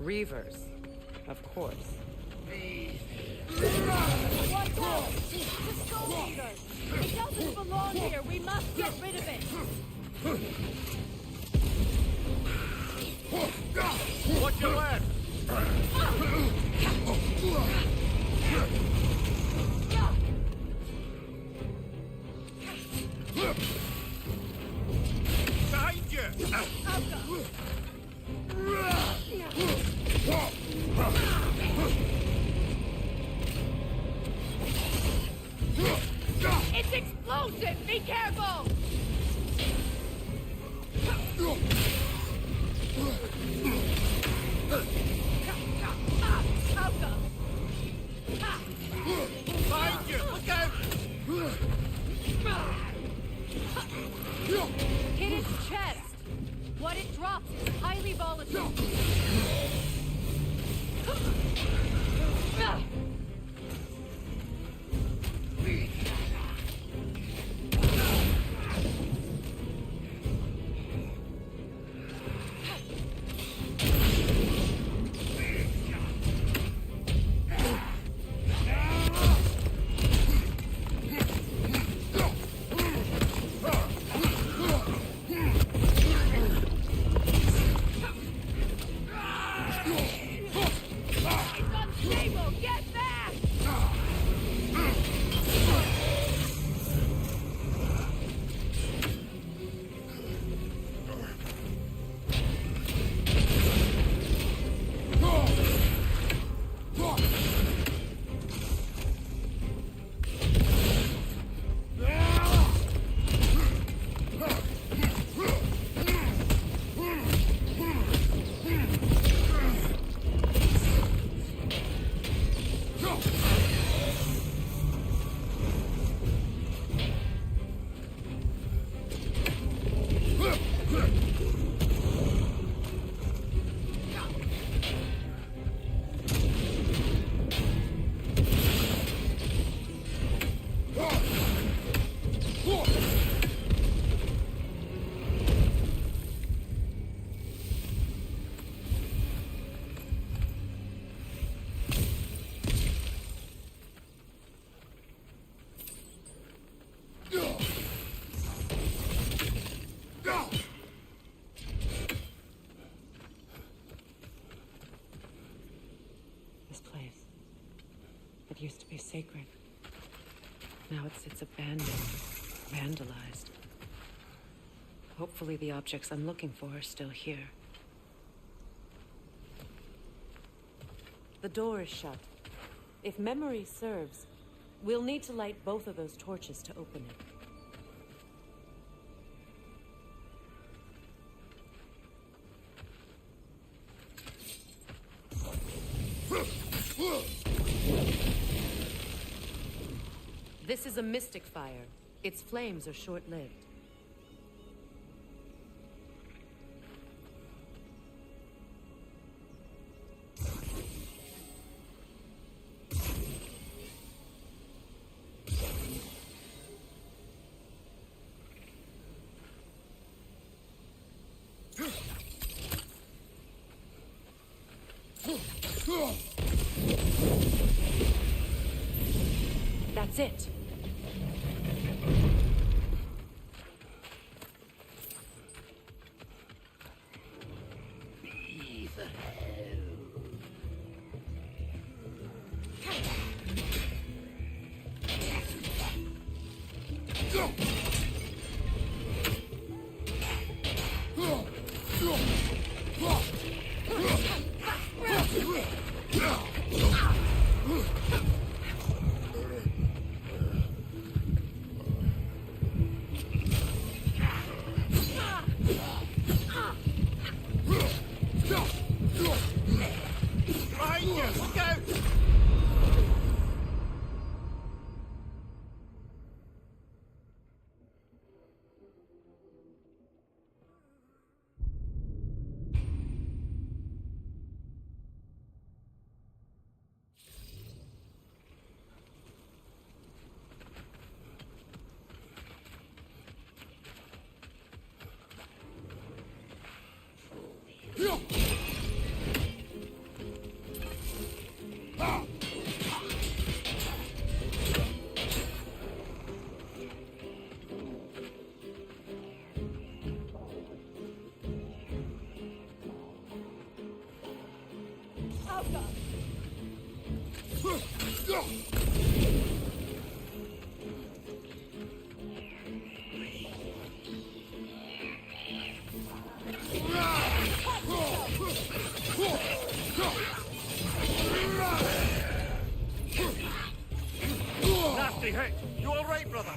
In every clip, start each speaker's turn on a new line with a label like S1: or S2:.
S1: Reavers, of course.
S2: What go? The Skull Eater! It doesn't belong here! We must get rid of it!
S3: Watch your left! Behind you!
S2: It's explosive! Be careful!
S3: Behind you! Look out!
S2: Hit its chest! What it drops is highly volatile.
S1: It used to be sacred. Now it sits abandoned, vandalized. Hopefully the objects I'm looking for are still here. The door is shut. If memory serves, we'll need to light both of those torches to open it. This is a mystic fire. Its flames are short-lived. That's it.
S3: Behind you! Look out! Nasty hit! You all right, brother?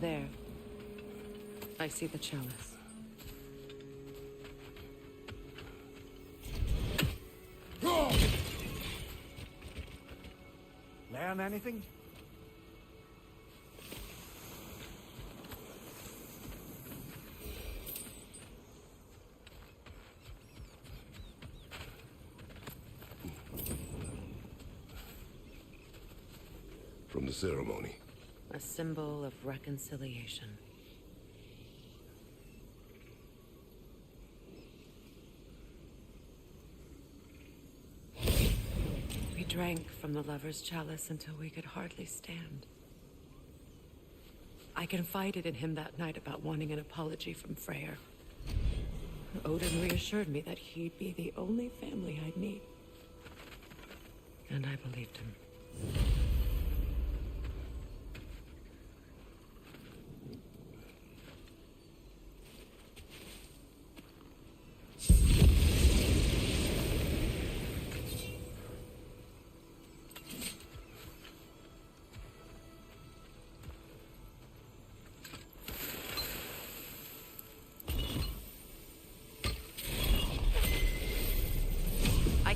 S1: There. I see the chalice.
S3: Learn anything?
S4: From the ceremony.
S1: A symbol of reconciliation. We drank from the lover's chalice until we could hardly stand. I confided in him that night about wanting an apology from Freyr. Odin reassured me that he'd be the only family I'd need. And I believed him.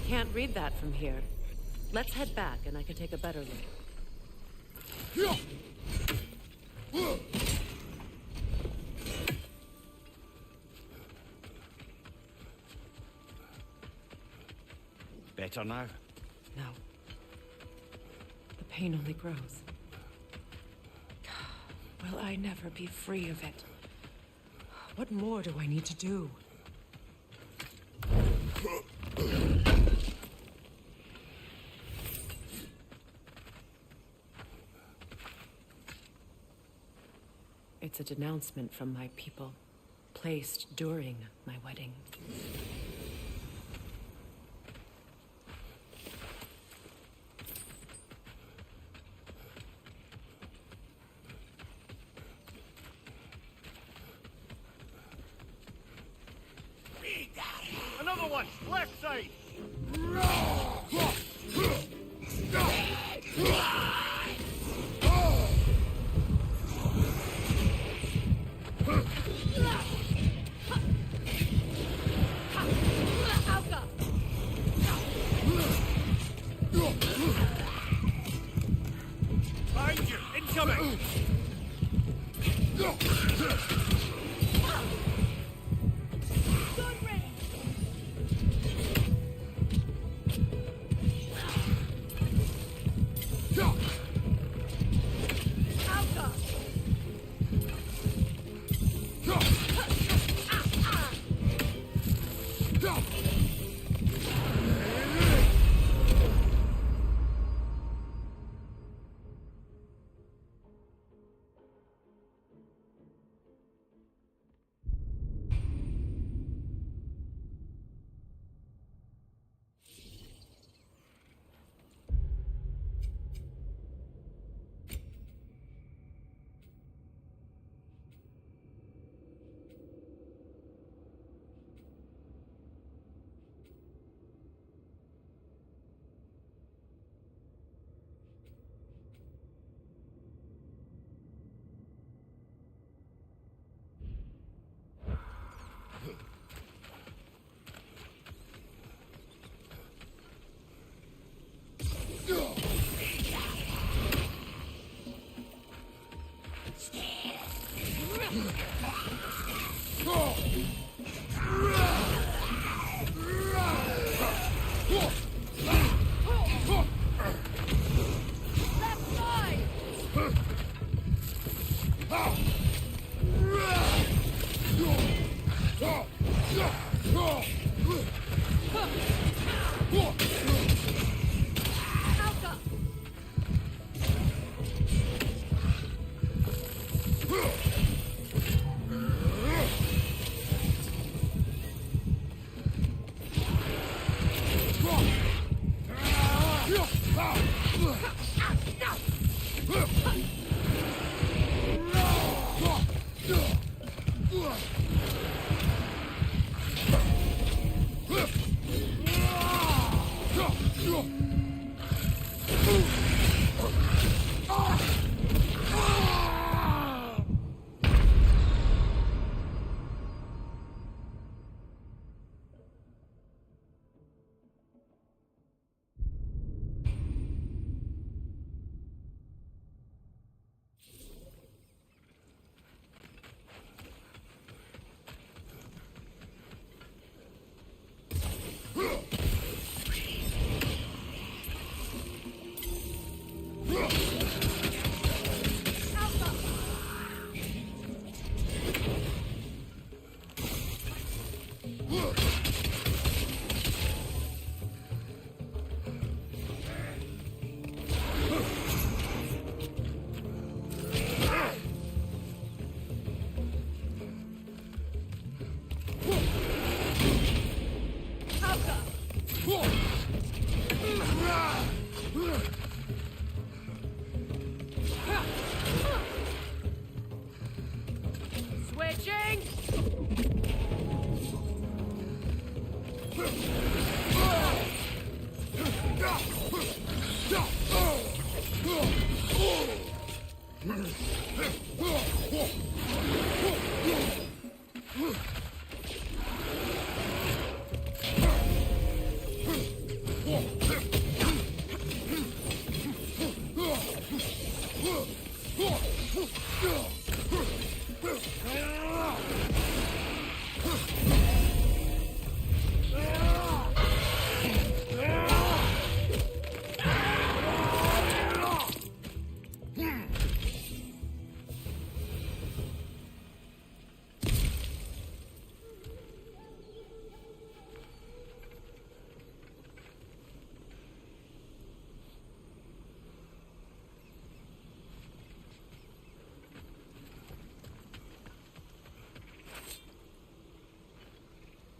S1: Can't read that from here. Let's head back and I can take a better look.
S3: Better now?
S1: No. The pain only grows. Will I never be free of it? What more do I need to do? It's a denouncement from my people, placed during my wedding.
S3: Another one! Left side! Behind you! Incoming!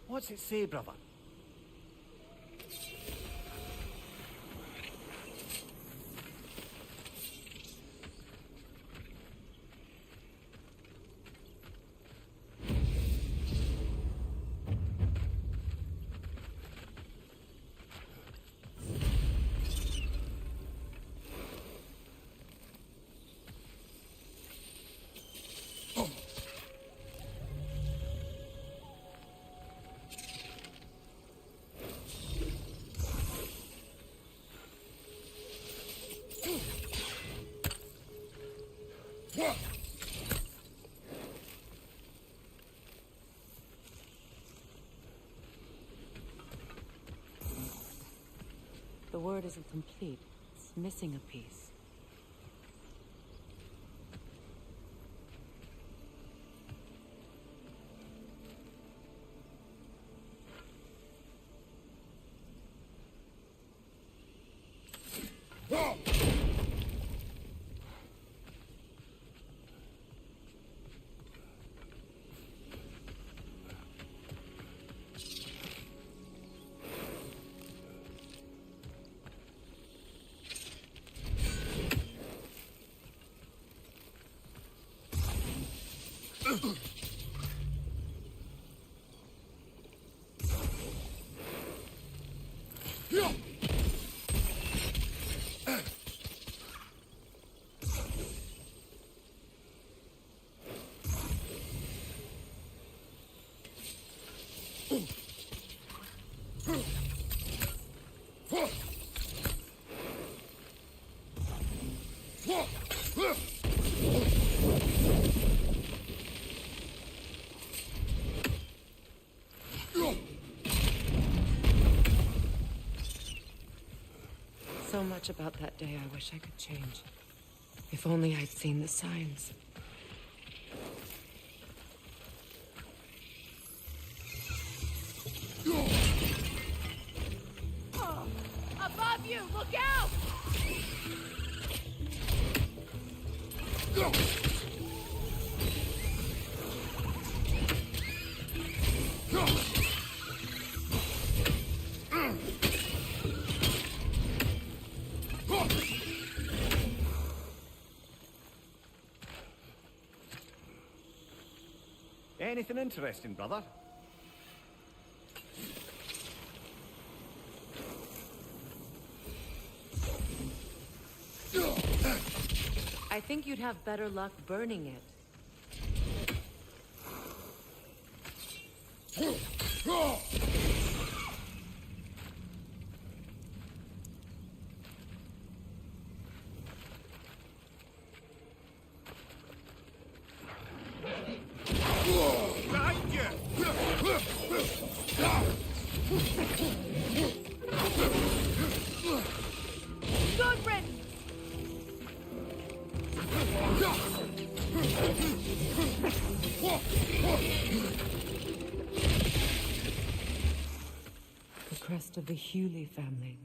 S3: What's it say, brother?
S1: The word isn't complete. It's missing a piece. So much about that day I wish I could change. If only I'd seen the signs.
S2: Oh, above you! Look out!
S3: Anything interesting, brother?
S1: I think you'd have better luck burning it.
S3: Behind you!
S2: Good riddance!
S1: The crest of the Hewley family.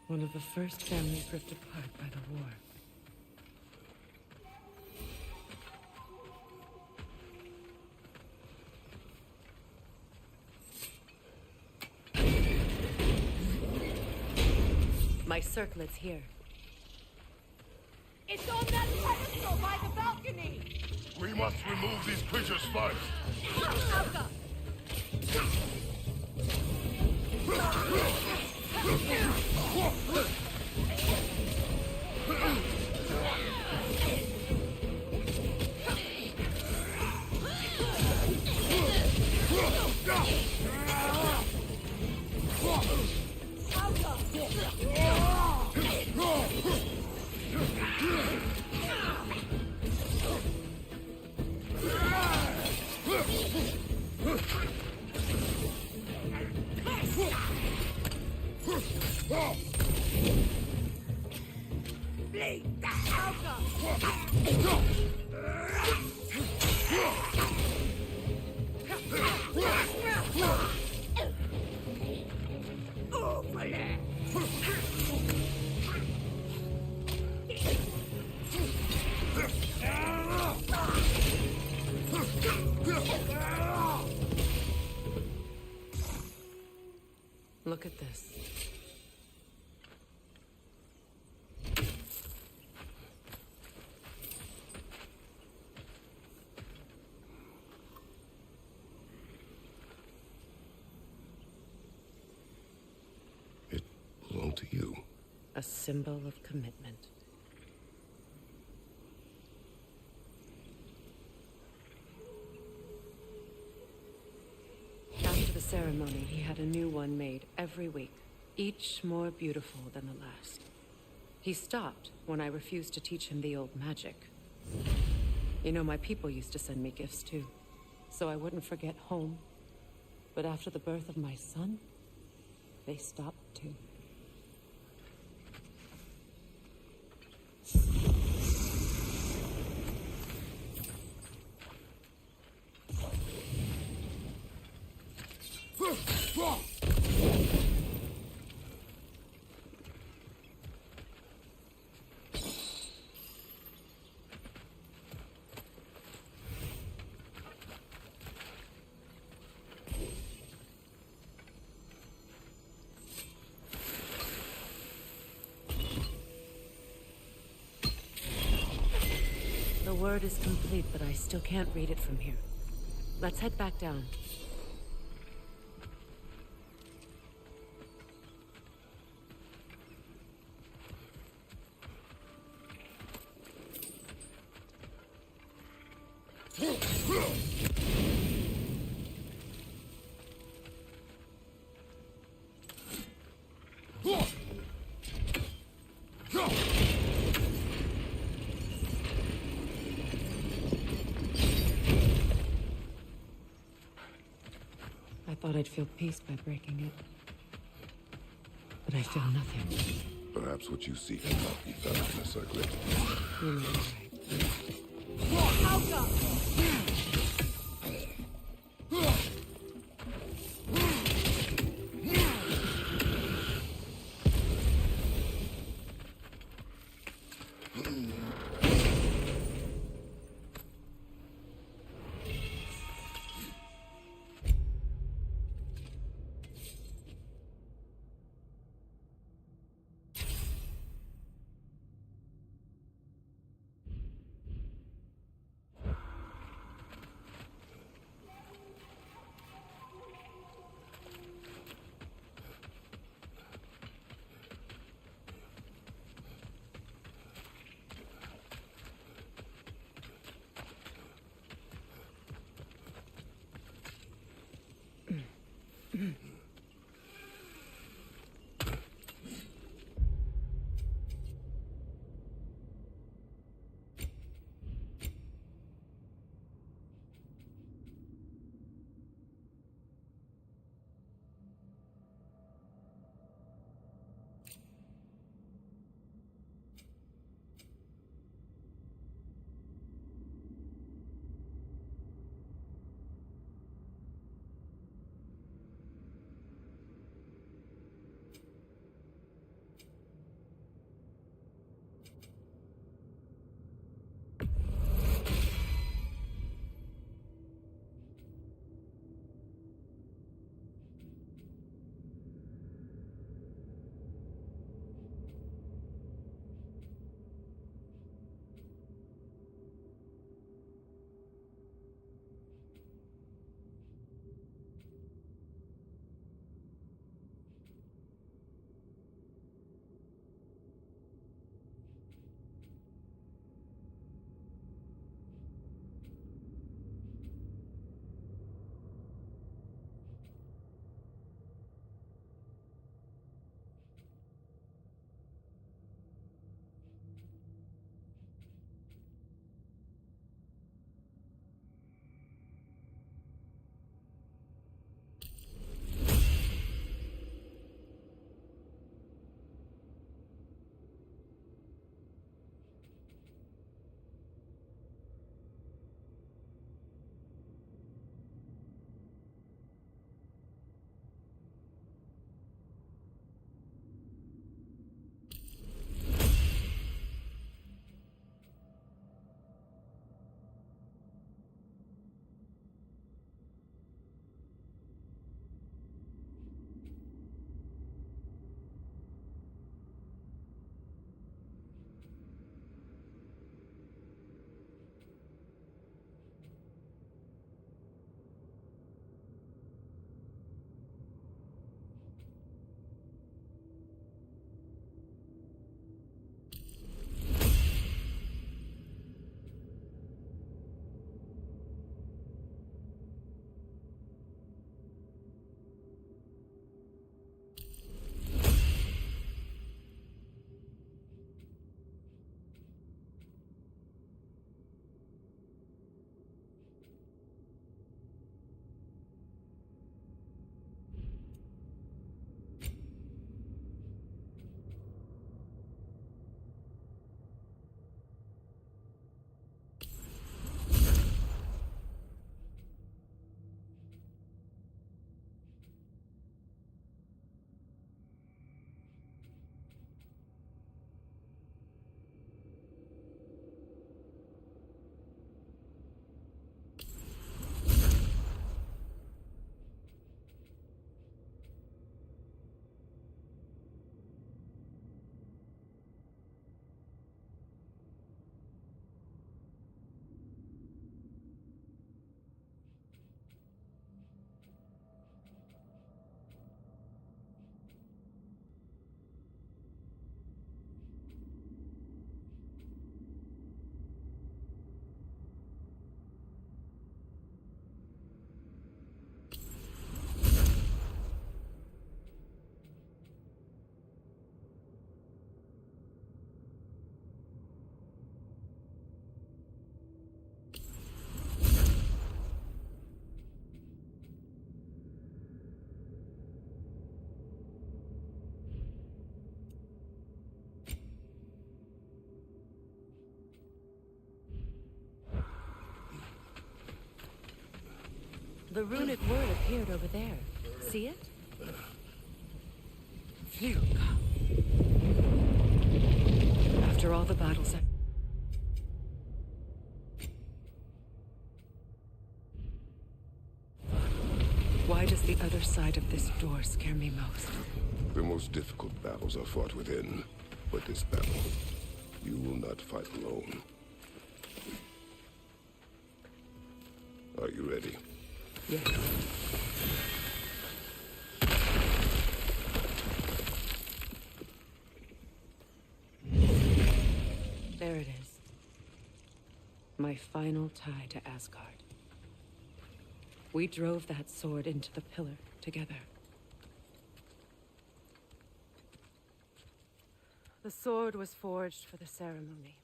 S1: One of the first families ripped apart by the war. My circlet's here.
S2: It's on that pedestal by the balcony!
S4: We must remove these creatures first.
S2: Alka!
S1: Look at this.
S4: It belonged to you.
S1: A symbol of commitment. After the ceremony, he had a new one made every week, each more beautiful than the last. He stopped when I refused to teach him the old magic. You know, my people used to send me gifts too, so I wouldn't forget home. But after the birth of my son, they stopped too. The word is complete, but I still can't read it from here. Let's head back down. I thought I'd feel peace by breaking it. But I feel nothing.
S4: Perhaps what you seek cannot be found in a circlet.
S1: You may be right.
S2: Out up!
S1: The runic word appeared over there. See it? Phew. After all the battles I... Why does the other side of this door scare me most?
S4: The most difficult battles are fought within, but this battle, you will not fight alone. Are you ready?
S1: Yes. There it is. My final tie to Asgard. We drove that sword into the pillar together. The sword was forged for the ceremony.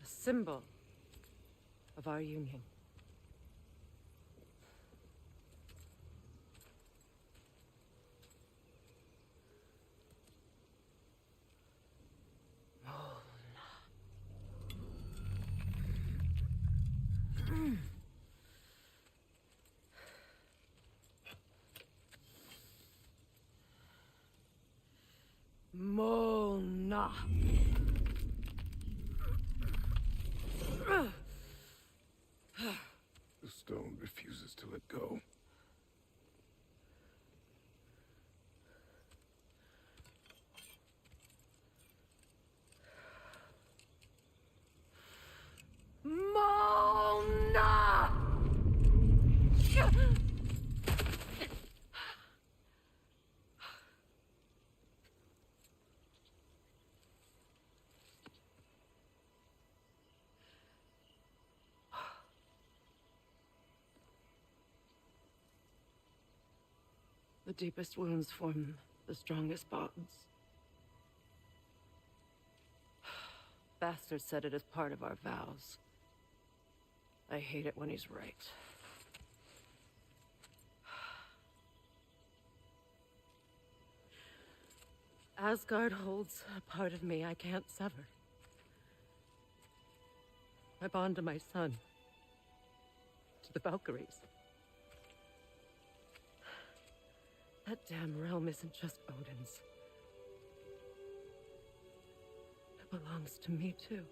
S1: A symbol of our union. Mona.
S4: The stone refuses to let go.
S1: Mona! The deepest wounds form the strongest bonds. Bastard said it as part of our vows. I hate it when he's right. Asgard holds a part of me I can't sever. I bond to my son, to the Valkyries. That damn realm isn't just Odin's. It belongs to me, too.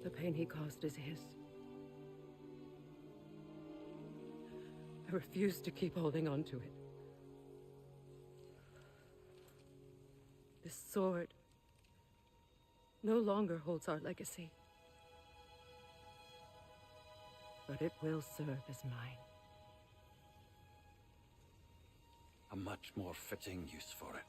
S1: The pain he caused is his. I refuse to keep holding on to it. This sword no longer holds our legacy. But it will serve as mine.
S3: A much more fitting use for it.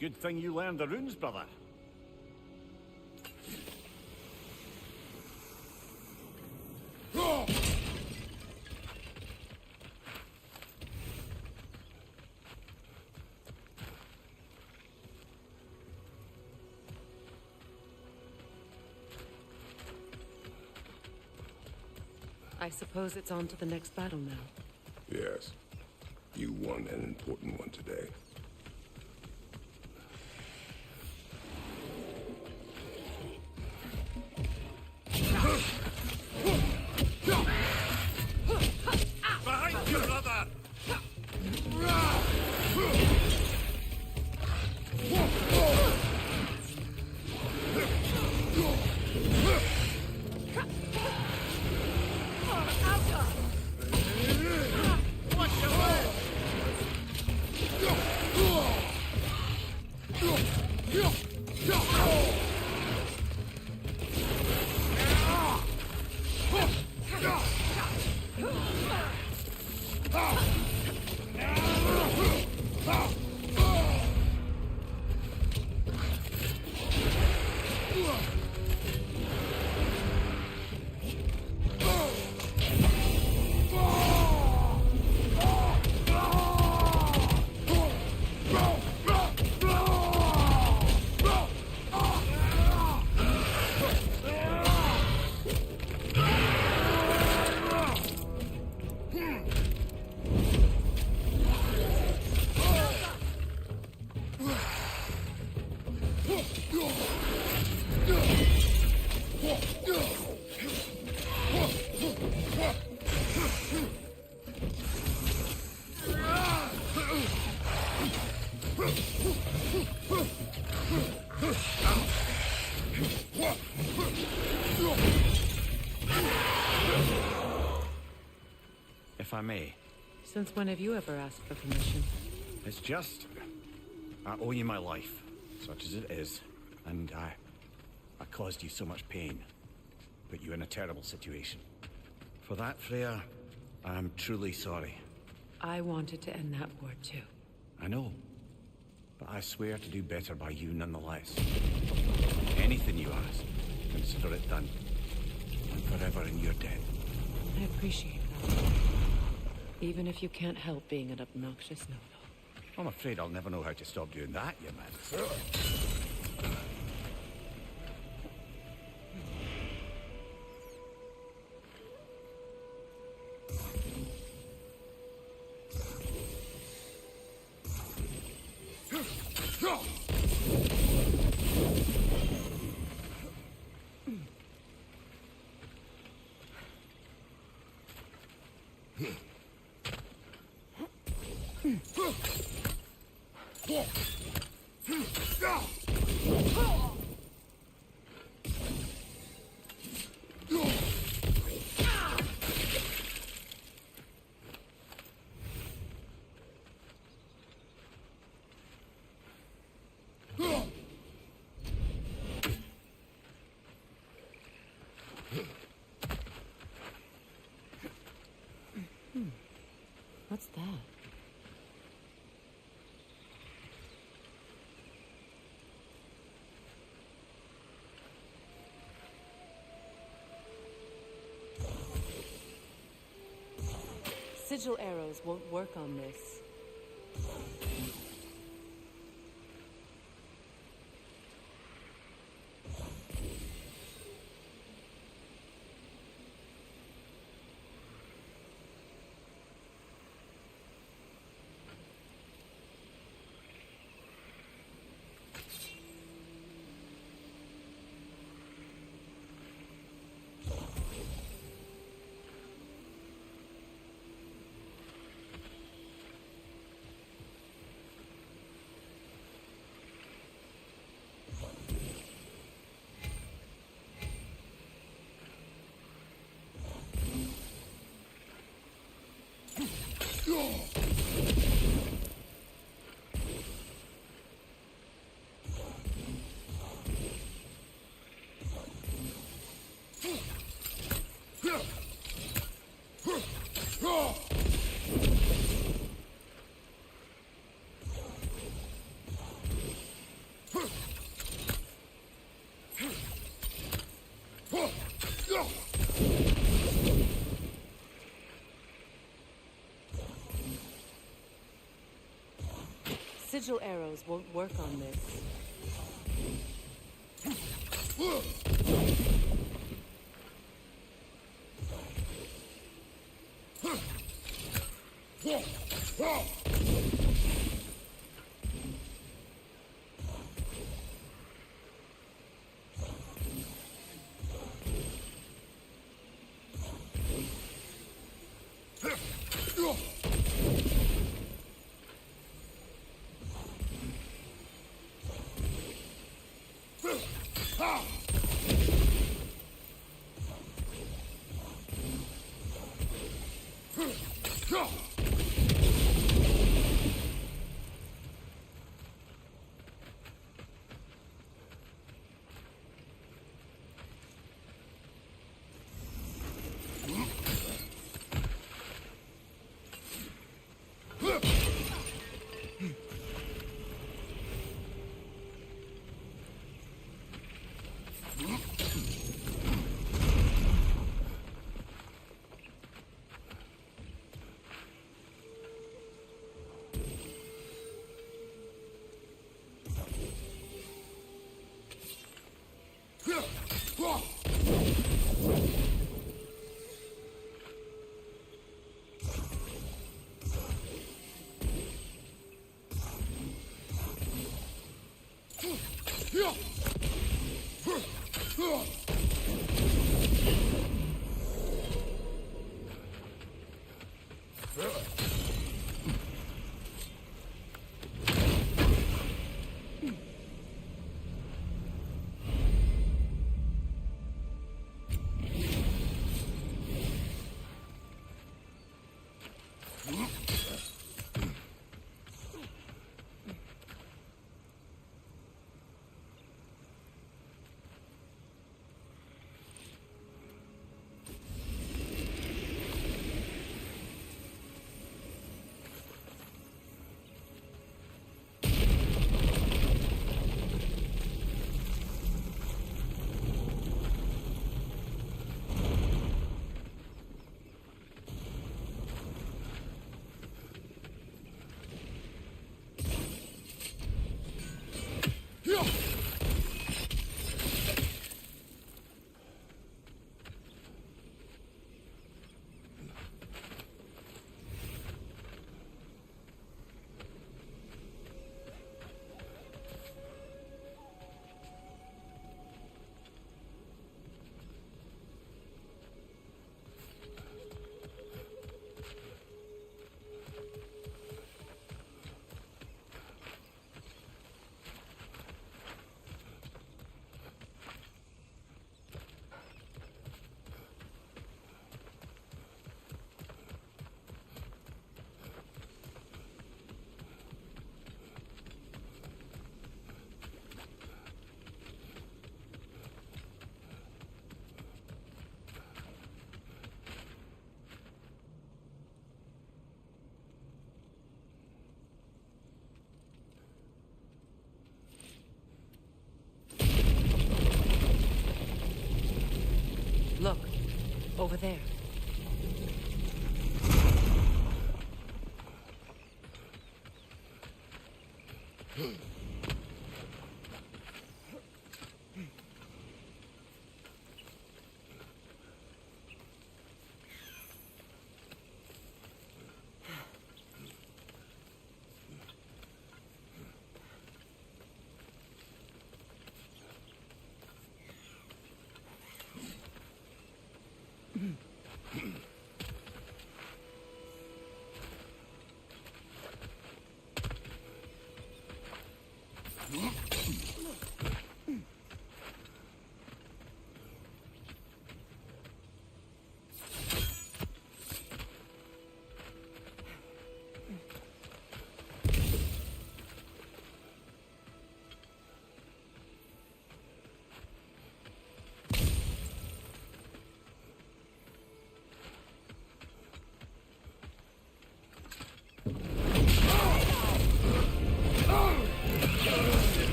S5: Good thing you learned the runes, brother.
S1: I suppose it's on to the next battle now.
S4: Yes. You won an important one today.
S5: Behind you, brother! If I may,
S1: Since when have you ever asked for permission?
S5: it's just... I owe you my life, such as it is, and I caused you so much pain. Put you in a terrible situation. For that, Freya, I'm truly sorry.
S1: I wanted to end that war too.
S5: I know, but I swear to do better by you nonetheless. Anything you ask, consider it done. I'm forever in your debt.
S1: I appreciate that. Even if you can't help being an obnoxious know-it-all.
S5: I'm afraid I'll never know how to stop doing that, you man.
S1: What's that? Sigil arrows won't work on this. sigil arrows won't work on this. Look, over there.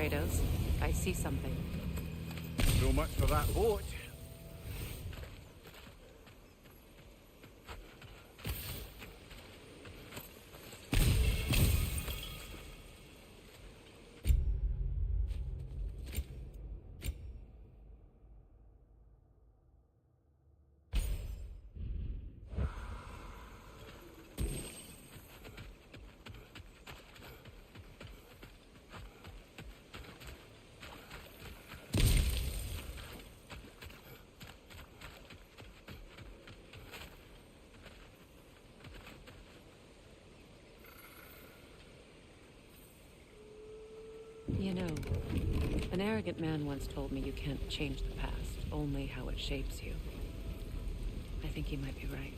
S1: Kratos. I see something.
S5: So much for that boat.
S1: You know, an arrogant man once told me you can't change the past, only how it shapes you. I think he might be right.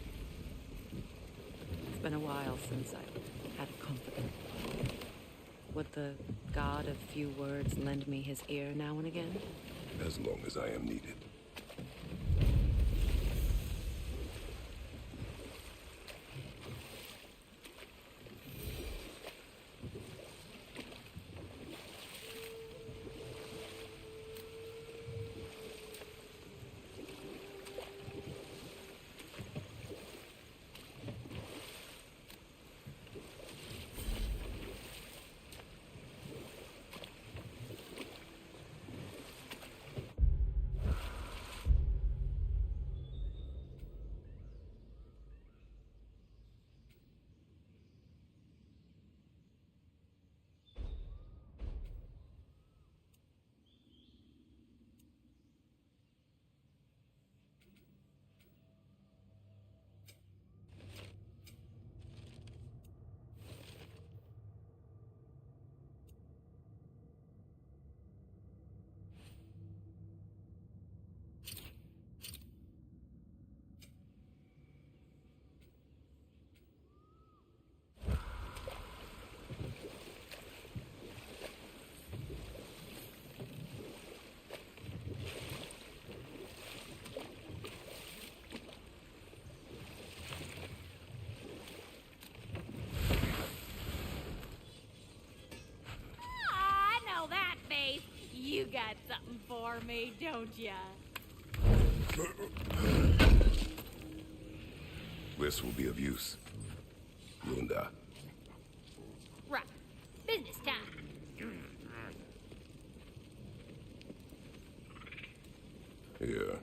S1: It's been a while since I've had a confidant. Would the god of few words lend me his ear now and again?
S4: As long as I am needed.
S2: I know that face. You got something for me, don't ya?
S4: This will be of use. Lunda.
S2: Right. Business time.
S4: Here.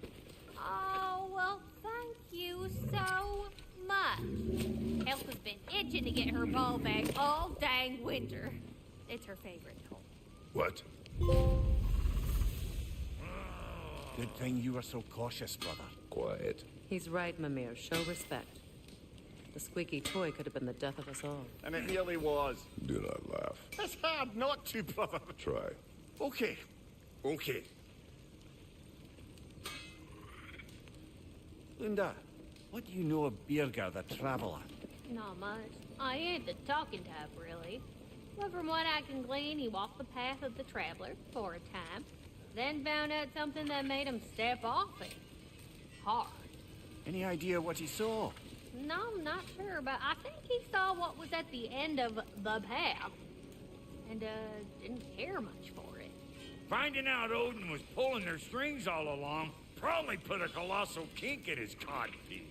S2: Oh, well, thank you so much. Elf has been itching to get her ball back all dang winter. It's her favorite toy.
S4: What?
S5: Good thing you were so cautious, brother.
S4: Quiet.
S1: He's right, Mimir. Show respect. The squeaky toy could have been the death of us all.
S5: And it nearly was.
S4: Do not laugh.
S5: It's hard not to, brother.
S4: Try.
S5: Okay. Okay. Linda, what do you know of Birger the Traveler?
S2: Not much. I ain't the talking type, really. But from what I can glean, he walked the path of the traveler for a time, then found out something that made him step off it. Hard.
S5: Any idea what he saw?
S2: No, I'm not sure, but I think he saw what was at the end of the path. And, didn't care much for it.
S6: Finding out Odin was pulling their strings all along probably put a colossal kink in his codpiece.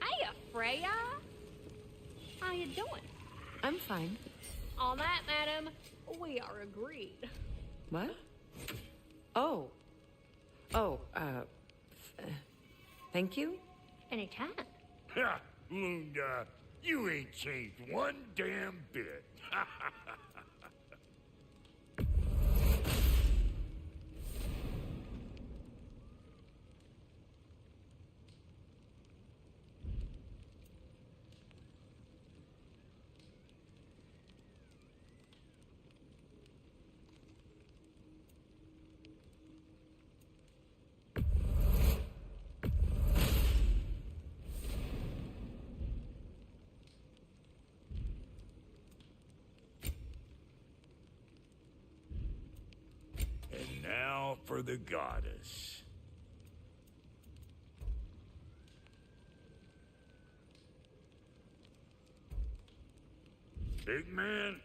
S2: Hey, Freya! How you doing?
S1: I'm fine.
S2: On that, madam, we are agreed.
S1: What? Oh. Thank you?
S2: Anytime.
S6: Ha! Lunda, you ain't changed one damn bit. And now for the goddess. Big man?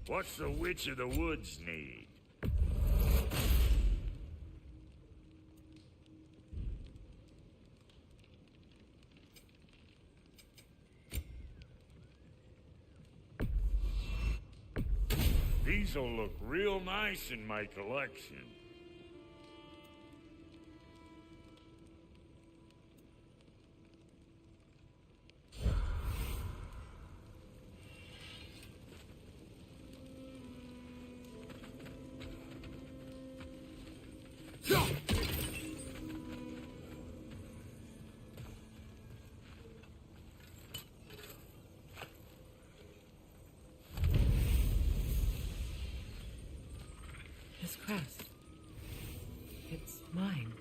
S6: What's the Witch of the Woods need? These'll look real nice in my collection.
S1: His crest. It's mine.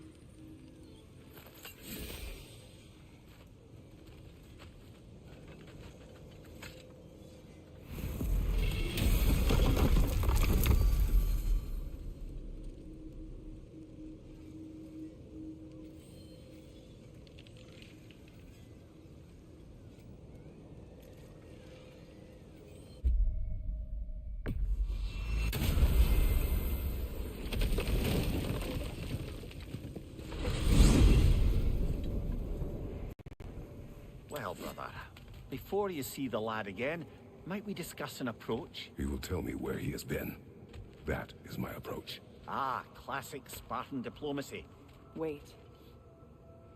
S5: Well, brother, before you see the lad again, might we discuss an approach?
S4: He will tell me where he has been. That is my approach.
S5: Ah, classic Spartan diplomacy.
S1: Wait.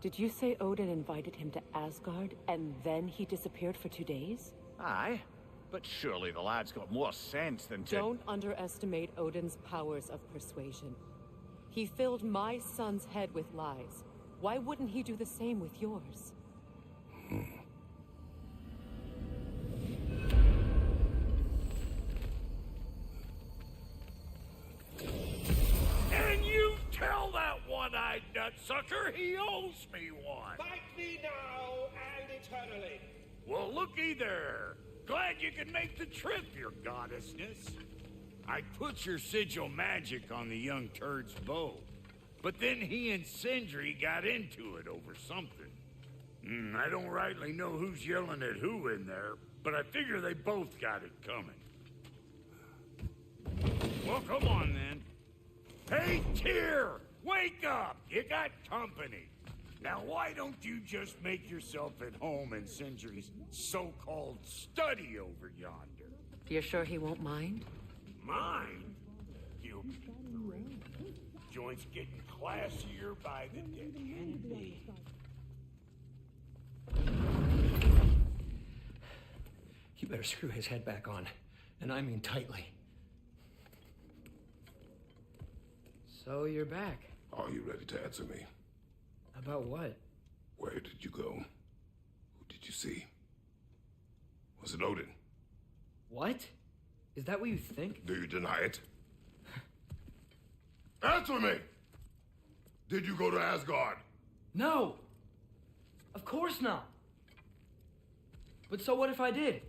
S1: Did you say Odin invited him to Asgard, and then he disappeared for 2 days?
S5: Aye, but surely the lad's got more sense than to...
S1: Don't underestimate Odin's powers of persuasion. He filled my son's head with lies. Why wouldn't he do the same with yours?
S6: And you tell that one-eyed nutsucker he owes me one.
S7: Fight me now and eternally.
S6: Well, looky there. Glad you could make the trip, your goddessness. I put your sigil magic on the young turd's bow, but then he and Sindri got into it over something. I don't rightly know who's yelling at who in there, but I figure they both got it coming. Well, come on then. Hey, Tyr! Wake up! You got company. Now, why don't you just make yourself at home in Sindri's so-called study over yonder?
S1: You're sure he won't mind?
S6: Mine? He'll be thrilled. Joint's getting classier by the day.
S8: You better screw his head back on, and I mean tightly. So you're back.
S4: Are you ready to answer me?
S8: About what?
S4: Where did you go? Who did you see? Was it Odin?
S8: What? Is that what you think?
S4: Do you deny it? Answer me! Did you go to Asgard?
S8: No! Of course not! But so what if I did?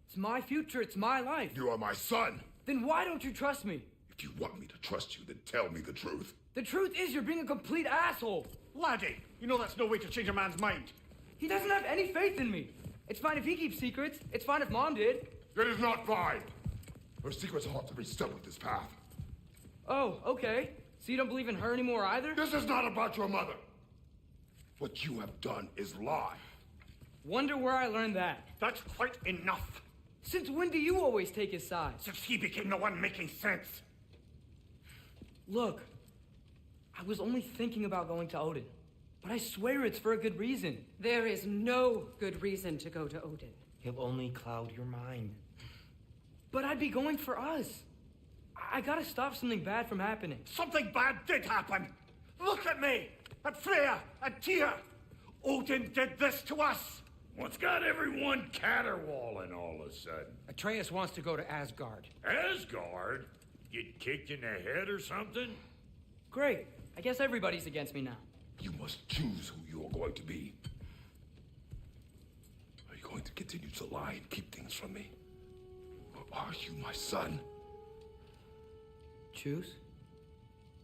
S8: It's my future, it's my life.
S4: You are my son!
S8: Then why don't you trust me?
S4: If you want me to trust you, then tell me the truth.
S8: The truth is you're being a complete asshole.
S5: Laddie, you know that's no way to change a man's mind.
S8: He doesn't have any faith in me. It's fine if he keeps secrets. It's fine if Mom did.
S4: It is not fine! Her secrets ought to be stuck with this path.
S8: Oh, okay. So you don't believe in her anymore either?
S4: This is not about your mother. What you have done is lie.
S8: Wonder where I learned that.
S5: That's quite enough.
S8: Since when do you always take his side?
S5: Since he became the one making sense.
S8: Look, I was only thinking about going to Odin, but I swear it's for a good reason.
S1: There is no good reason to go to Odin.
S8: He'll only cloud your mind. But I'd be going for us. I gotta stop something bad from happening.
S5: Something bad did happen. Look at me, at Freya, at Tyr. Odin did this to us.
S6: What's got everyone caterwauling all of a sudden?
S9: Atreus wants to go to Asgard.
S6: Asgard? Get kicked in the head or something?
S8: Great. I guess everybody's against me now.
S4: You must choose who you are going to be. Are you going to continue to lie and keep things from me? Or are you my son?
S8: Choose?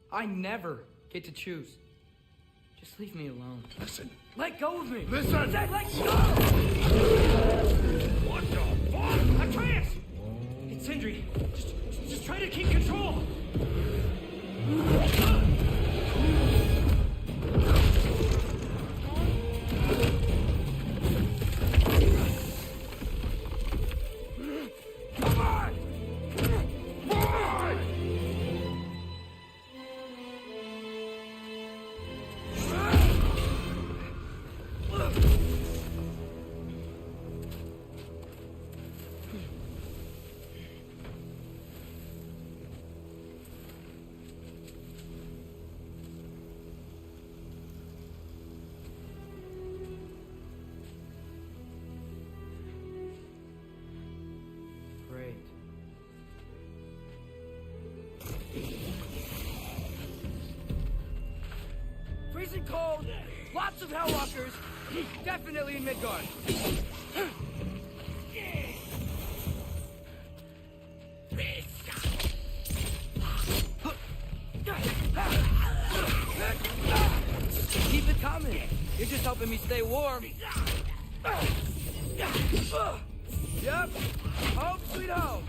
S8: I never get to choose. Just leave me alone.
S4: Listen.
S8: Let go of me!
S4: Listen!
S8: I said let go!
S6: What the fuck?
S8: Atreus! It's Sindri. Just try to keep control!
S4: Come on! Boy!
S8: Great. Freezing cold, lots of Hellwalkers, definitely in Midgard. Keep it coming. You're just helping me stay warm. Yep. Home sweet home.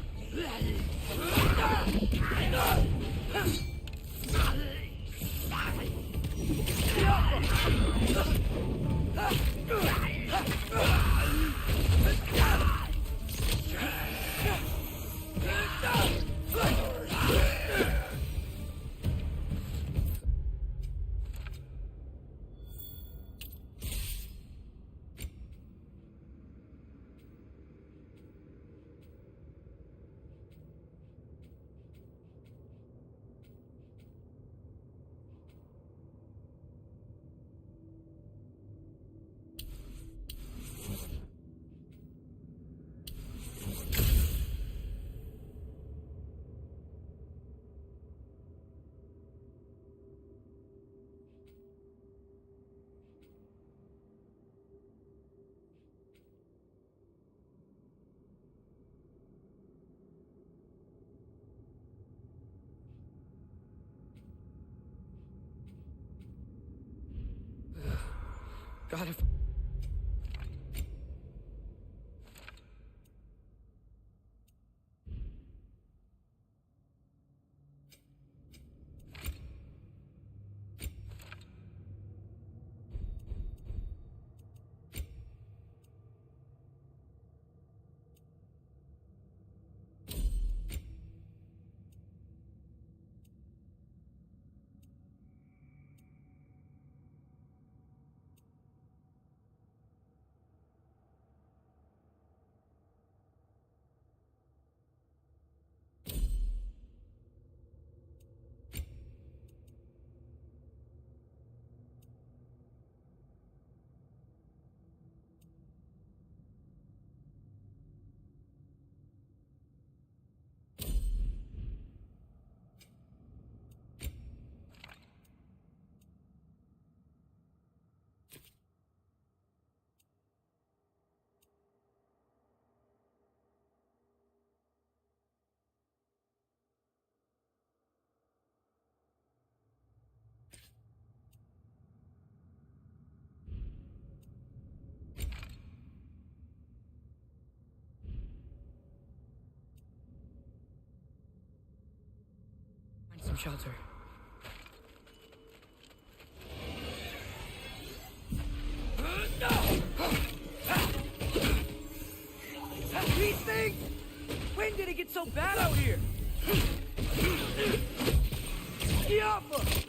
S8: God, if... Find some shelter. Please things? When did it get so bad out here? Yaffa!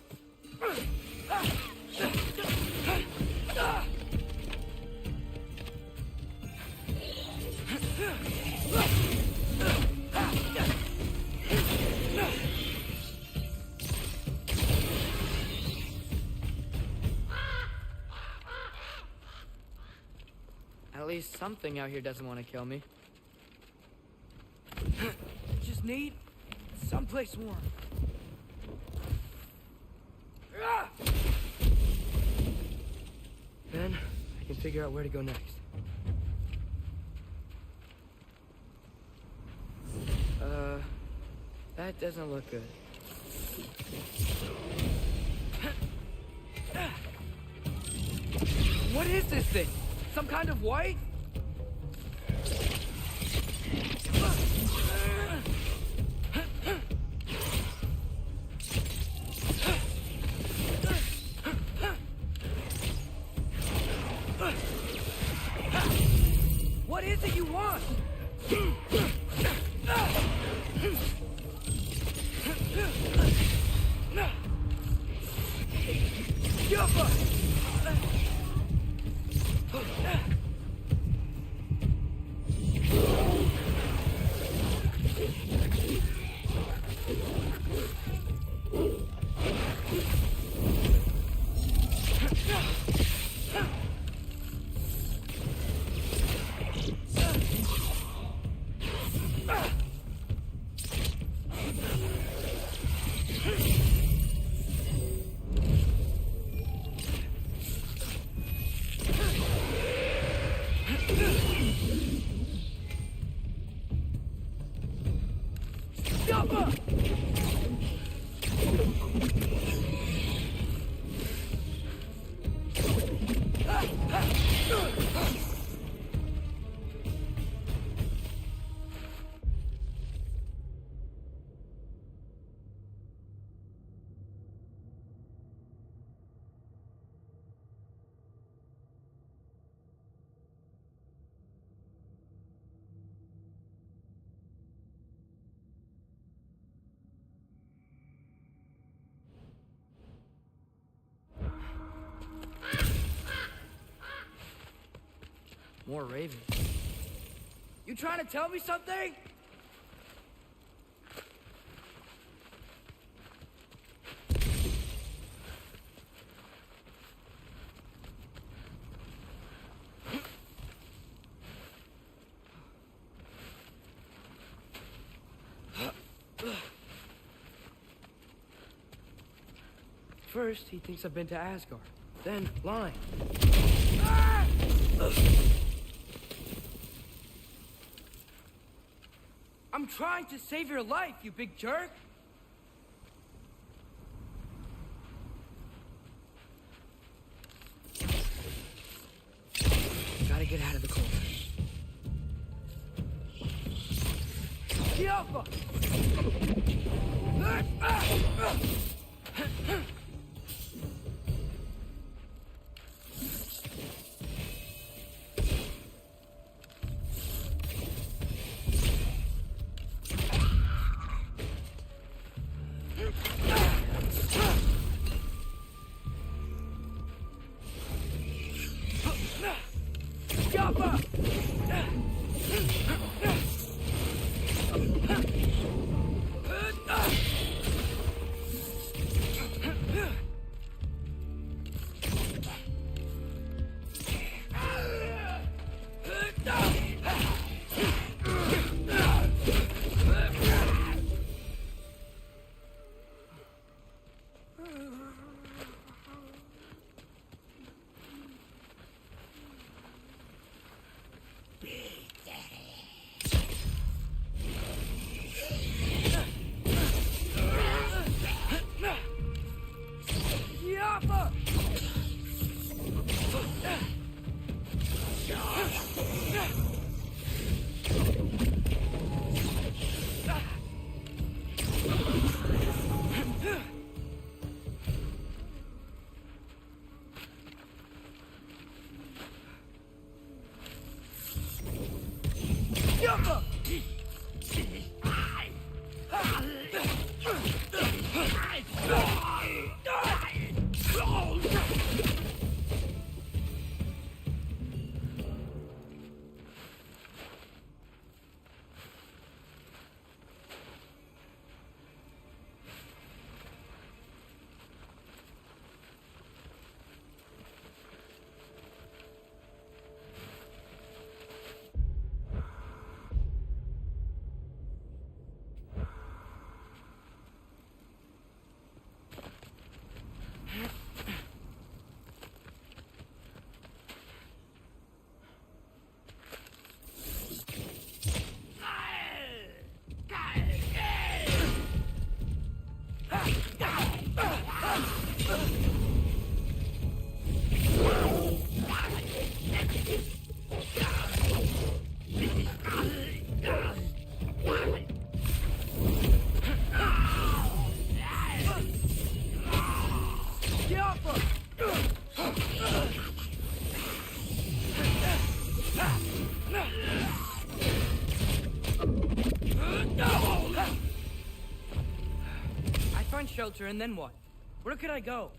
S8: At least something out here doesn't want to kill me. Just need someplace warm. Then I can figure out where to go next. That doesn't look good. What is this thing? Some kind of white? What is it you want? More ravens. You trying to tell me something? First, he thinks I've been to Asgard. Then, lying. Ah! I'm trying to save your life, you big jerk! Gotta get out of the cold. Alpha! Find shelter, and then what? Where could I go?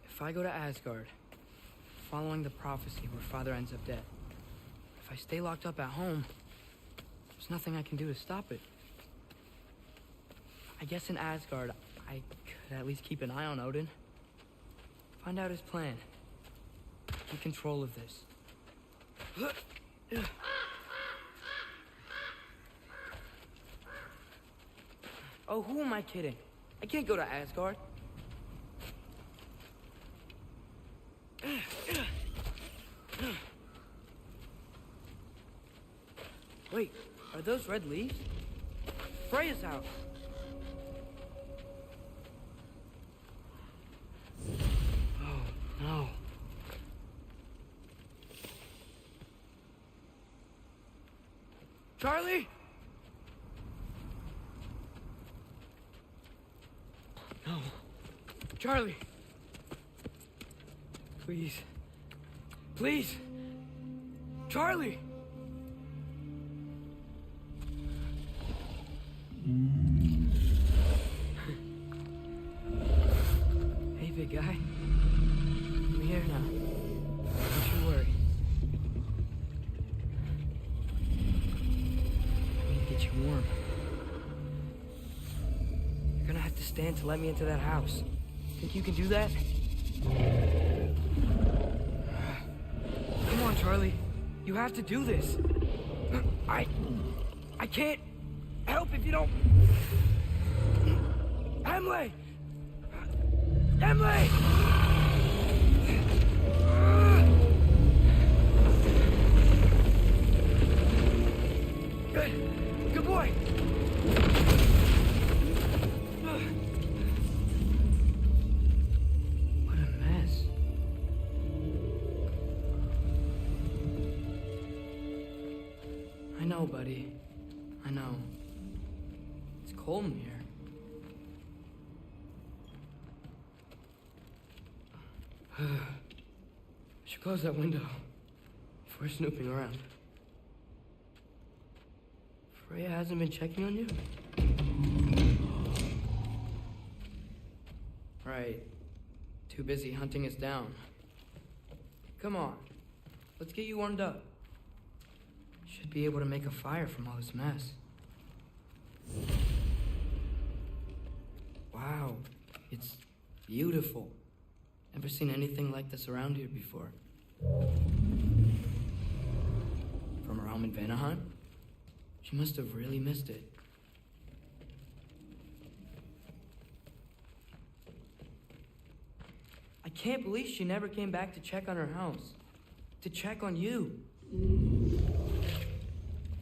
S8: If I go to Asgard, following the prophecy where Father ends up dead, if I stay locked up at home, there's nothing I can do to stop it. I guess in Asgard, I could at least keep an eye on Odin. Find out his plan. Keep control of this. Oh, who am I kidding? I can't go to Asgard. Wait, are those red leaves? Freya's house. Oh, no. Charlie? No. Charlie. Please. Please. Charlie. Hey, big guy. I'm here now. Don't you worry. I need to get you warm. You're gonna have to stand to let me into that house. Think you can do that? Come on, Charlie. You have to do this. I can't help if you don't... Emily! Emily! Good boy! What a mess. I know, buddy. I know. It's cold in here. I should close that window before snooping around. Freya hasn't been checking on you? Right. Too busy hunting us down. Come on. Let's get you warmed up. Should be able to make a fire from all this mess. Wow. Beautiful. Never seen anything like this around here before. From her home in Vanaheim? She must have really missed it. I can't believe she never came back to check on her house. To check on you.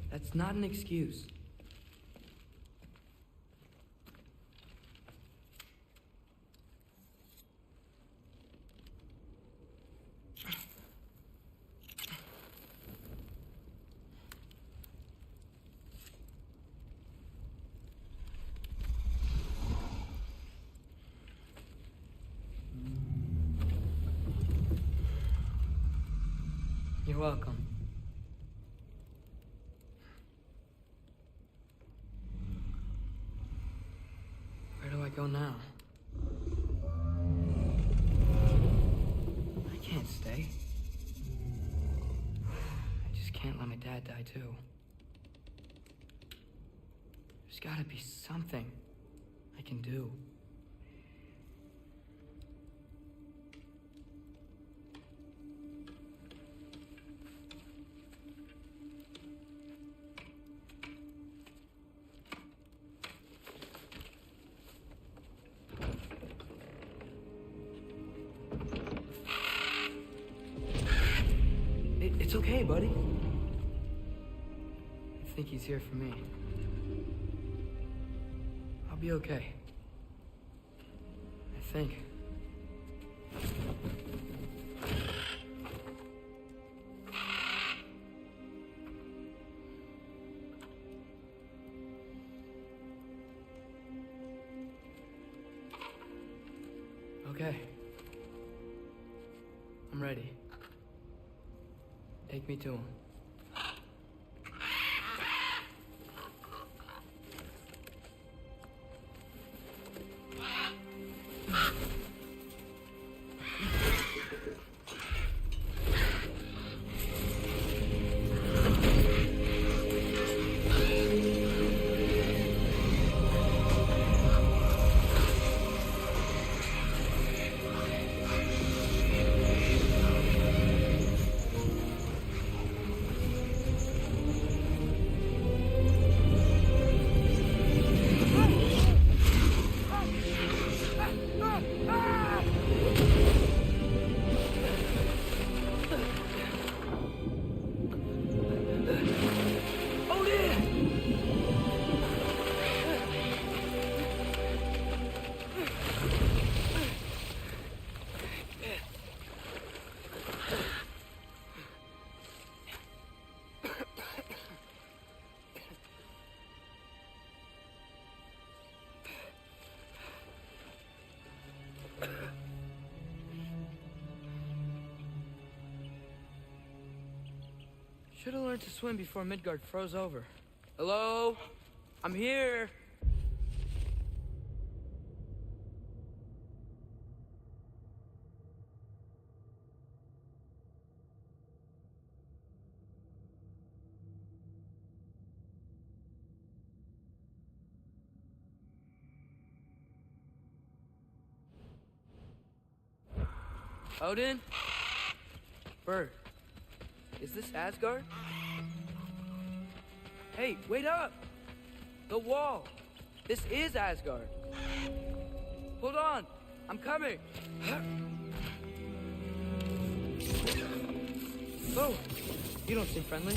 S8: That's not an excuse. You're welcome. Where do I go now? I can't stay. I just can't let my dad die too. There's gotta be something I can do. It's okay, buddy. I think he's here for me. I'll be okay. I think. Okay. I'm ready. Take me to him. Should have learned to swim before Midgard froze over. Hello? I'm here. Odin? Bird. Is this Asgard? Hey, wait up! The wall! This is Asgard! Hold on! I'm coming! Oh! You don't seem friendly.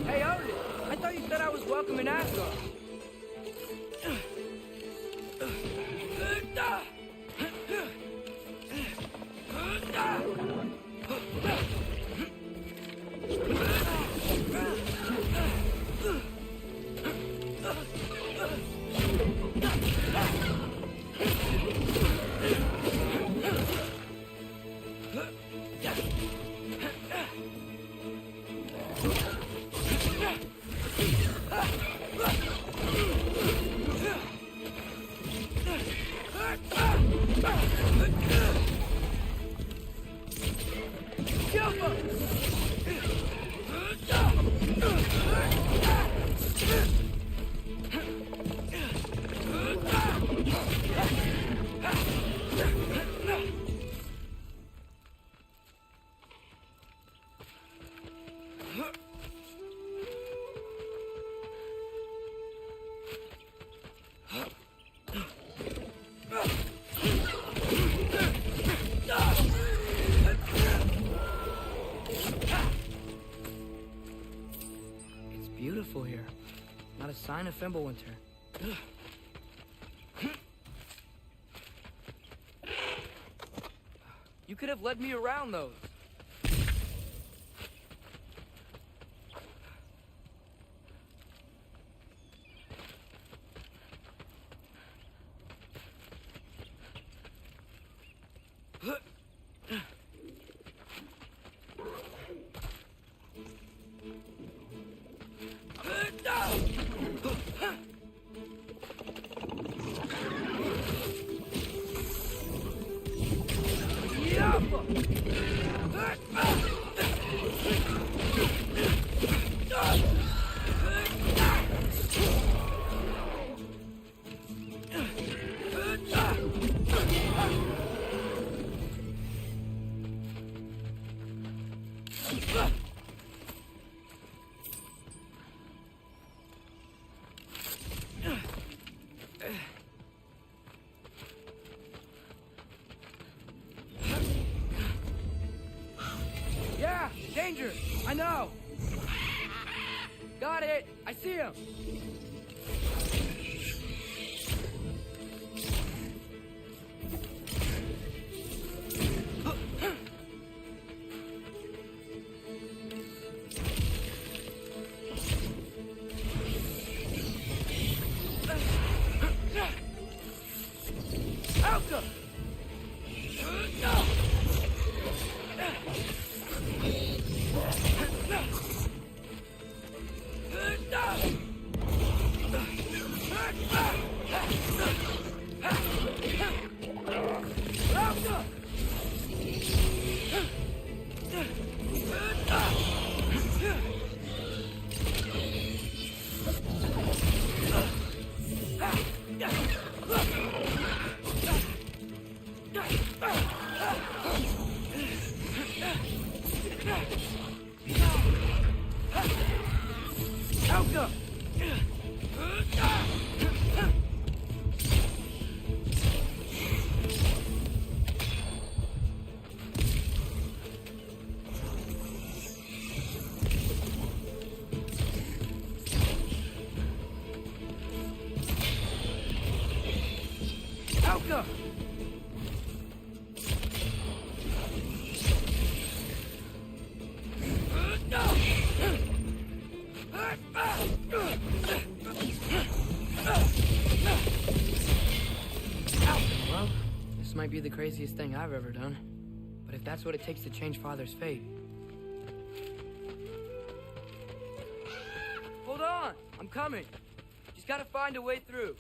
S8: Hey, Odin! I thought you said I was welcome in Asgard. a sign of Fimbulwinter. You could have led me around those. Yeah, danger! I know! Got it! I see him! Well, this might be the craziest thing I've ever done. But if that's what it takes to change Father's fate... Hold on! I'm coming! Just gotta find a way through.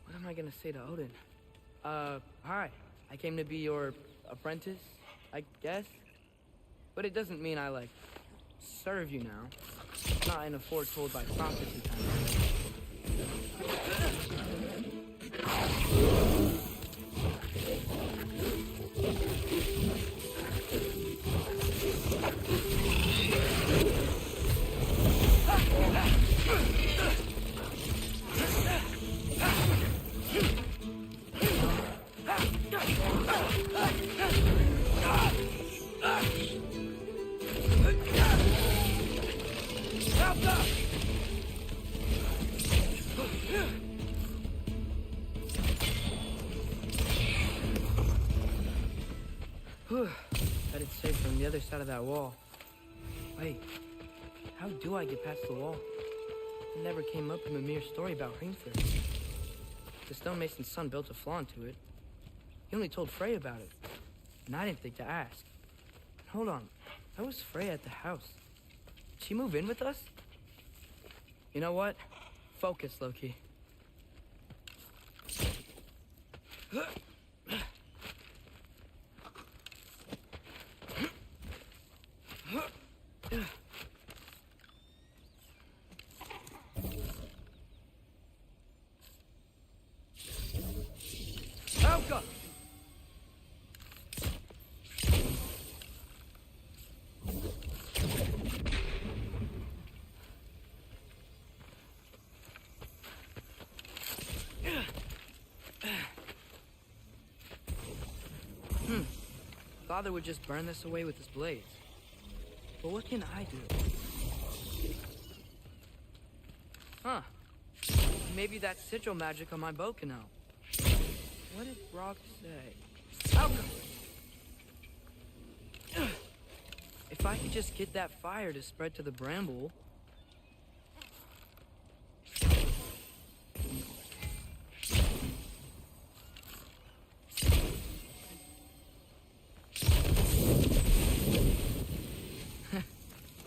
S8: What am I gonna say to Odin? Hi. I came to be your apprentice, I guess? But it doesn't mean I, like, serve you now. Not in a foretold by prophecy kind of way. Headed safe from the other side of that wall. Wait, how do I get past the wall? It never came up in Mimir's story about Hrimthur. The stonemason's son built a flaw into it. He only told Frey about it, and I didn't think to ask. Hold on, how was Frey at the house? Did she move in with us? You know what? Focus, Loki. Helga! Father would just burn this away with his blades. But what can I do? Huh. Maybe that sigil magic on my bow can help. What did Brock say? Ow! If I could just get that fire to spread to the bramble...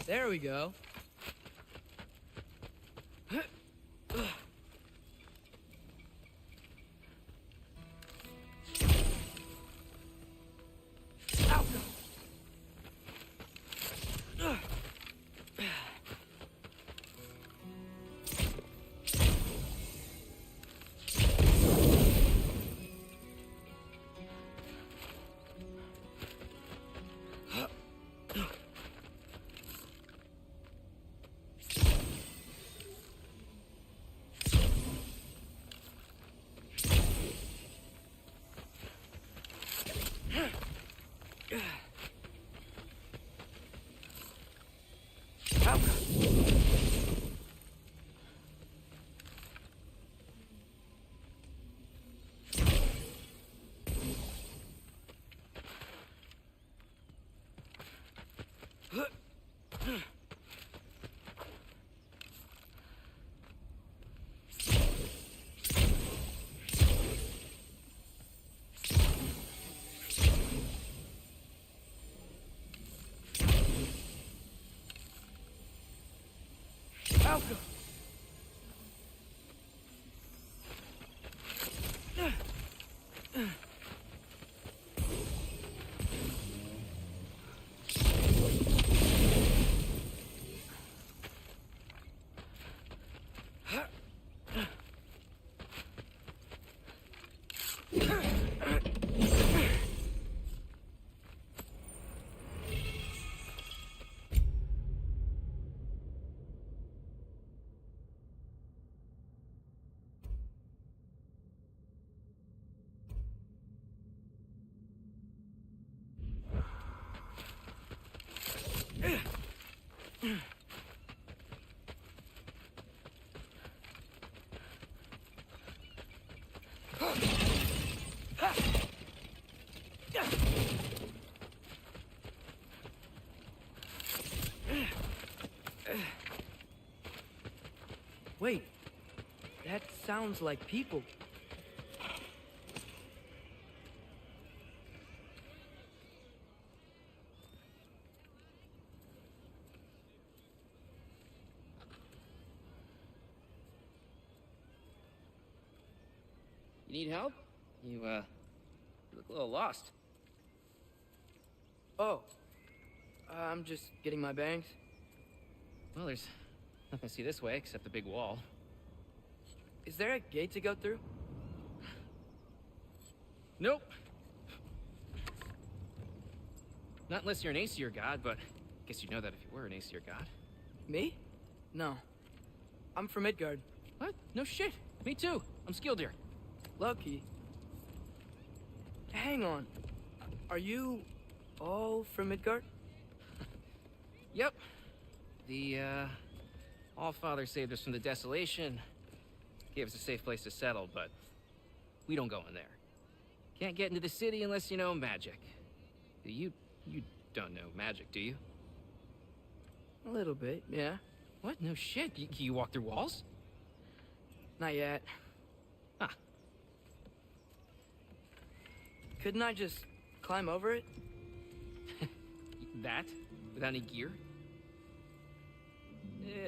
S8: There we go. Wait, that sounds like people.
S10: You need help? You look a little lost.
S8: Oh, I'm just getting my bangs.
S10: Well, there's nothing to see this way except the big wall.
S8: Is there a gate to go through?
S10: Nope. Not unless you're an Aesir god, but I guess you'd know that if you were an Aesir god.
S8: Me? No. I'm from Midgard.
S10: What? No shit. Me too. I'm Skildir.
S8: Lucky. Hang on. Are you all from Midgard?
S10: Yep. The, All-Father saved us from the desolation. Gave us a safe place to settle, but we don't go in there. Can't get into the city unless you know magic. You don't know magic, do you?
S8: A little bit, yeah.
S10: What? No shit. You walk through walls?
S8: Not yet.
S10: Huh.
S8: Couldn't I just climb over it?
S10: That? Without any gear?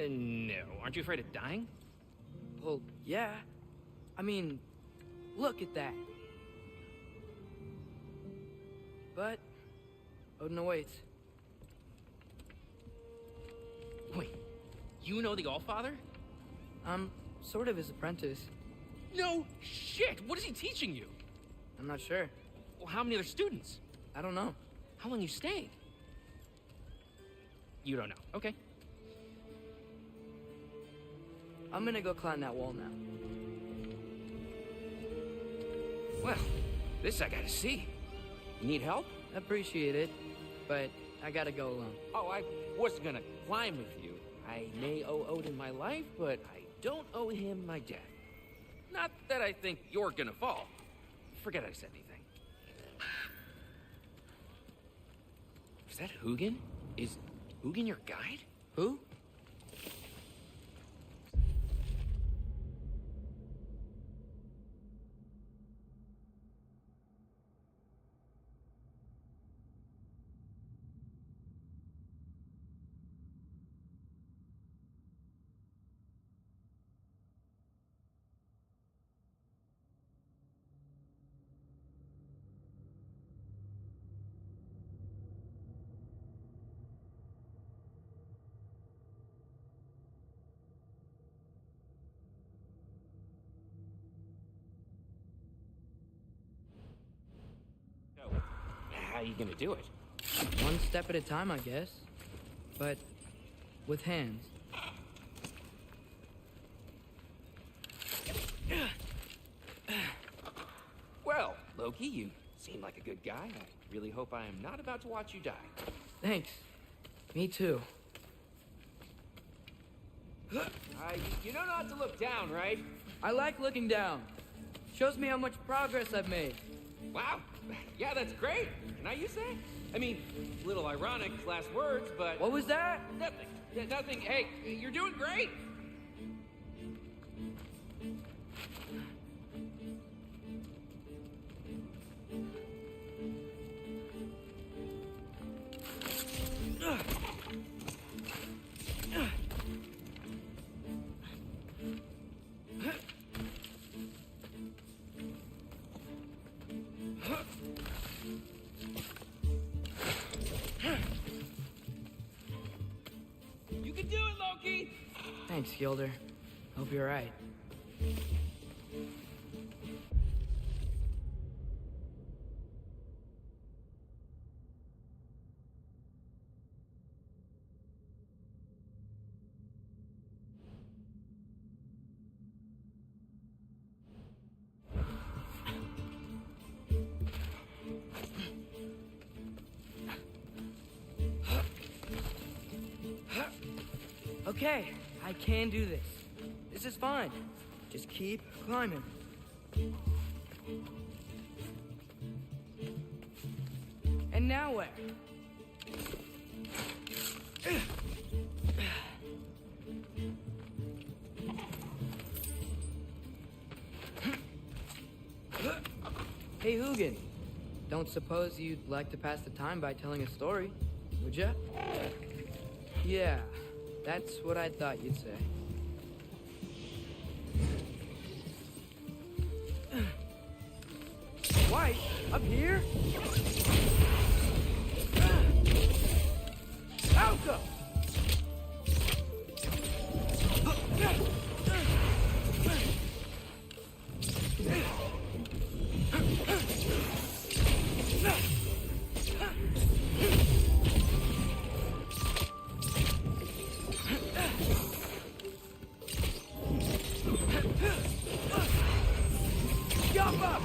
S10: No. Aren't you afraid of dying?
S8: Well, yeah. I mean, look at that. But Odin awaits.
S10: Wait, you know the Allfather?
S8: I'm sort of his apprentice.
S10: No shit! What is he teaching you?
S8: I'm not sure.
S10: Well, how many other students?
S8: I don't know.
S10: How long you stayed? You don't know. Okay.
S8: I'm gonna go climb that wall now.
S10: Well, this I gotta see. You need help?
S8: Appreciate it, but I gotta go alone.
S10: Oh, I was gonna climb with you. I may owe Odin my life, but I don't owe him my debt. Not that I think you're gonna fall. Forget I said anything. Is that Hugin? Is Hugin your guide?
S8: Who?
S10: How are you gonna do it?
S8: One step at a time, I guess. But with hands.
S10: Well, Loki, you seem like a good guy. I really hope I am not about to watch you die.
S8: Thanks. Me too.
S10: You know not to look down, right?
S8: I like looking down. Shows me how much progress I've made.
S10: Wow. Yeah, that's great. Can I use that? I mean, a little ironic, last words, but...
S8: What was that?
S10: Nothing. Yeah, nothing. Hey, you're doing great. You can do it, Loki!
S8: Thanks, Gilder. Hope you're right. Okay, I can do this. This is fine. Just keep climbing. And now where? Hey, Hugin. Don't suppose you'd like to pass the time by telling a story, would ya? Yeah, that's what I thought you'd say. White? Up here? Alka! Jump up!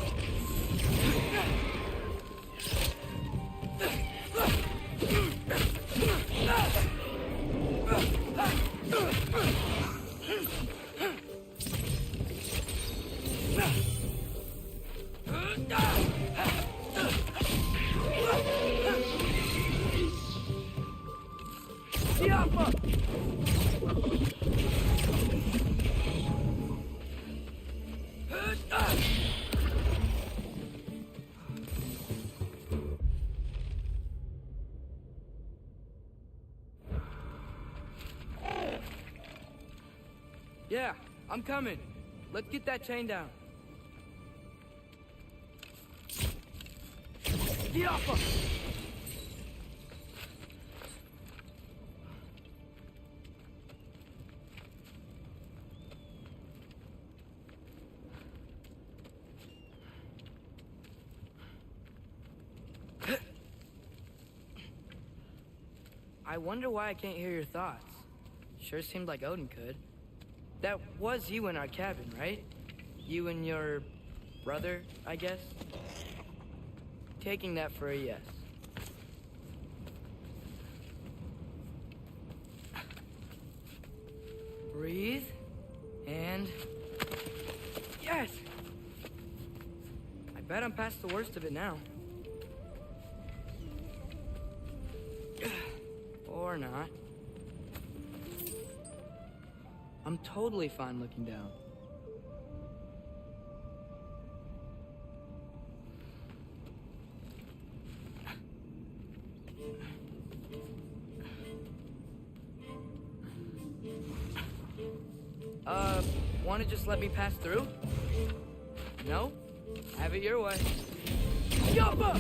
S8: Yeah, I'm coming. Let's get that chain down. Get off him! I wonder why I can't hear your thoughts. Sure seemed like Odin could. That was you in our cabin, right? You and your brother, I guess? Taking that for a yes. Breathe And... yes! I bet I'm past the worst of it now. Or not. I'm totally fine looking down. Want to just let me pass through? No? Have it your way. Yoppa!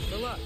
S8: Good luck.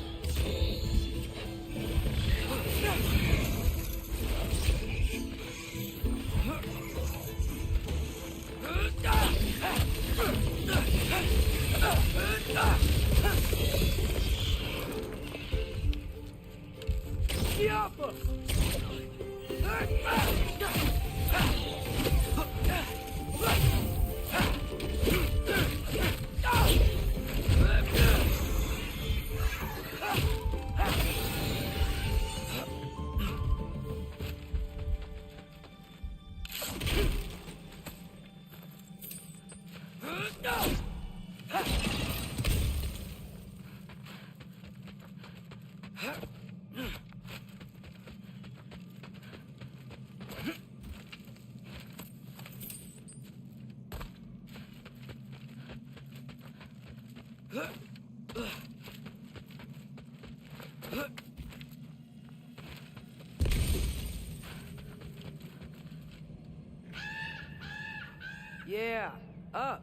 S8: Yeah, up.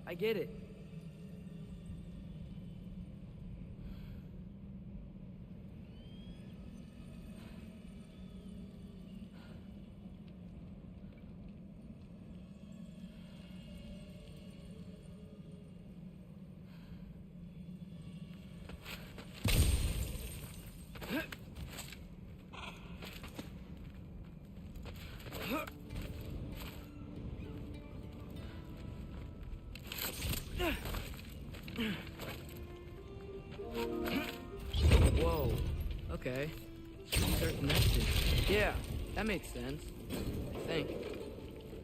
S8: I get it. Whoa. Okay. These are connected. Yeah, that makes sense. I think.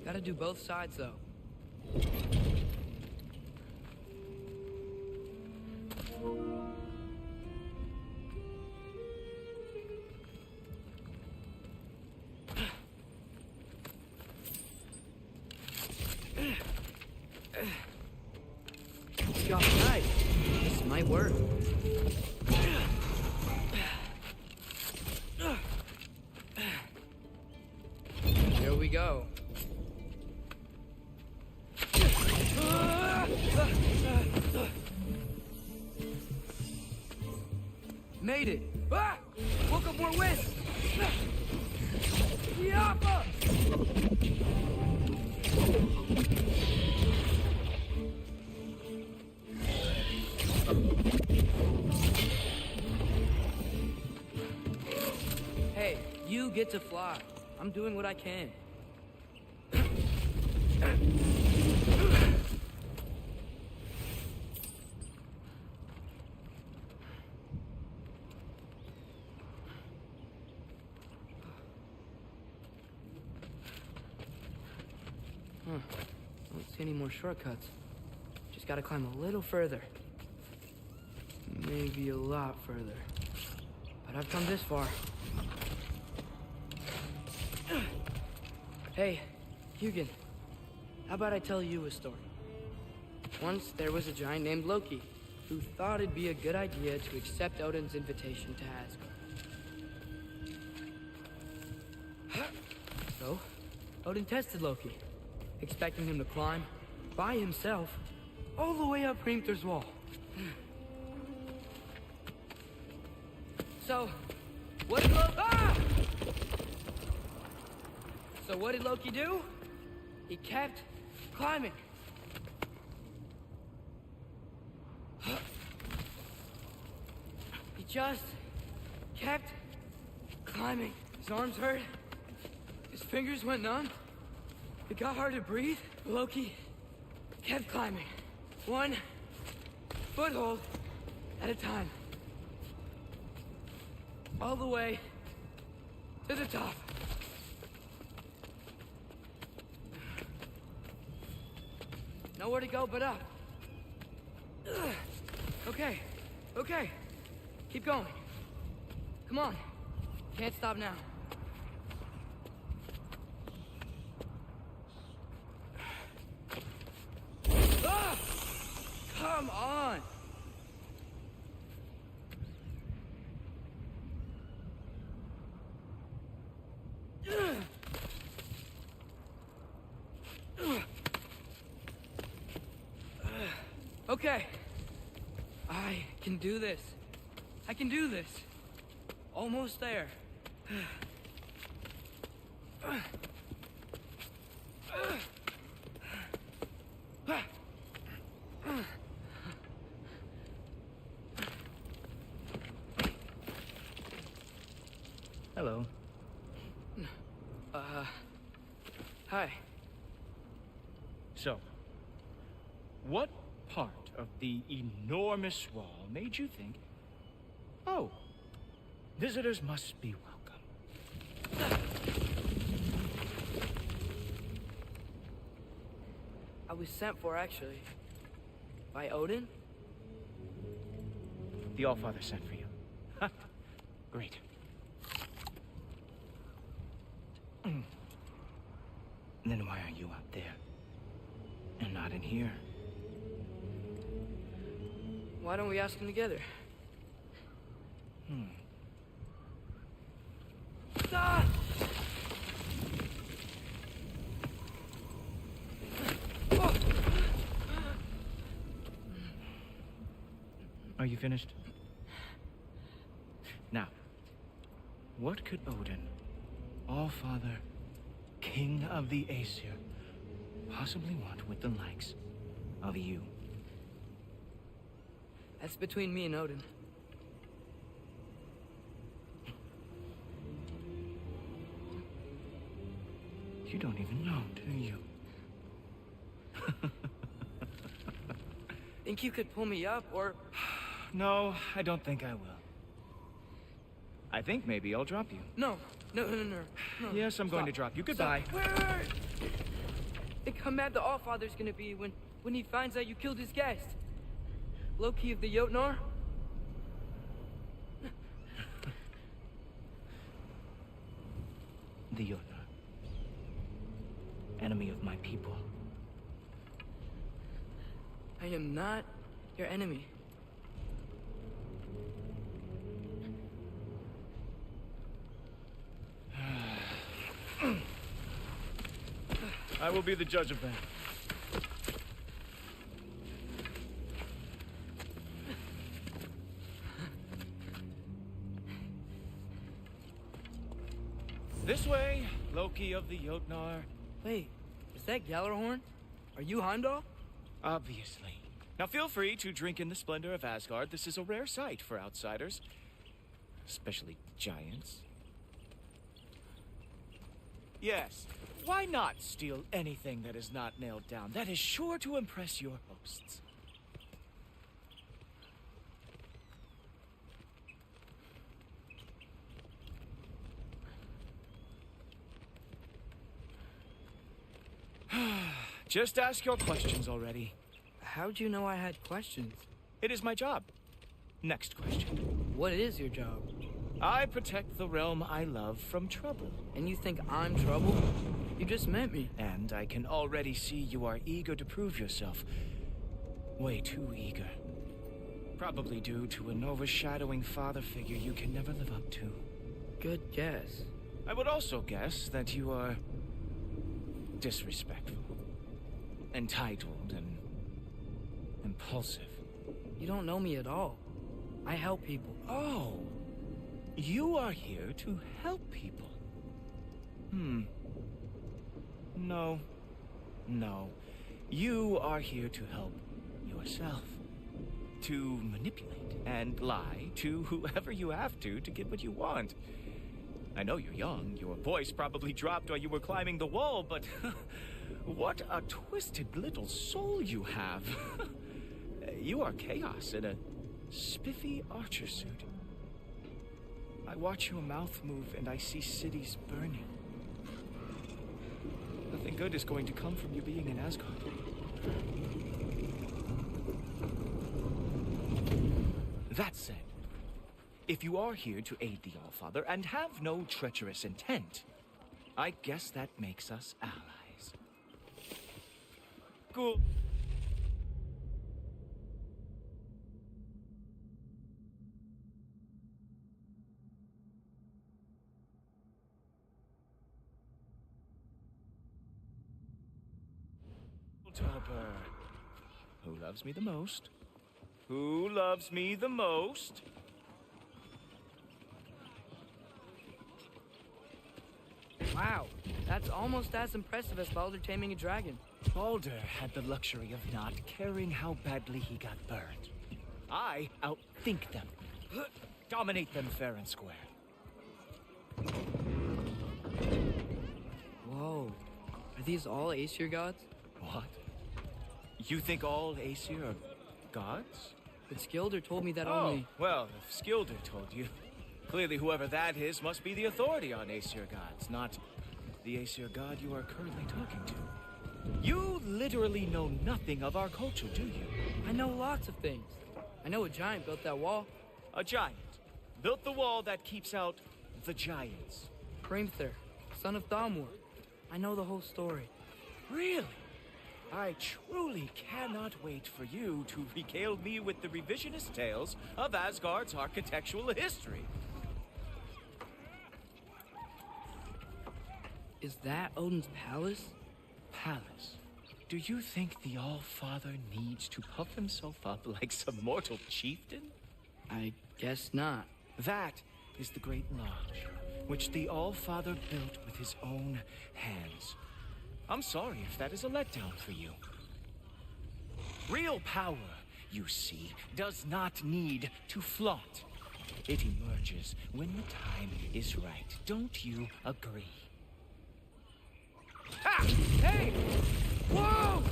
S8: Gotta do both sides, though. Got right. This might work. Here we go. Made it. Ah! Woke up more wind. Yappa! get to fly. I'm doing what I can. Don't see any more shortcuts. Just gotta climb a little further. Maybe a lot further. But I've come this far. Hey, Hugin. How about I tell you a story? Once there was a giant named Loki who thought it'd be a good idea to accept Odin's invitation to Asgard. So, Odin tested Loki, expecting him to climb by himself all the way up Hrimthur's wall. So, what did Loki do? He kept climbing. He just kept climbing. His arms hurt. His fingers went numb. It got hard to breathe. Loki kept climbing. One foothold at a time. All the way to the top. Nowhere to go but up. Okay, okay. Keep going. Come on. Can't stop now. Come on! Okay. I can do this. I can do this. Almost there.
S10: Hello.
S8: Hi.
S11: So, what part of the enormous wall made you think, oh, visitors must be welcome?
S8: I was sent for, actually. By Odin?
S11: The Allfather sent for you. Ha! Great. Then why are you out there? And not in here?
S8: Why don't we ask them together? Ah!
S11: Are you finished? Now, what could Odin, Allfather, King of the Aesir, possibly want with the likes of you?
S8: That's between me and Odin.
S11: You don't even know, do you?
S8: Think you could pull me up, or...
S11: No, I don't think I will. I think maybe I'll drop you.
S8: No.
S11: Yes, I'm going to drop you. Goodbye.
S8: Stop. Wait. Think how mad the Allfather's gonna be when he finds out you killed his guest. Loki of the Jotnar?
S11: The Jotnar. Enemy of my people.
S8: I am not your enemy.
S11: I will be the judge of that. This way, Loki of the Jotnar.
S8: Wait, is that Gjallarhorn? Are you Heimdall?
S11: Obviously. Now feel free to drink in the splendor of Asgard. This is a rare sight for outsiders. Especially giants. Yes. Why not steal anything that is not nailed down? That is sure to impress your hosts. Just ask your questions already.
S8: How'd you know I had questions?
S11: It is my job. Next question.
S8: What is your job?
S11: I protect the realm I love from trouble.
S8: And you think I'm trouble? You just met me.
S11: And I can already see you are eager to prove yourself. Way too eager. Probably due to an overshadowing father figure you can never live up to.
S8: Good guess.
S11: I would also guess that you are disrespectful, entitled, and impulsive.
S8: You don't know me at all. I help people.
S11: Oh, you are here to help people. No. You are here to help yourself. To manipulate and lie to whoever you have to get what you want. I know you're young. Your voice probably dropped while you were climbing the wall, but what a twisted little soul you have. You are chaos in a spiffy archer suit. I watch your mouth move and I see cities burning. Nothing good is going to come from you being in Asgard. That said, if you are here to aid the Allfather and have no treacherous intent, I guess that makes us allies. Cool. Topper. Who loves me the most? Who loves me the most?
S8: Wow, that's almost as impressive as Baldur taming a dragon.
S11: Baldur had the luxury of not caring how badly he got burned. I outthink them. Dominate them fair and square.
S8: Whoa. Are these all Aesir gods?
S11: What? You think all Aesir are gods?
S8: But Skilder told me that only...
S11: Well, if Skilder told you, clearly whoever that is must be the authority on Aesir gods, not the Aesir god you are currently talking to. You literally know nothing of our culture, do you?
S8: I know lots of things. I know a giant built that wall.
S11: A giant built the wall that keeps out the giants.
S8: Hrimthur, son of Thamur. I know the whole story.
S11: Really? I truly cannot wait for you to regale me with the revisionist tales of Asgard's architectural history.
S8: Is that Odin's palace?
S11: Palace? Do you think the All-Father needs to puff himself up like some mortal chieftain?
S8: I guess not.
S11: That is the Great Lodge, which the All-Father built with his own hands. I'm sorry if that is a letdown for you. Real power, you see, does not need to flaunt. It emerges when the time is right. Don't you agree? Ah! Hey! Whoa!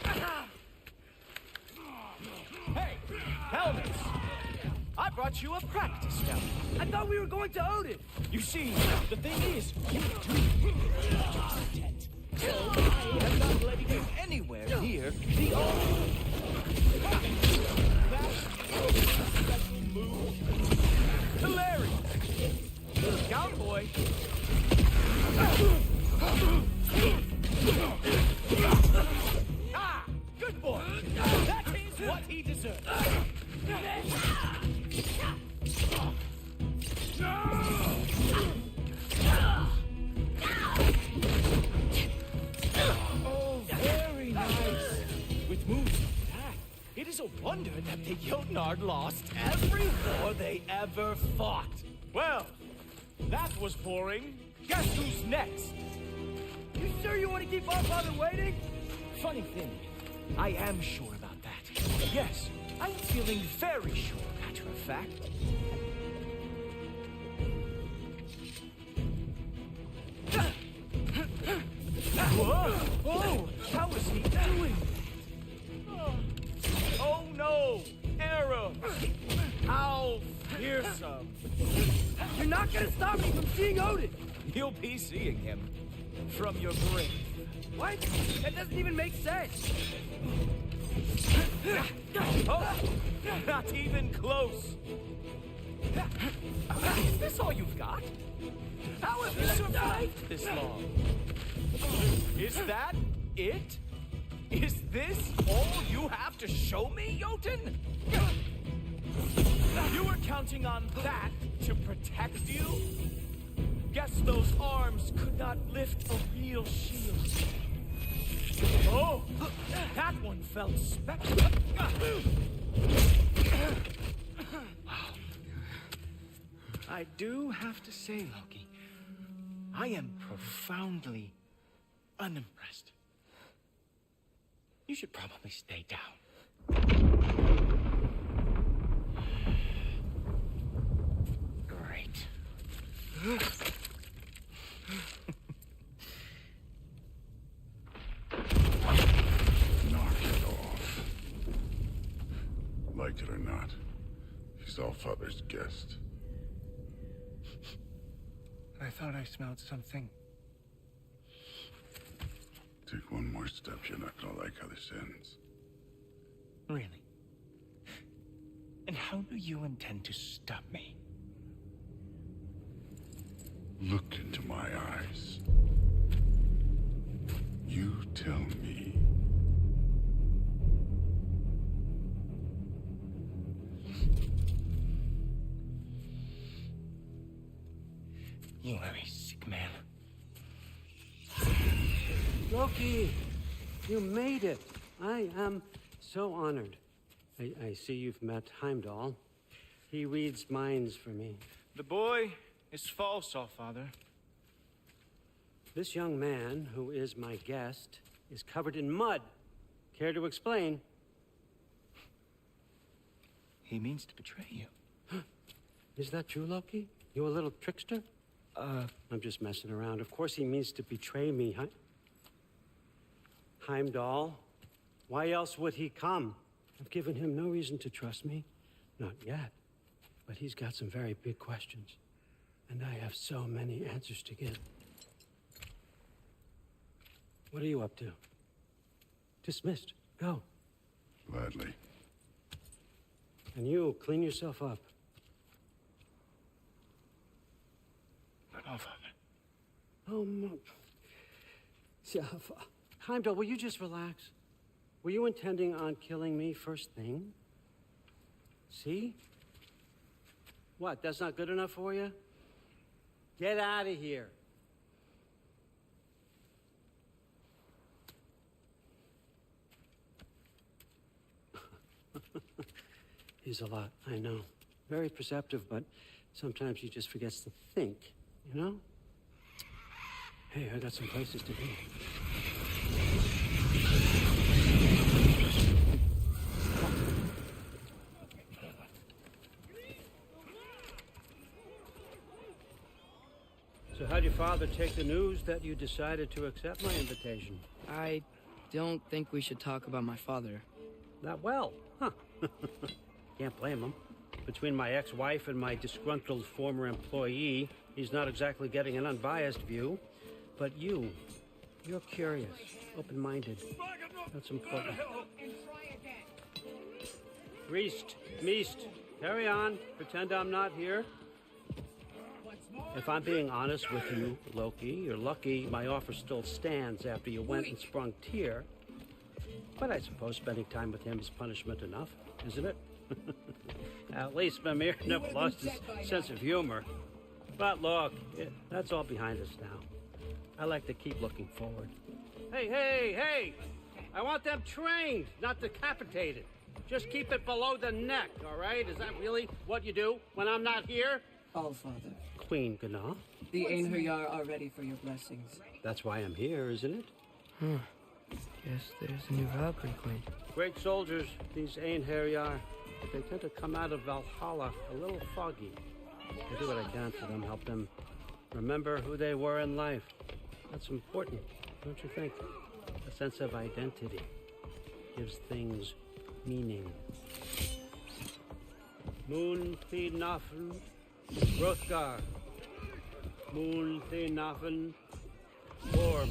S11: Ah! Hey! Helmets! I brought you a practice now.
S8: I thought we were going to Odin!
S11: You see, the thing is, you do. So I am not letting you anywhere near the altar. That's move. Hilarious. Cowboy. Ah! Good boy. That is what he deserves. Oh, very nice. With moves like that, it is a wonder that the Jotnard lost every war they ever fought. Well, that was boring. Guess who's next?
S8: You sure you want to keep All-Father waiting?
S11: Funny thing, I am sure about that. Yes, I'm feeling very sure, matter of fact.
S8: You're not gonna stop me from seeing Odin!
S11: You'll be seeing him from your grave.
S8: What? That doesn't even make sense!
S11: Oh, not even close. Is this all you've got? How have you survived this long? Is that it? Is this all you have to show me, Jotun? You were counting on that to protect you? Guess those arms could not lift a real shield. Oh, that one felt special. I do have to say, Loki, I am profoundly unimpressed. You should probably stay down. Great.
S4: Knock it off. Like it or not, he's Allfather's guest.
S11: I thought I smelled something.
S4: Take one more step, you're not gonna like how this ends.
S11: Really? And how do you intend to stop me?
S4: Look into my eyes. You tell me.
S11: You are a sick man.
S12: Loki, you made it. I am so honored. I see you've met Heimdall. He reads minds for me.
S11: The boy is false, Allfather.
S12: This young man, who is my guest, is covered in mud. Care to explain?
S11: He means to betray you.
S12: Is that true, Loki? You a little trickster? I'm just messing around. Of course he means to betray me, Heimdall? Why else would he come? I've given him no reason to trust me. Not yet. But he's got some very big questions. And I have so many answers to give. What are you up to? Dismissed. Go.
S4: Gladly.
S12: And you, clean yourself up.
S11: But Allfather.
S12: Oh, yeah, Heimdall, will you just relax? Were you intending on killing me first thing? See? What, that's not good enough for you? Get out of here. He's a lot, I know. Very perceptive, but sometimes he just forgets to think, you know? Hey, I got some places to be. So how'd your father take the news that you decided to accept my invitation?
S8: I don't think we should talk about my father.
S12: Not well, huh? Can't blame him. Between my ex-wife and my disgruntled former employee, he's not exactly getting an unbiased view. But you're curious, open-minded. That's important. Meest, carry on. Pretend I'm not here. If I'm being honest with you, Loki, you're lucky my offer still stands after you went and sprung Tyr. But I suppose spending time with him is punishment enough, isn't it? At least Mimir never lost his sense of humor. But look, that's all behind us now. I like to keep looking forward. Hey! I want them trained, not decapitated. Just keep it below the neck, all right? Is that really what you do when I'm not here?
S13: Allfather.
S12: Queen Gná.
S13: The Einherjar are ready for your blessings.
S12: That's why I'm here, isn't it?
S8: Guess there's a new Valkyrie Queen.
S12: Great soldiers, these Einherjar. But they tend to come out of Valhalla a little foggy. I do what I can for them, help them remember who they were in life. That's important, don't you think? A sense of identity gives things meaning. Moon Nafn, Hrothgar. Moon Thinafen. Orm.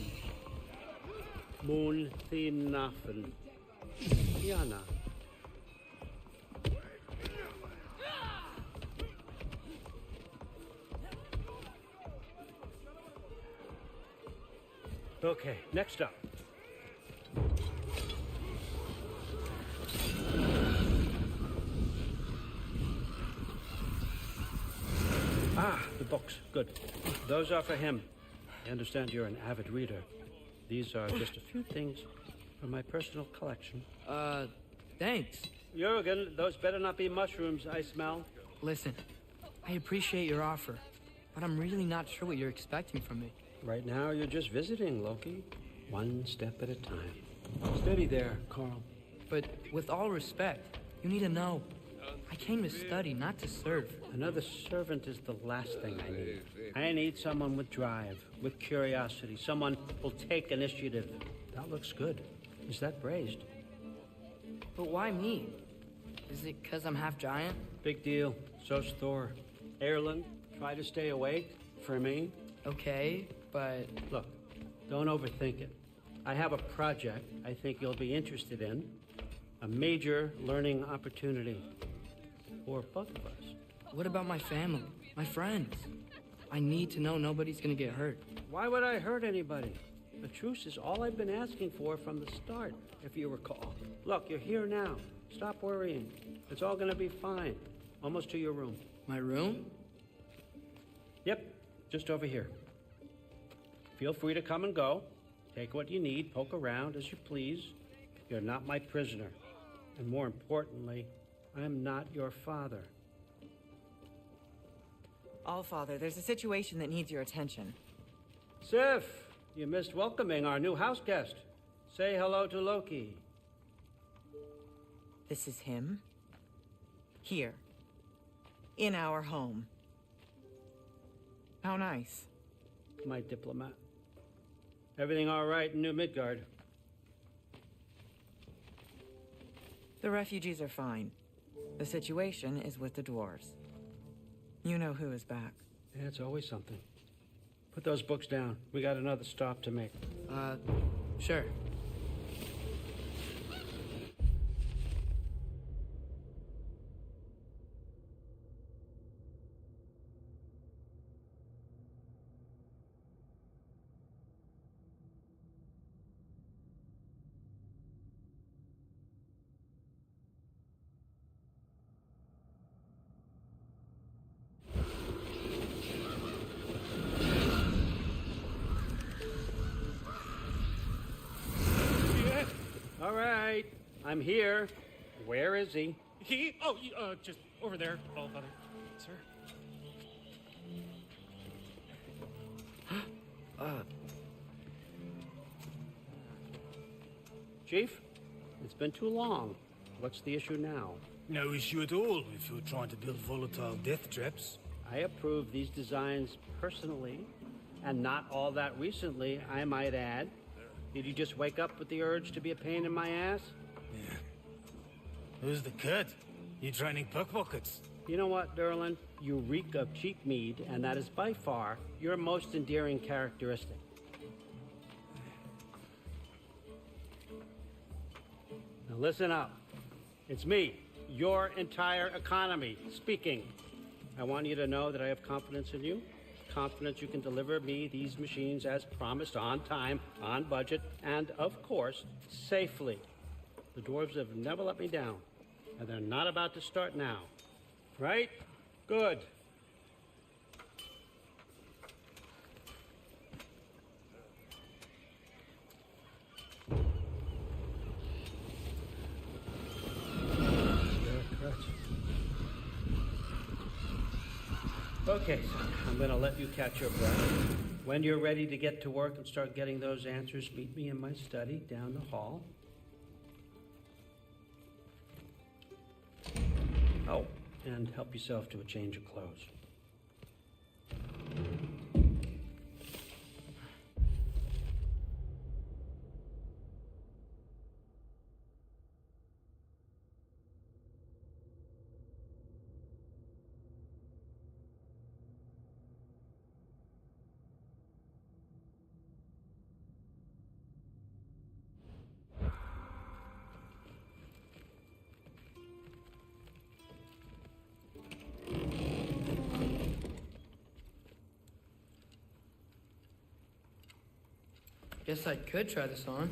S12: Moon Thinafen. Yana. Okay, next up. Ah, the books. Good. Those are for him. I understand you're an avid reader. These are just a few things from my personal collection.
S8: Thanks.
S12: Jurgen, those better not be mushrooms I smell.
S8: Listen, I appreciate your offer, but I'm really not sure what you're expecting from me.
S12: Right now, you're just visiting, Loki. One step at a time. Steady there, Carl.
S8: But with all respect, you need to know. I came to study, not to serve.
S12: Another servant is the last thing I need. I need someone with drive, with curiosity, someone who'll take initiative. That looks good. Is that braised?
S8: But why me? Is it because I'm half giant?
S12: Big deal. So's Thor. Erlen, try to stay awake for me.
S8: Okay, but...
S12: Look, don't overthink it. I have a project I think you'll be interested in. A major learning opportunity. For both of us.
S8: What about my family? My friends? I need to know nobody's gonna get hurt.
S12: Why would I hurt anybody? The truce is all I've been asking for from the start, if you recall. Look, you're here now. Stop worrying. It's all gonna be fine. Almost to your room.
S8: My room?
S12: Yep, just over here. Feel free to come and go. Take what you need, poke around as you please. You're not my prisoner. And more importantly, I'm not your father.
S14: Allfather, there's a situation that needs your attention.
S12: Sif, you missed welcoming our new house guest. Say hello to Loki.
S14: This is him? Here. In our home. How nice.
S12: My diplomat. Everything all right in New Midgard?
S14: The refugees are fine. The situation is with the dwarves. You know who is back.
S12: Yeah, it's always something. Put those books down. We got another stop to make.
S8: Sure.
S12: All right, I'm here. Where is he?
S9: Just over there, Allfather. Sir?
S12: Chief, it's been too long. What's the issue now?
S15: No issue at all if you're trying to build volatile death traps.
S12: I approve these designs personally, and not all that recently, I might add. Did you just wake up with the urge to be a pain in my ass?
S15: Yeah. Who's the kid? You training pickpockets?
S12: You know what, Derlin? You reek of cheap mead, and that is by far your most endearing characteristic. Now listen up. It's me, your entire economy, speaking. I want you to know that I have confidence in you. Confidence you can deliver me these machines as promised, on time, on budget, and, of course, safely. The dwarves have never let me down, and they're not about to start now. Right? Good. Okay, son, I'm gonna let you catch your breath. When you're ready to get to work and start getting those answers, meet me in my study down the hall. Oh, and help yourself to a change of clothes.
S8: Guess I could try this on.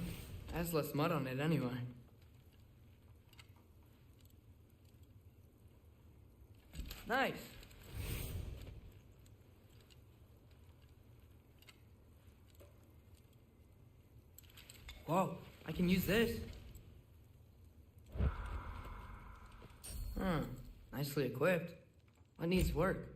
S8: It has less mud on it anyway. Nice. Whoa, I can use this. Nicely equipped. What needs work?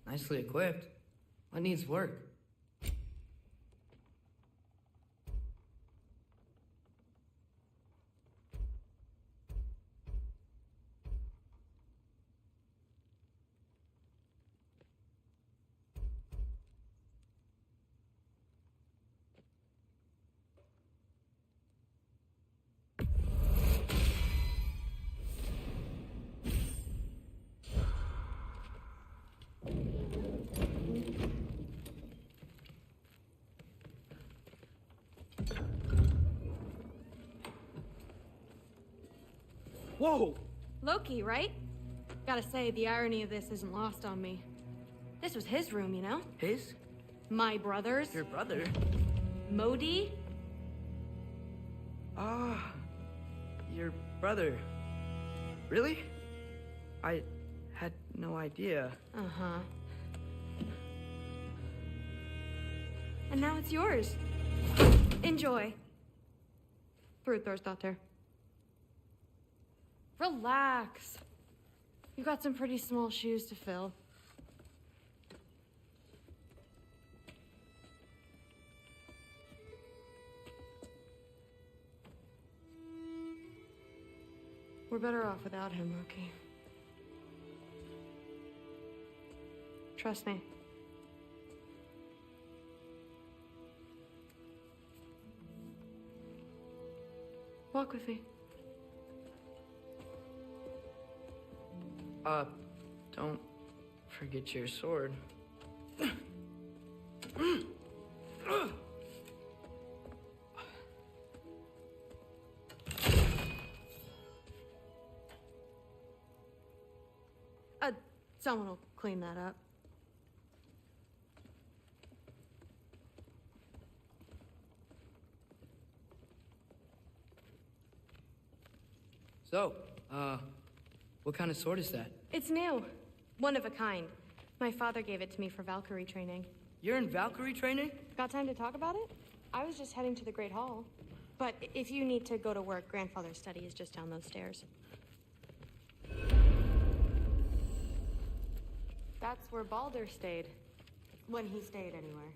S8: Nicely equipped. What needs work?
S12: Whoa!
S16: Loki, right? Gotta say, the irony of this isn't lost on me. This was his room, you know?
S8: His?
S16: My brother's.
S8: Your brother?
S16: Modi?
S8: Ah, your brother. Really? I had no idea.
S16: Uh-huh. And now it's yours. Enjoy. Fruit thirst out there. Relax. You've got some pretty small shoes to fill. We're better off without him, Loki. Trust me. Walk with me.
S8: Don't forget your sword.
S16: Someone will clean that up.
S8: So, what kind of sword is that?
S16: It's new. One of a kind. My father gave it to me for Valkyrie training.
S8: You're in Valkyrie training?
S16: Got time to talk about it? I was just heading to the Great Hall. But if you need to go to work, Grandfather's study is just down those stairs. That's where Baldur stayed. When he stayed, anywhere.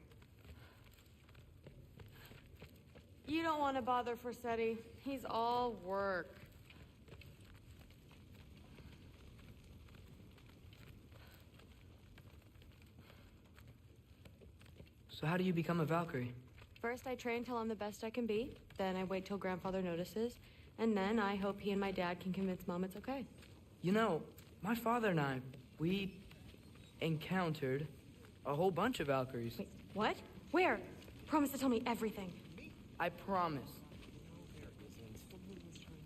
S16: You don't want to bother Forseti. He's all work.
S8: So how do you become a Valkyrie?
S16: First, I train till I'm the best I can be. Then I wait till Grandfather notices. And then I hope he and my dad can convince Mom it's okay.
S8: You know, my father and I, we encountered a whole bunch of Valkyries.
S16: Wait, what? Where? Promise to tell me everything.
S8: I promise.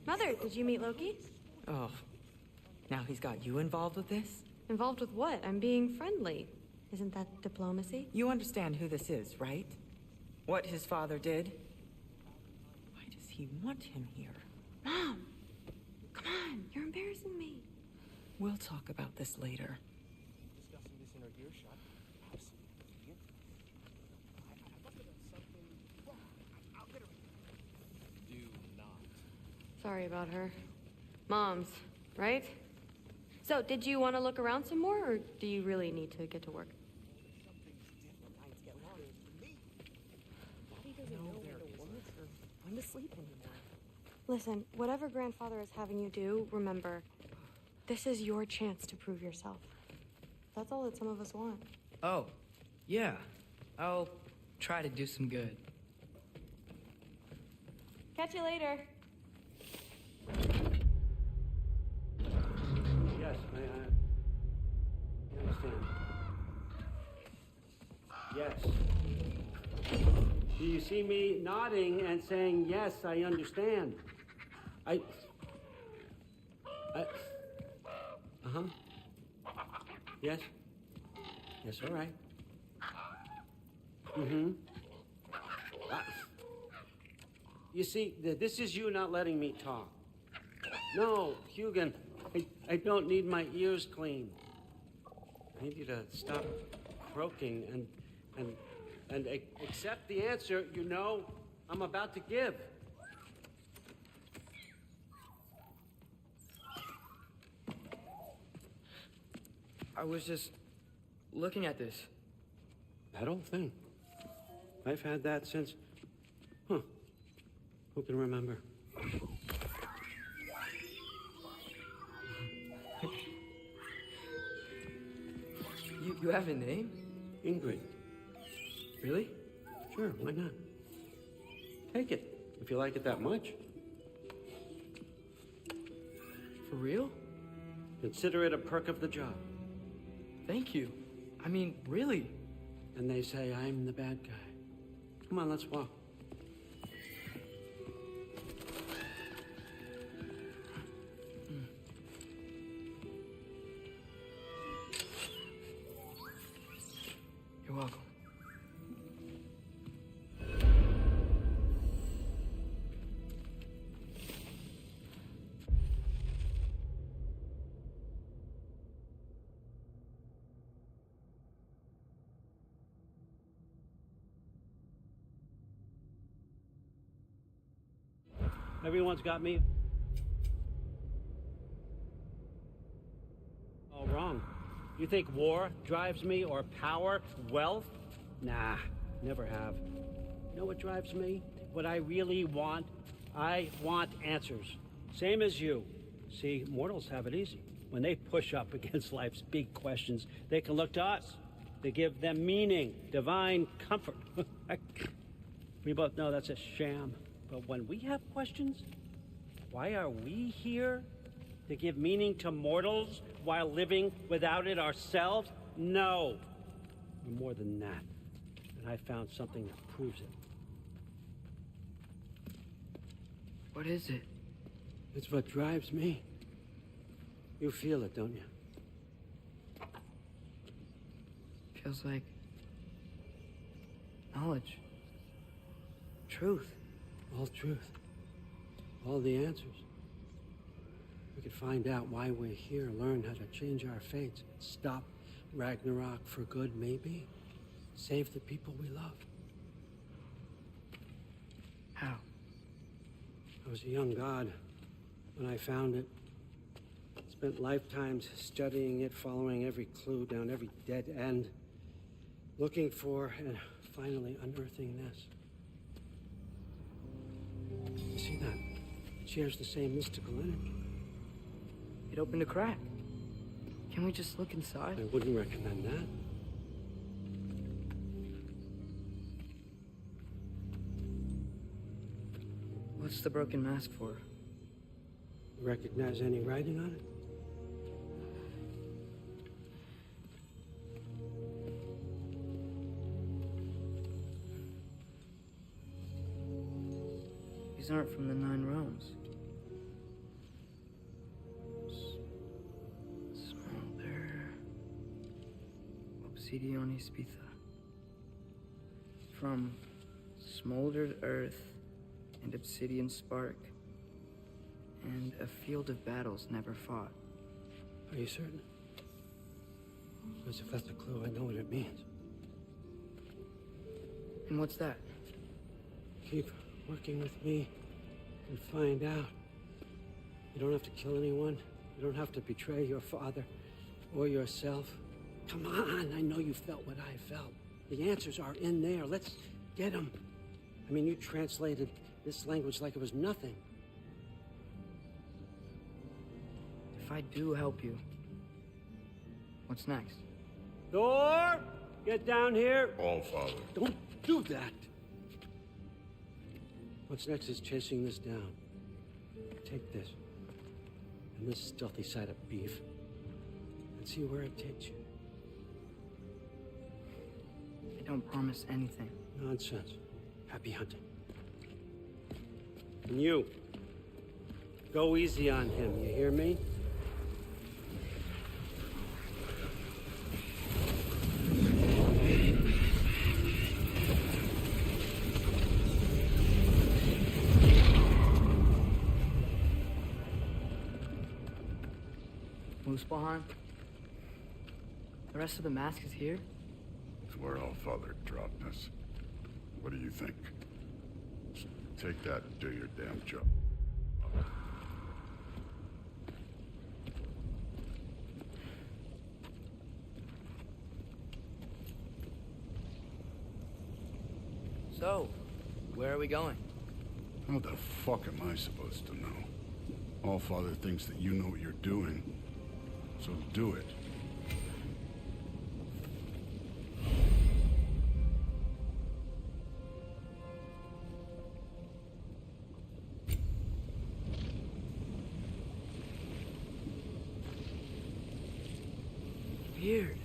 S16: Mother, did you meet Loki?
S14: Oh, now he's got you involved with this?
S16: Involved with what? I'm being friendly. Isn't that diplomacy?
S14: You understand who this is, right? What his father did? Why does he want him here?
S16: Mom! Come on, you're embarrassing me.
S14: We'll talk about this later.
S15: Discussing this in our earshot. Do not.
S16: Sorry about her. Mom's, right? So, did you want to look around some more, or do you really need to get to work?
S17: When to sleep anymore.
S16: Listen, whatever Grandfather is having you do, remember, this is your chance to prove yourself. That's all that some of us want.
S8: Oh, yeah. I'll try to do some good.
S16: Catch you later.
S12: Yes, I understand. Yes. Do you see me nodding and saying, yes, I understand? Uh-huh. Yes? Yes, all right. Mm-hmm. You see, this is you not letting me talk. No, Hugin, I don't need my ears cleaned. I need you to stop croaking and accept the answer you know I'm about to give.
S8: I was just looking at this.
S12: That old thing. I've had that since... Huh. Who can remember?
S8: You have a name?
S12: Ingrid.
S8: Really?
S12: Sure, why not? Take it, if you like it that much.
S8: For real?
S12: Consider it a perk of the job.
S8: Thank you. I mean, really.
S12: And they say I'm the bad guy. Come on, let's walk.
S8: You're welcome.
S12: Everyone's got me all wrong. You think war drives me, or power, wealth? Nah, never have. You know what drives me? What I really want? I want answers. Same as you. See, mortals have it easy. When they push up against life's big questions, they can look to us. They give them meaning, divine comfort. We both know that's a sham. But when we have questions, why are we here? To give meaning to mortals while living without it ourselves? No. We're more than that. And I found something that proves it.
S8: What is it?
S12: It's what drives me. You feel it, don't you?
S8: Feels like knowledge. Truth.
S12: All truth. All the answers. We could find out why we're here, learn how to change our fates, stop Ragnarok for good, maybe. Save the people we love.
S8: How?
S12: I was a young god when I found it. Spent lifetimes studying it, following every clue down every dead end, looking for and finally unearthing this. see that. It shares the same mystical energy.
S8: It opened a crack. Can we just look inside?
S12: I wouldn't recommend that.
S8: What's the broken mask for?
S12: You recognize any writing on it?
S8: These aren't from the 9 realms. Smolder. Obsidione Spitha. From smoldered earth and obsidian spark. And a field of battles never fought.
S12: Are you certain? Because if that's a clue, I know what it means.
S8: And what's that?
S12: Keep working with me and find out. You don't have to kill anyone. You don't have to betray your father or yourself. Come on, I know you felt what I felt. The answers are in there. Let's get them. I mean, you translated this language like it was nothing.
S8: If I do help you, what's next?
S12: Thor, get down here.
S4: All Father.
S12: Don't do that. What's next is chasing this down. Take this and this stealthy side of beef and see where it takes you.
S8: I don't promise anything.
S12: Nonsense. Happy hunting. And you, go easy on him, you hear me?
S8: Muspelheim? The rest of the mask is here?
S4: It's where All Father dropped us. What do you think? Just take that and do your damn job.
S8: So, where are we going?
S4: How the fuck am I supposed to know? All Father thinks that you know what you're doing, so do it.
S8: Weird.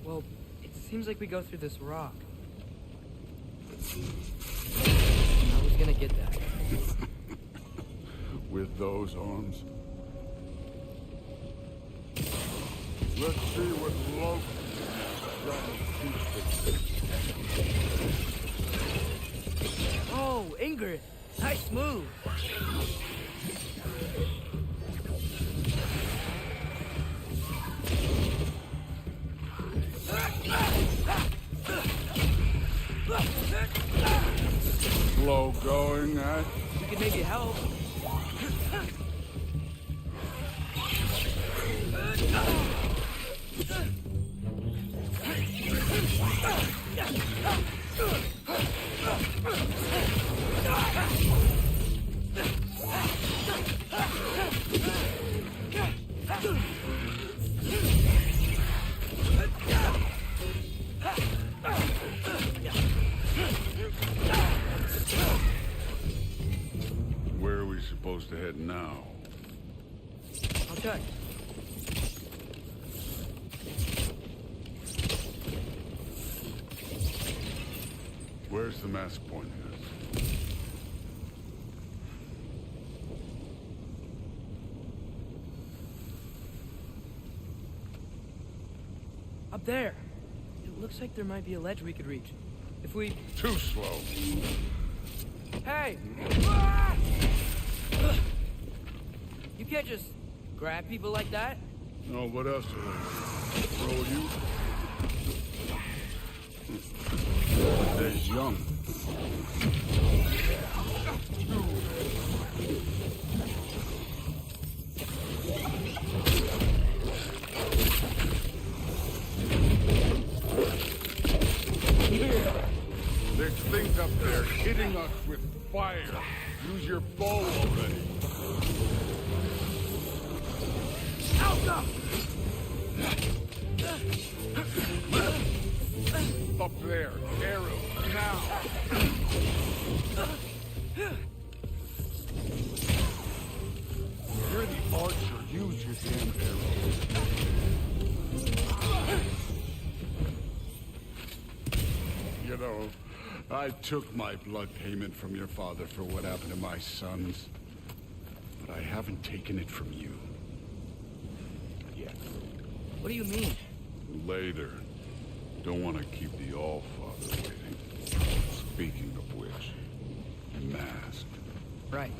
S8: Well, it seems like we go through this rock. I was gonna get that.
S4: With those arms? Let's see what love
S8: Oh, Ingrid! Nice move!
S4: Slow going, eh?
S8: We could maybe help.
S4: Where are we supposed to head now?
S8: I'll check.
S4: Where's the mask pointing us?
S8: Up there. It looks like there might be a ledge we could reach. If we...
S4: Too slow.
S8: Hey! You can't just grab people like that.
S4: No, what else do they throw you? They're young. There's things up there hitting us with fire! Use your bow already!
S8: Alka!
S4: Up there! Arrow! Now! You're the archer. Use your damn arrow. You know, I took my blood payment from your father for what happened to my sons. But I haven't taken it from you. Yet.
S8: What do you mean?
S4: Later. Don't want to keep the All-Father waiting. Speaking of which, masked.
S8: Right.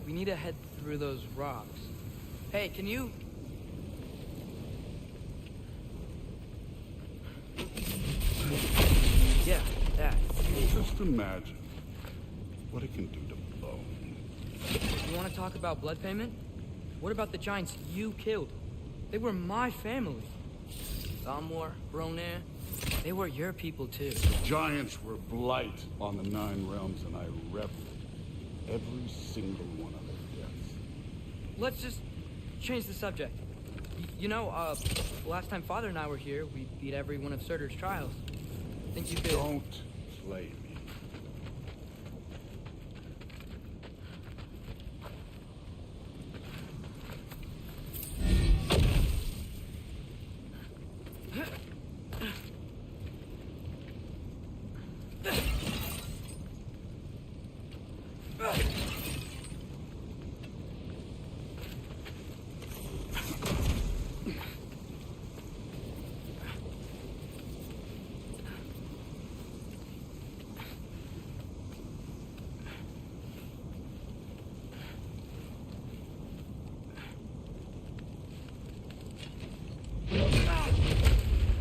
S8: We need to head through those rocks. Hey, can you... Yeah, that.
S4: Just imagine what it can do to bone.
S8: You want to talk about blood payment? What about the giants you killed? They were my family. Thamor, Bronir, they were your people too.
S4: The giants were blight on the 9 realms, and I reveled every single one of their deaths.
S8: Let's just change the subject. You know, last time Father and I were here, we beat every one of Surtur's trials. Think you could...
S4: Don't play me.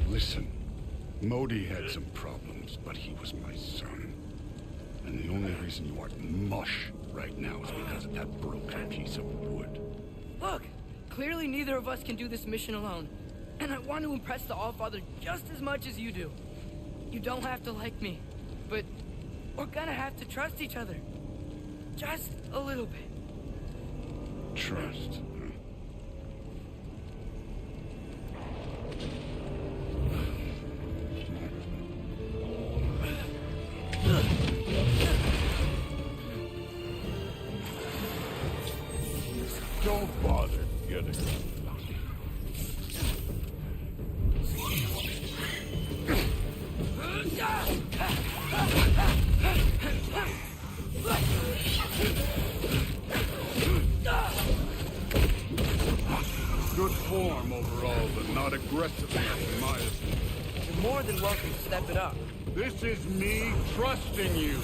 S4: Listen, Modi had some problems, but he was my son. And the only reason you aren't mush right now is because of that broken piece of wood.
S8: Look, clearly neither of us can do this mission alone. And I want to impress the Allfather just as much as you do. You don't have to like me, but we're gonna have to trust each other. Just a little bit.
S4: Trust. Don't bother getting good form overall, but not aggressive enough in my opinion.
S8: You're more than welcome to step it up.
S4: This is me trusting you.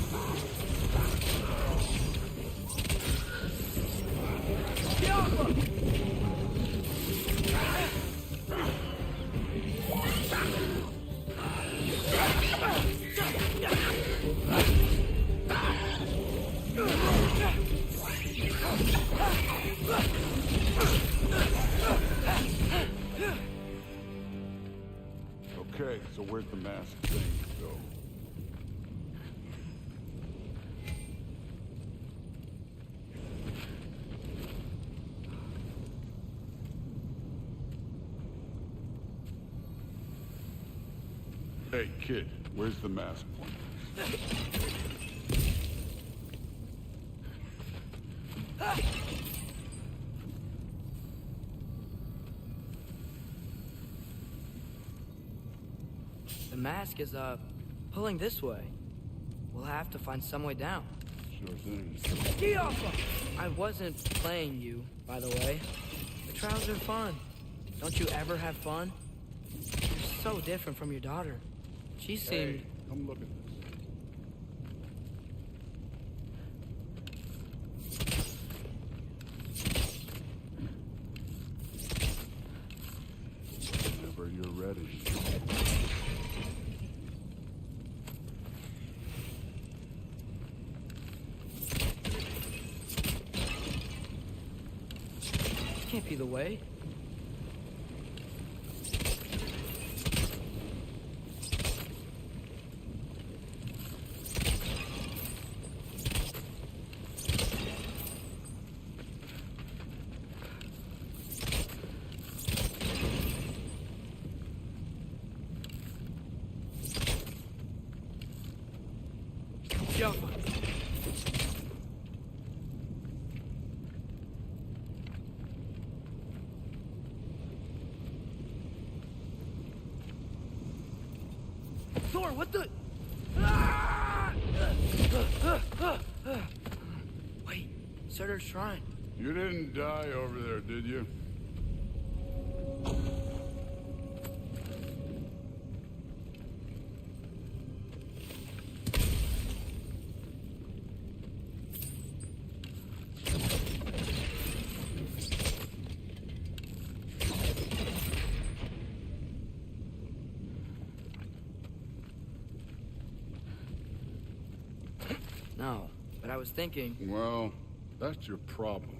S4: Okay, so where'd the mask thing go? Hey, kid, where's the mask point?
S8: The mask is, pulling this way. We'll have to find some way down.
S4: Sure thing.
S8: Get off! I wasn't playing you, by the way. The trials are fun. Don't you ever have fun? You're so different from your daughter. She seemed...
S4: Hey, come look at this. Whenever you're ready.
S8: This can't be the way. Jump. Thor, what the? Wait, Surtur's shrine.
S4: You didn't die over there, did you?
S8: No, but I was thinking...
S4: Well, that's your problem.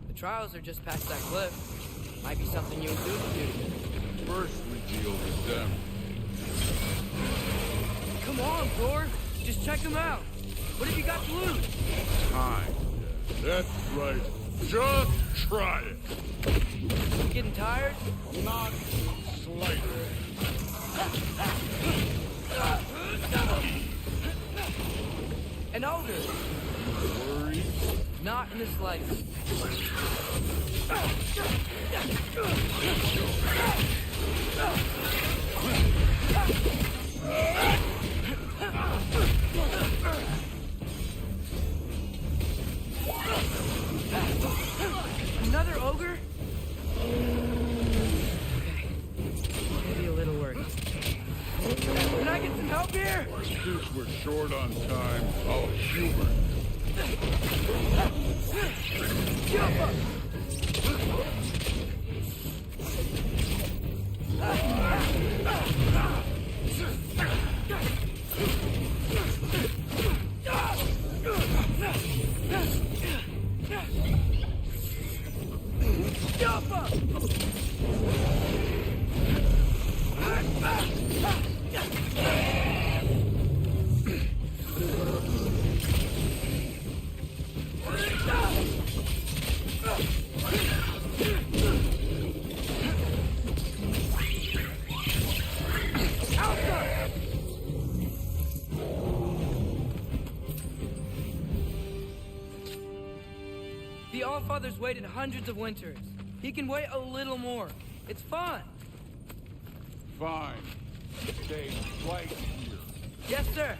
S8: The trials are just past that cliff. Might be something you and Duke can do together.
S4: First we deal with them.
S8: Come on, Thor. Just check them out. What have you got to lose?
S4: Time. That's right. Just try it.
S8: Getting tired?
S4: Not slightly.
S8: An ogre.
S4: Worried?
S8: Not in the slightest. Another ogre? Okay. Maybe a little worried. Can I get some help here?
S4: Since we're short on time, I'll humor.
S8: Jump up! Jump up! The Allfather's waited hundreds of winters. He can wait a little more. It's fun.
S4: Fine. Stay right here.
S8: Yes, sir.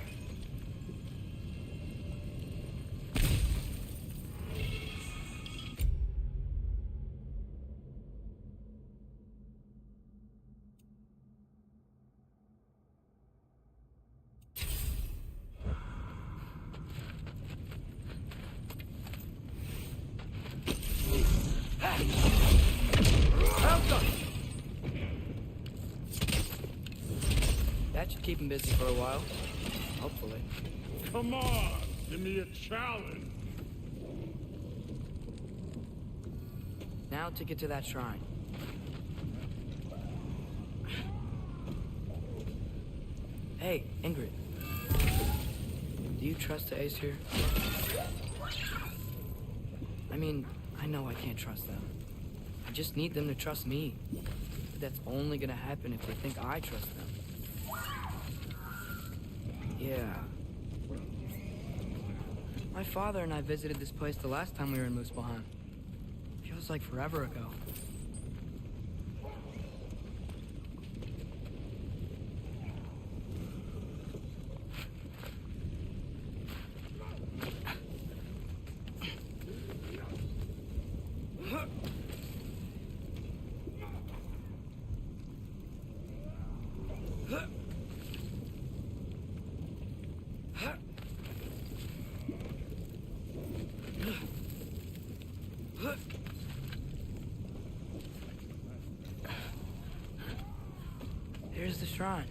S8: That should keep him busy for a while. Hopefully.
S4: Come on, give me a challenge.
S8: Now to get to that shrine. Hey, Ingrid. Do you trust the Aesir? I mean, I know I can't trust them. I just need them to trust me. But that's only gonna happen if they think I trust them. Yeah. My father and I visited this place the last time we were in Muspelheim. Feels like forever ago. the shrine?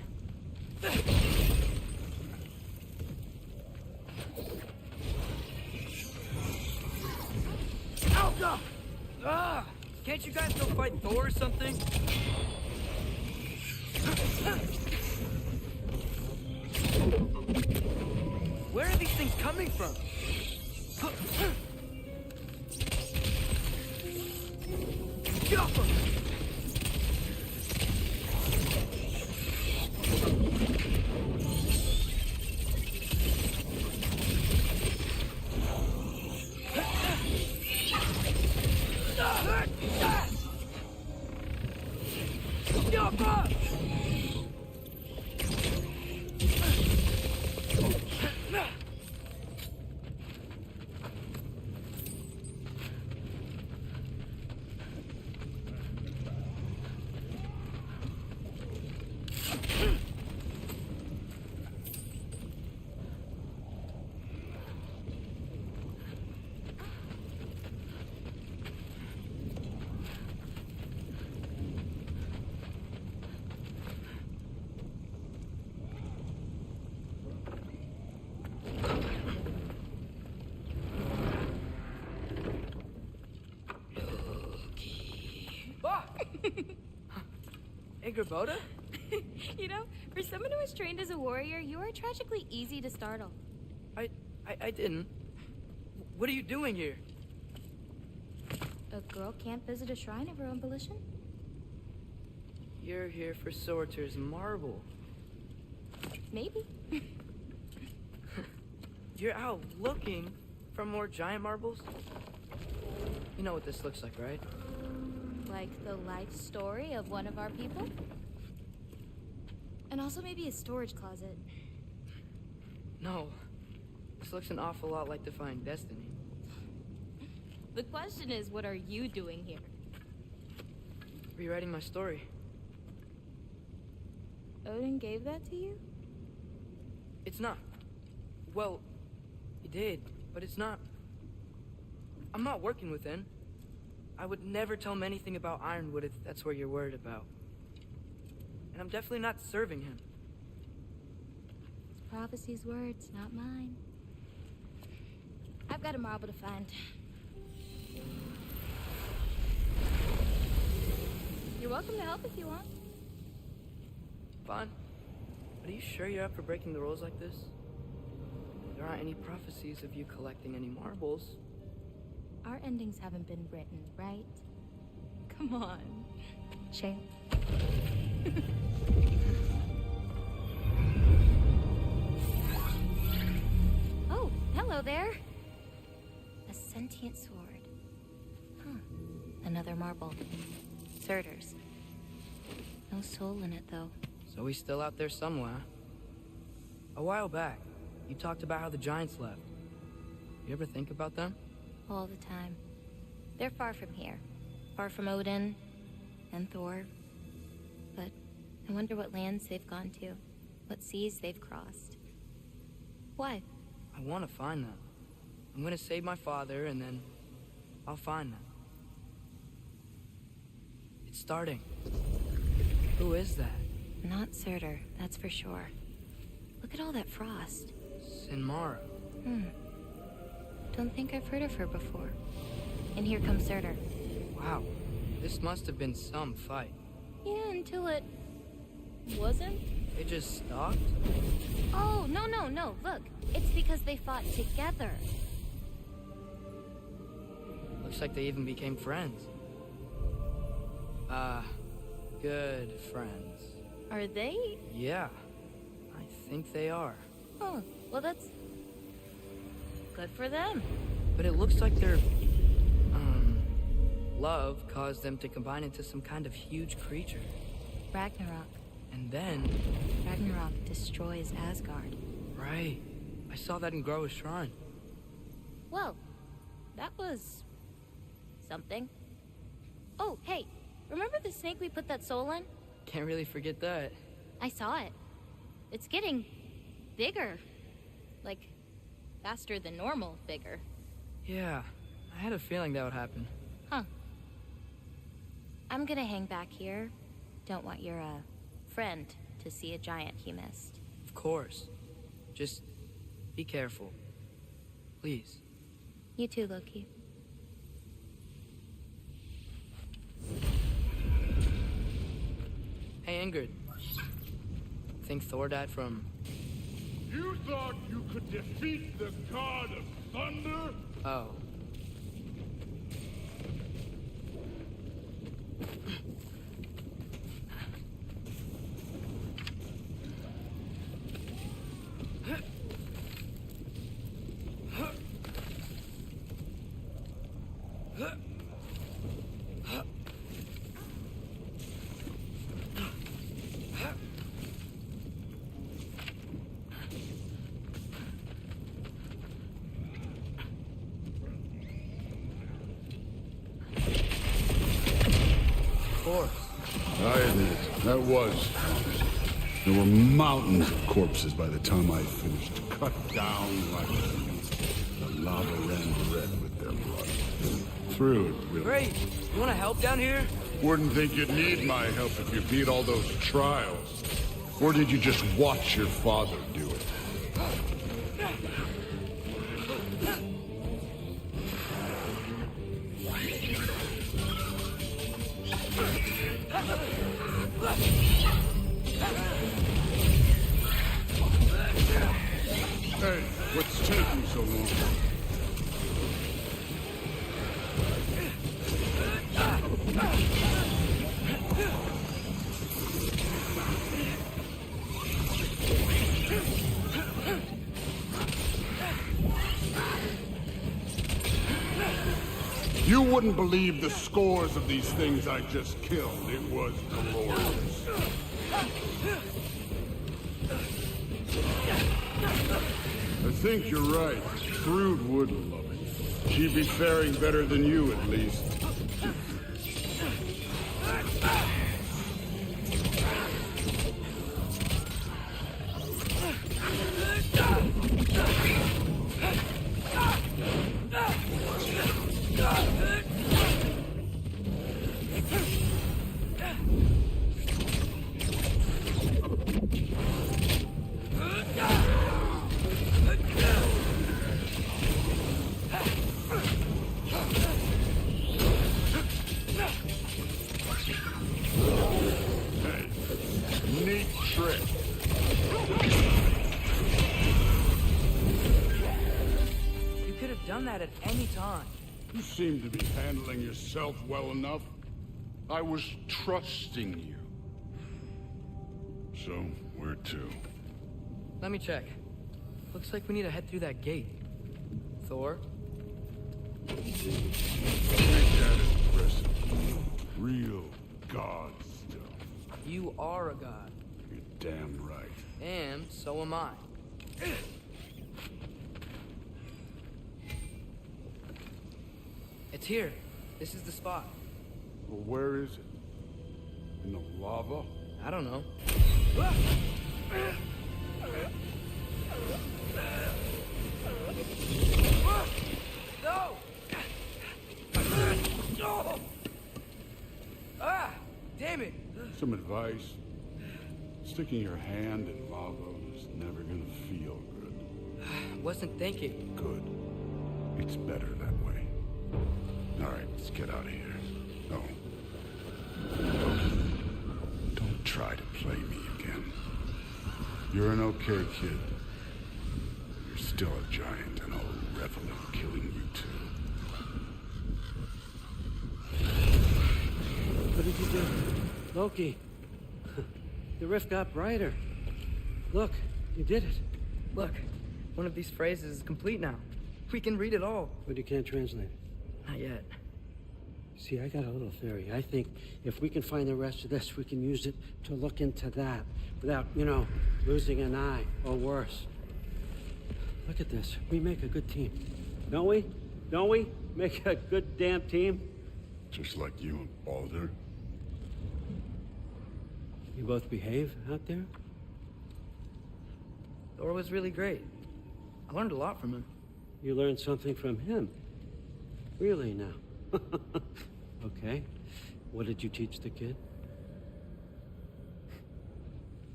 S8: Alka! Ah! Can't you guys go fight Thor or something? Where are these things coming from? Get off of me! Hey, Grabota?
S17: You know, for someone who was trained as a warrior, you are tragically easy to startle.
S8: I didn't. What are you doing here?
S17: A girl can't visit a shrine of her own volition?
S8: You're here for Sorter's marble.
S17: Maybe.
S8: You're out looking for more giant marbles? You know what this looks like, right?
S17: Like the life story of one of our people? And also maybe a storage closet.
S8: No. This looks an awful lot like Defying Destiny.
S17: The question is, what are you doing here?
S8: Rewriting my story.
S17: Odin gave that to you?
S8: It's not. Well, he did, but it's not. I'm not working with him. I would never tell him anything about Ironwood if that's what you're worried about. And I'm definitely not serving him.
S17: It's prophecy's words, not mine. I've got a marble to find. You're welcome to help if you want.
S8: Fine. But are you sure you're up for breaking the rules like this? There aren't any prophecies of you collecting any marbles.
S17: Our endings haven't been written, right? Come on, champ. Oh, hello there. A sentient sword. Huh. Another marble. Surtur's. No soul in it, though.
S8: So he's still out there somewhere. A while back, you talked about how the giants left. You ever think about them?
S17: All the time. They're far from here. Far from Odin and Thor. But I wonder what lands they've gone to. What seas they've crossed. Why?
S8: I want to find them. I'm gonna save my father, and then I'll find them. It's starting. Who is that?
S17: Not Surtur, that's for sure. Look at all that frost.
S8: Sinmara.
S17: Don't think I've heard of her before. And here comes Surtur.
S8: Wow. This must have been some fight.
S17: Yeah, until it... wasn't?
S8: It just stopped?
S17: Oh, no. Look. It's because they fought together.
S8: Looks like they even became friends. Good friends.
S17: Are they?
S8: Yeah. I think they are.
S17: Oh, well that's... good for them.
S8: But it looks like their... love caused them to combine into some kind of huge creature.
S17: Ragnarok.
S8: And then...
S17: Ragnarok destroys Asgard.
S8: Right. I saw that in Groa's shrine.
S17: Well, that was... something. Oh, hey, remember the snake we put that soul in?
S8: Can't really forget that.
S17: I saw it. It's getting... bigger. Like, faster than normal bigger.
S8: Yeah, I had a feeling that would happen.
S17: Huh. I'm gonna hang back here. Don't want your, friend to see a giant he missed.
S8: Of course. Just be careful. Please.
S17: You too, Loki.
S8: Hey, Ingrid. Think Thor died from...
S4: You thought you could defeat the god of thunder?
S8: Oh.
S4: I admit, that was. There were mountains of corpses by the time I finished. Cut down like the lava ran red with their blood. Through it, really.
S8: Great! You wanna help down here?
S4: Wouldn't think you'd need my help if you beat all those trials. Or did you just watch your father do it? Hey, what's taking so long? You wouldn't believe the scores of these things I just killed. It was glorious. I think you're right. Thrud would love it. She'd be faring better than you, at least. Neat trick.
S8: You could have done that at any time.
S4: You seem to be handling yourself well enough. I was trusting you. So, where to?
S8: Let me check. Looks like we need to head through that gate. Thor?
S4: Take that as impressive. Real god stuff.
S8: You are a god.
S4: You're damn right.
S8: And so am I. It's here. This is the spot.
S4: Well, where is it? In the lava?
S8: I don't know. No! Ah! Damn it!
S4: Some advice. Sticking your hand in lava is never gonna feel good.
S8: Wasn't thinking.
S4: Good. It's better that way. Alright, let's get out of here. No. Don't try to play me again. You're an okay kid. You're still a giant, and I'll revel in killing you too.
S12: What did you do? Loki. The rift got brighter. Look, you did it.
S8: Look, one of these phrases is complete now. We can read it all.
S12: But you can't translate it.
S8: Not yet.
S12: See, I got a little theory. I think if we can find the rest of this, we can use it to look into that without, losing an eye or worse. Look at this. We make a good team. Don't we? Don't we? Make a good damn team?
S4: Just like you and Baldur.
S12: You both behave out there?
S8: Thor was really great. I learned a lot from him.
S12: You learned something from him? Really now? Okay. What did you teach the kid?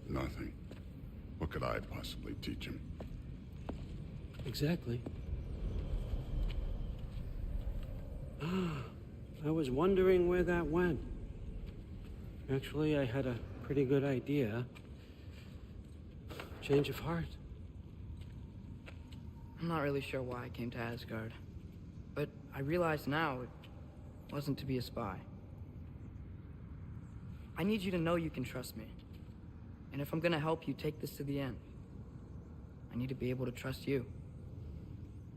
S4: Nothing. What could I possibly teach him?
S12: Exactly. I was wondering where that went. Actually, I had a pretty good idea. Change of heart.
S8: I'm not really sure why I came to Asgard, but I realize now it wasn't to be a spy. I need you to know you can trust me. And if I'm gonna help you take this to the end, I need to be able to trust you.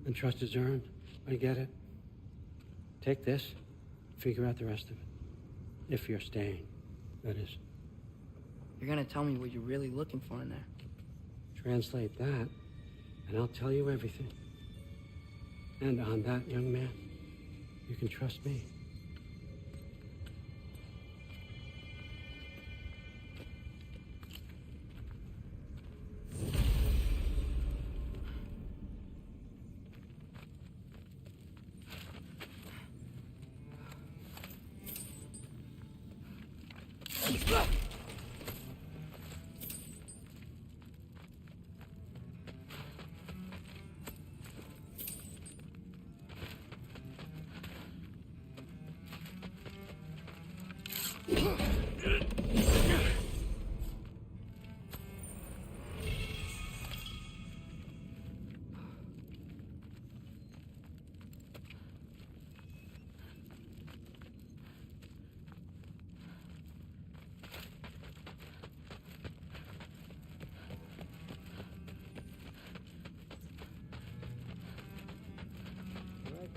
S12: And trust is earned. I get it. Take this, figure out the rest of it. If you're staying, that is.
S8: You're gonna tell me what you're really looking for in there.
S12: Translate that, and I'll tell you everything. And on that, young man, you can trust me.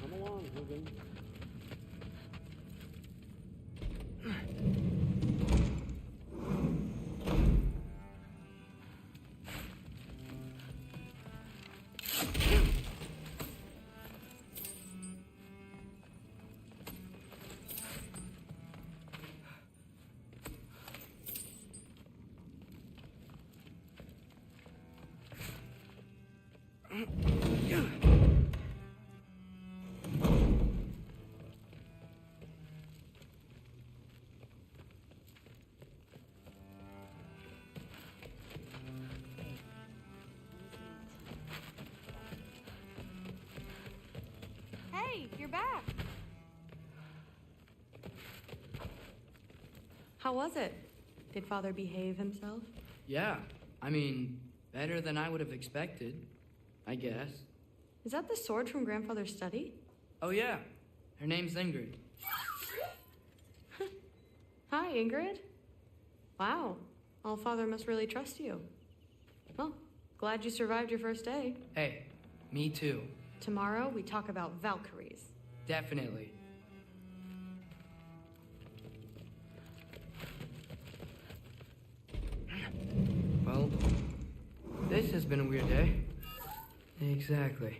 S12: Come along, Hogan.
S16: Hey, you're back. How was it? Did Father behave himself?
S8: Yeah, I mean, better than I would have expected, I guess.
S16: Is that the sword from Grandfather's study?
S8: Oh yeah, her name's Ingrid.
S16: Hi, Ingrid. Wow, Allfather must really trust you. Well, glad you survived your first day.
S8: Hey, me too.
S16: Tomorrow, we talk about Valkyries.
S8: Definitely. Well, this has been a weird day. Exactly.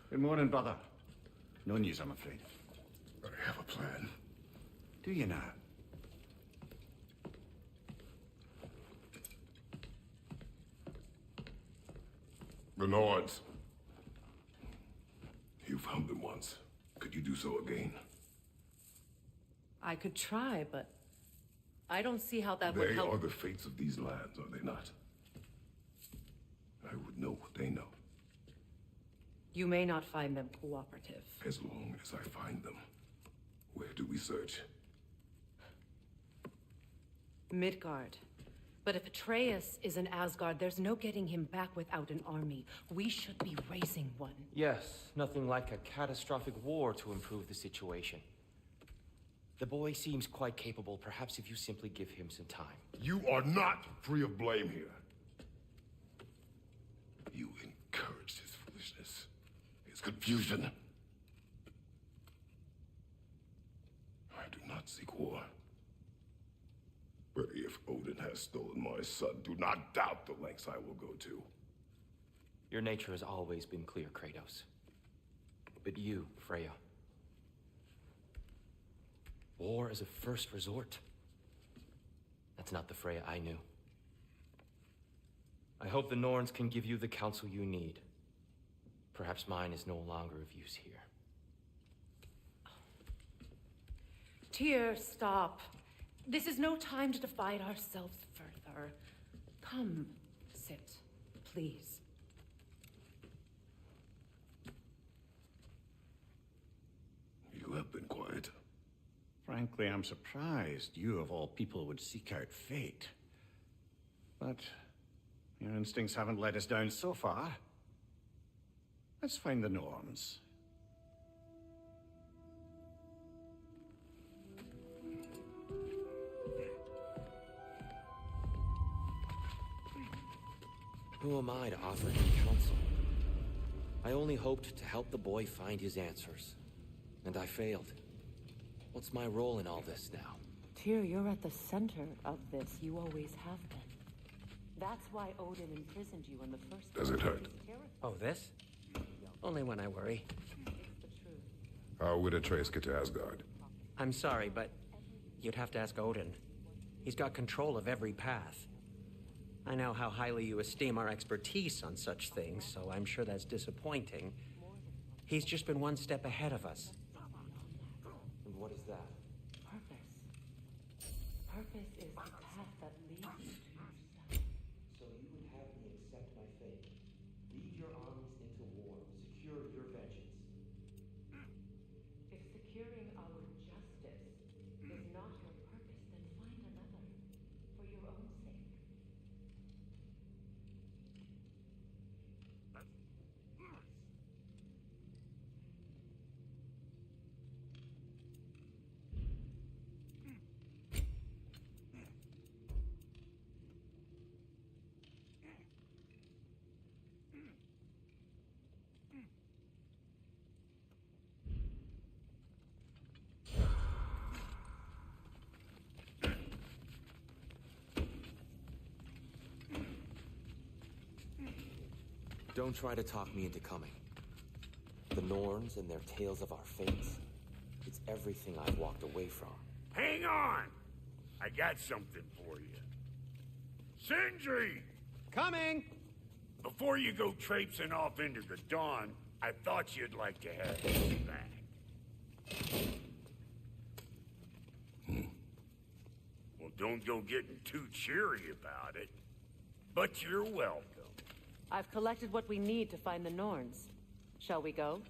S5: Good morning, brother. No news, I'm afraid.
S4: I have a plan.
S5: Do you now?
S18: The Nords. You found them once. Could you do so again?
S1: I could try, but I don't see how that would
S18: They
S1: help.
S18: are the fates of these lands, are they not? I would know what they know.
S1: You may not find them cooperative.
S18: As long as I find them. Where do we search?
S1: Midgard. But if Atreus is in Asgard, there's no getting him back without an army. We should be raising one.
S19: Yes, nothing like a catastrophic war to improve the situation. The boy seems quite capable. Perhaps if you simply give him some time.
S18: You are not free of blame here. You encouraged his foolishness, his confusion. I do not seek war. But if Odin has stolen my son, do not doubt the lengths I will go to.
S19: Your nature has always been clear, Kratos. But you, Freya. War is a first resort. That's not the Freya I knew. I hope the Norns can give you the counsel you need. Perhaps mine is no longer of use here.
S1: Tyr, stop. This is no time to divide ourselves further. Come, sit, please.
S18: You have been quiet.
S5: Frankly, I'm surprised you, of all people, would seek out fate. But your instincts haven't let us down so far. Let's find the Norns.
S19: Who am I to offer him counsel? I only hoped to help the boy find his answers. And I failed. What's my role in all this now?
S1: Tyr, you're at the center of this. You always have been. That's why Odin imprisoned you in the first place.
S18: Does it hurt?
S12: Oh, this? Only when I worry.
S18: How would Atreus get to Asgard?
S12: I'm sorry, but you'd have to ask Odin. He's got control of every path. I know how highly you esteem our expertise on such things, so I'm sure that's disappointing. He's just been one step ahead of us.
S19: And what is that?
S1: Purpose. Purpose is the path that leads you to yourself.
S19: So you would have me accept my fate, lead your armies into war, secure your vengeance.
S1: If securing our justice is not your purpose, then find another, for your own sake.
S19: Don't try to talk me into coming. The Norns and their tales of our fates. It's everything I've walked away from.
S6: Hang on! I got something for you. Sindri!
S12: Coming!
S6: Before you go traipsing off into the dawn, I thought you'd like to have this back. Well, don't go getting too cheery about it. But you're welcome.
S1: I've collected what we need to find the Norns. Shall we go?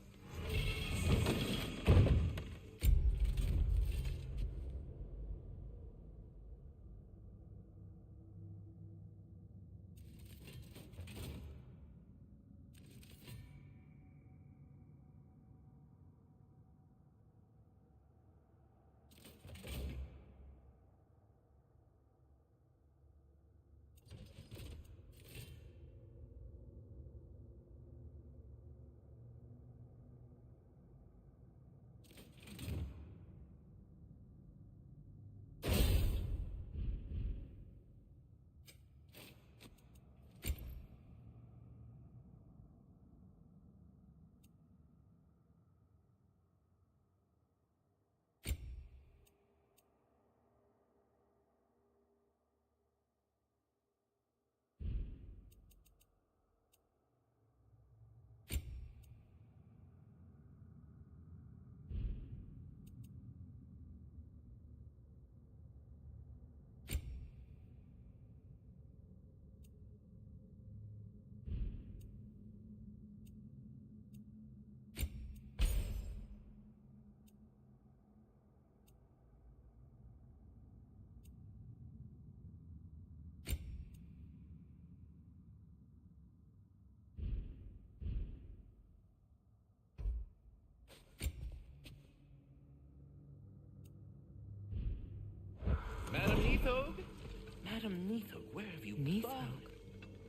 S20: Madam Neathog, where have you
S1: Neathog?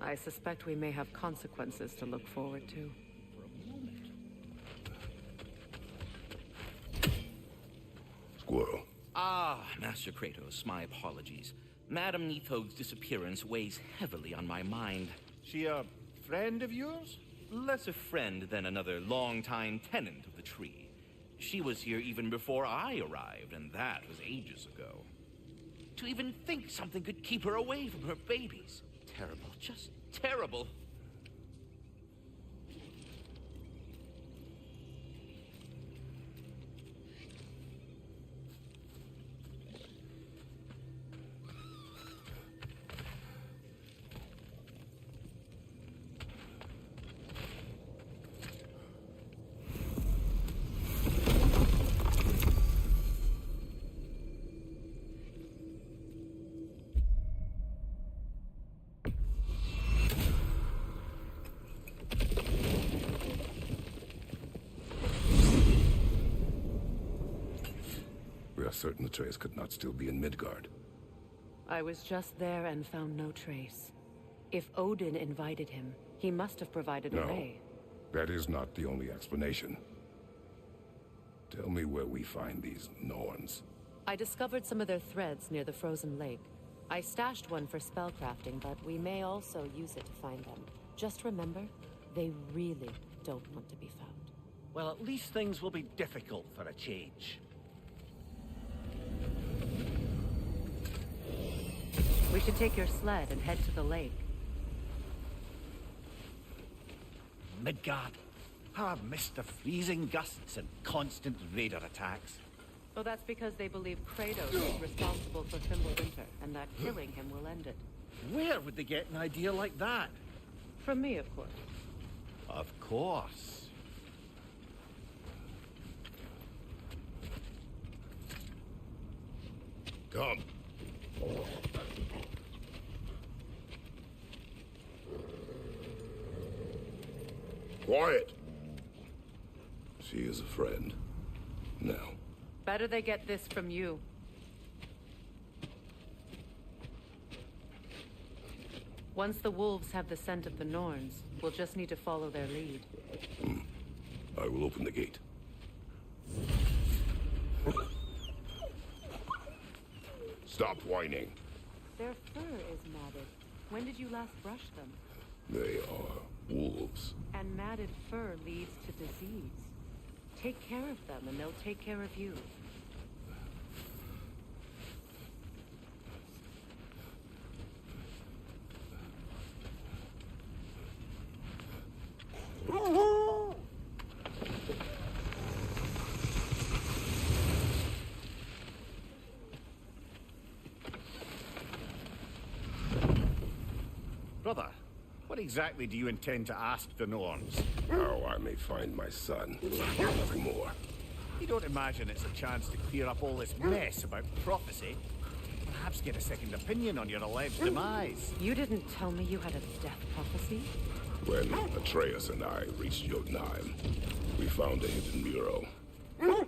S1: I suspect we may have consequences to look forward to.
S18: Squirrel.
S20: Ah, Master Kratos, my apologies. Madam Neathog's disappearance weighs heavily on my mind.
S5: She a friend of yours?
S20: Less a friend than another longtime tenant of the tree. She was here even before I arrived, and that was ages ago. To even think something could keep her away from her babies. Terrible, just terrible.
S18: We are certain Atreus could not still be in Midgard.
S1: I was just there and found no trace. If Odin invited him, he must have provided a
S18: No,
S1: way.
S18: that is not the only explanation. Tell me where we find these Norns.
S1: I discovered some of their threads near the frozen lake. I stashed one for spellcrafting, but we may also use it to find them. Just remember, they really don't want to be found.
S5: Well, at least things will be difficult for a change.
S1: We should take your sled and head to the lake.
S5: Midgard. How I've missed the freezing gusts and constant raider attacks.
S1: Well, that's because they believe Kratos is responsible for Fimbulwinter, and that killing him will end it.
S5: Where would they get an idea like that?
S1: From me, of course.
S5: Of course.
S18: Come. Quiet. She is a friend. Now.
S1: Better they get this from you. Once the wolves have the scent of the Norns, we'll just need to follow their lead.
S18: I will open the gate. Stop whining.
S1: Their fur is matted. When did you last brush them?
S18: They are wolves.
S1: And matted fur leads to disease. Take care of them, and they'll take care of you.
S5: Brother, what exactly do you intend to ask the Norns?
S18: How I may find my son. Nothing more.
S5: You don't imagine it's a chance to clear up all this mess about prophecy? Perhaps get a second opinion on your alleged demise.
S1: You didn't tell me you had a death prophecy?
S18: When Atreus and I reached Jotunheim, we found a hidden mural.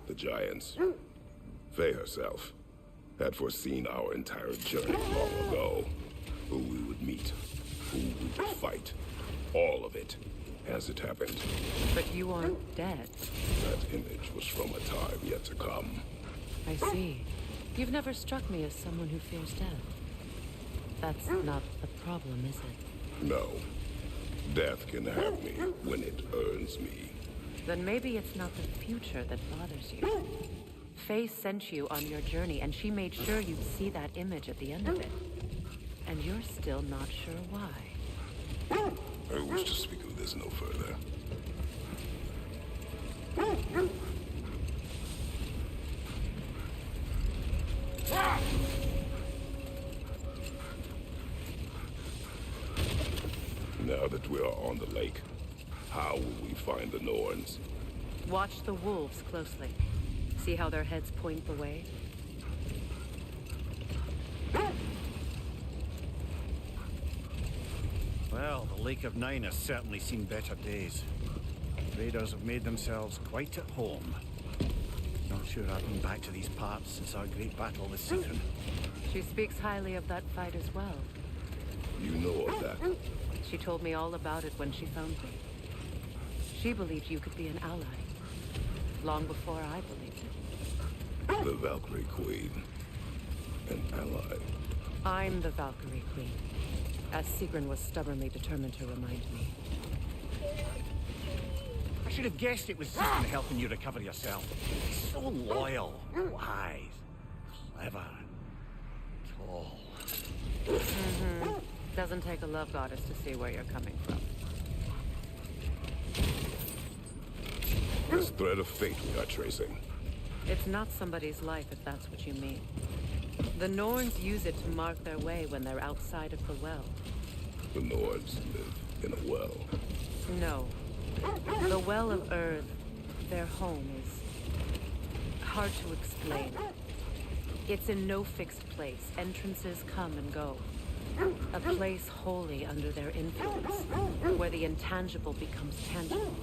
S18: The giants, Faye herself, had foreseen our entire journey long ago. Who we would meet, who we would fight. All of it, as it happened.
S1: But you aren't dead.
S18: That image was from a time yet to come.
S1: I see. You've never struck me as someone who fears death. That's not the problem, is it?
S18: No. Death can have me when it earns me.
S1: Then maybe it's not the future that bothers you. Faye sent you on your journey, and she made sure you'd see that image at the end of it. And you're still not sure why.
S18: I wish to speak of this no further. Now that we are on the lake, how will we find the Norns?
S1: Watch the wolves closely. See how their heads point the way?
S5: Well, the Lake of Nine has certainly seen better days. Raiders have made themselves quite at home. Sure, I've been back to these parts since our great battle with Sigrun.
S1: She speaks highly of that fight as well.
S18: You know of that?
S1: She told me all about it when she found you. She believed you could be an ally. Long before I believed it.
S18: The Valkyrie Queen. An ally.
S1: I'm the Valkyrie Queen, as Sigrun was stubbornly determined to remind me.
S5: I should have guessed it was Sigrun helping you recover yourself. So loyal, wise, clever, tall.
S1: Doesn't take a love goddess to see where you're coming from.
S18: This thread of fate we are tracing.
S1: It's not somebody's life, if that's what you mean. The Norns use it to mark their way when they're outside of the well.
S18: The Nords live in a well.
S1: No. The Well of Earth, their home, is hard to explain. It's in no fixed place. Entrances come and go. A place wholly under their influence, where the intangible becomes tangible.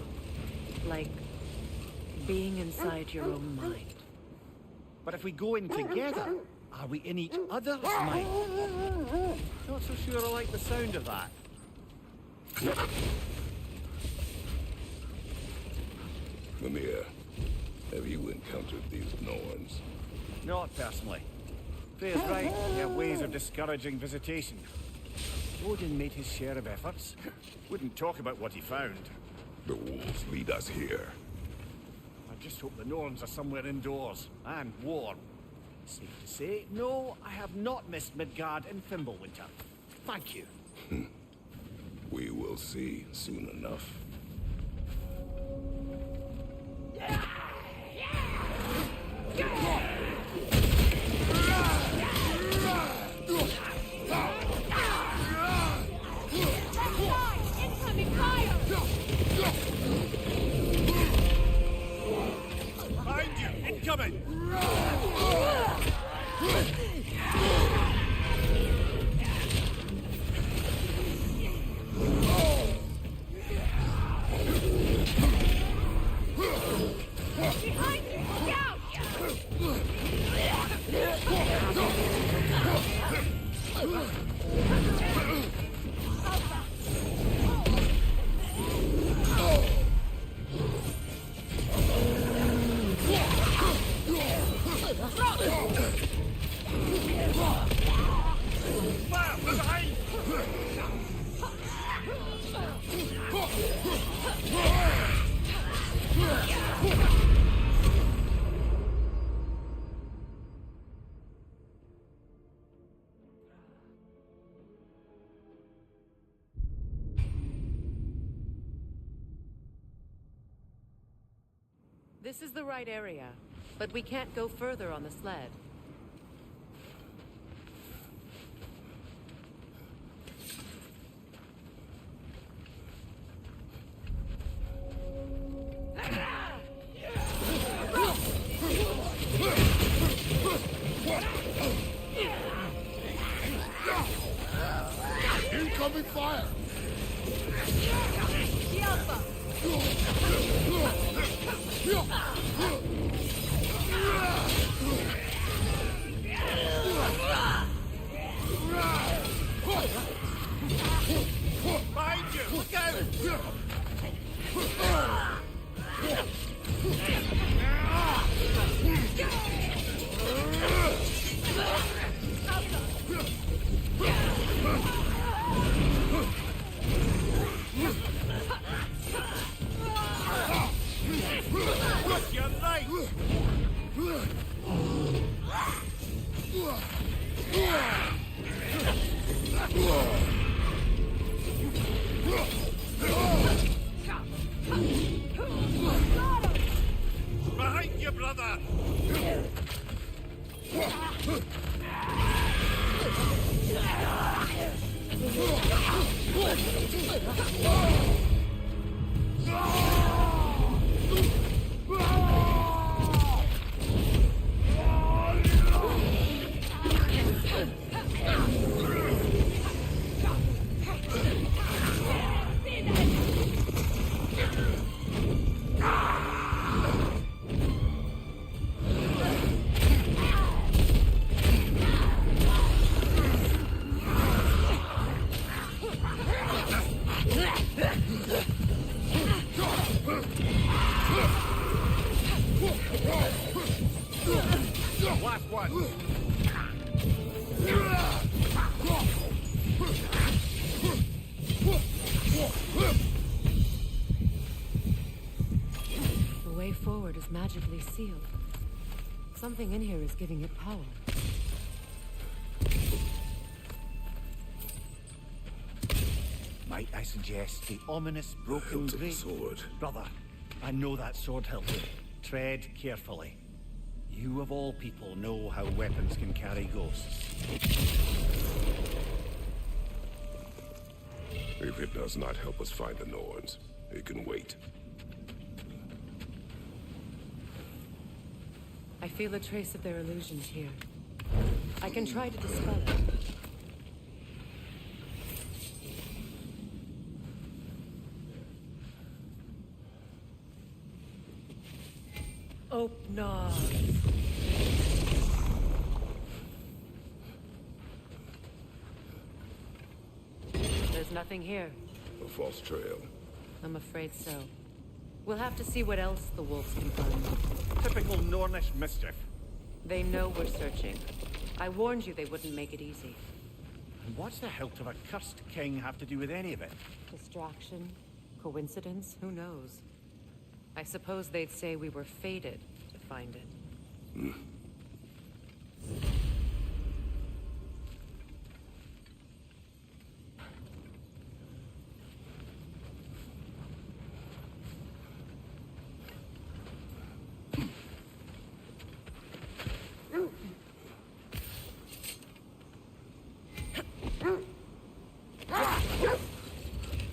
S1: Like being inside your own mind.
S5: But if we go in together, are we in each other's mind? Not so sure I like the sound of that.
S18: Mimir, have you encountered these Norns?
S5: Not personally. Faye's right, they have ways of discouraging visitation. Odin made his share of efforts. Wouldn't talk about what he found.
S18: The wolves lead us here.
S5: I just hope the Norns are somewhere indoors, and warm. Safe to say, no, I have not missed Midgard in Fimbulwinter. Thank you.
S18: We will see soon enough.
S2: Incoming fire!
S5: Behind you! Incoming!
S2: Behind you! Look out!
S1: This is the right area, but we can't go further on the sled.
S4: Incoming fire!
S5: Behind you! Look out! Look, you're right! Behind you, brother! Last one.
S1: The way forward is magically sealed. Something in here is giving it power.
S5: Might I suggest the ominous broken
S18: Hilt of the
S5: blade?
S18: sword.
S5: Brother, I know that sword hilt. Tread carefully. You of all people know how weapons can carry ghosts.
S18: If it does not help us find the Norns, it can wait.
S1: I feel a trace of their illusions here. I can try to dispel it. Open. There's nothing here.
S18: A false trail.
S1: I'm afraid so. We'll have to see what else the wolves can find.
S5: Typical Nornish mischief.
S1: They know we're searching. I warned you they wouldn't make it easy.
S5: And what's the hilt of a cursed king have to do with any of it?
S1: Distraction? Coincidence? Who knows? I suppose they'd say we were fated to find it.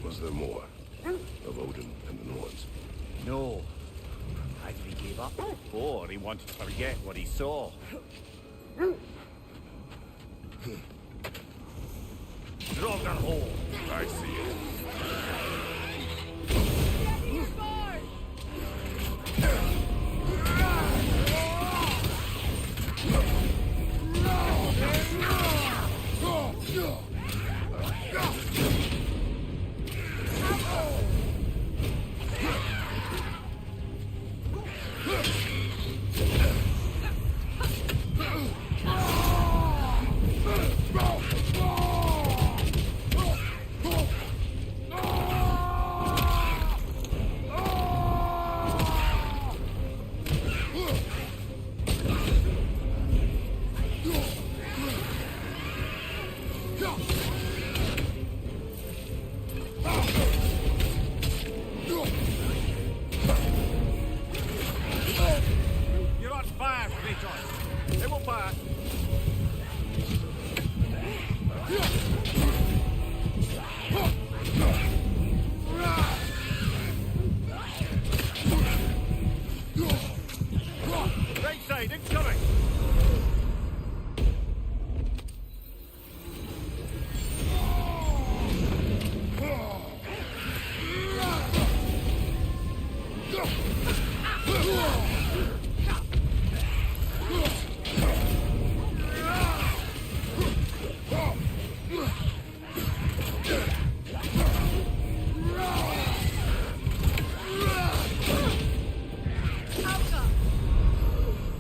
S18: Was there more? Of Odin and the Norns?
S5: No. Either he gave up, or he wanted to forget what he saw. Dragonhole!
S18: I see it.
S5: You're on fire, Kratos! It will pass! Right side, incoming!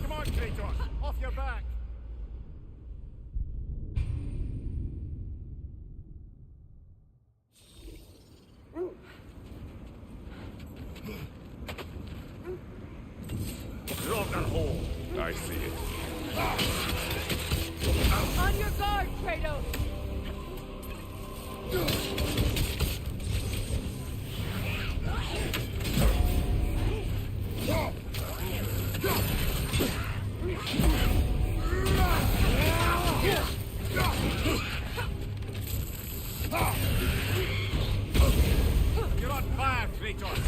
S5: Come on, Kratos! Off your back! Dragonhole!
S18: I see it.
S2: On your guard, Kratos!
S5: You're on fire, Kratos!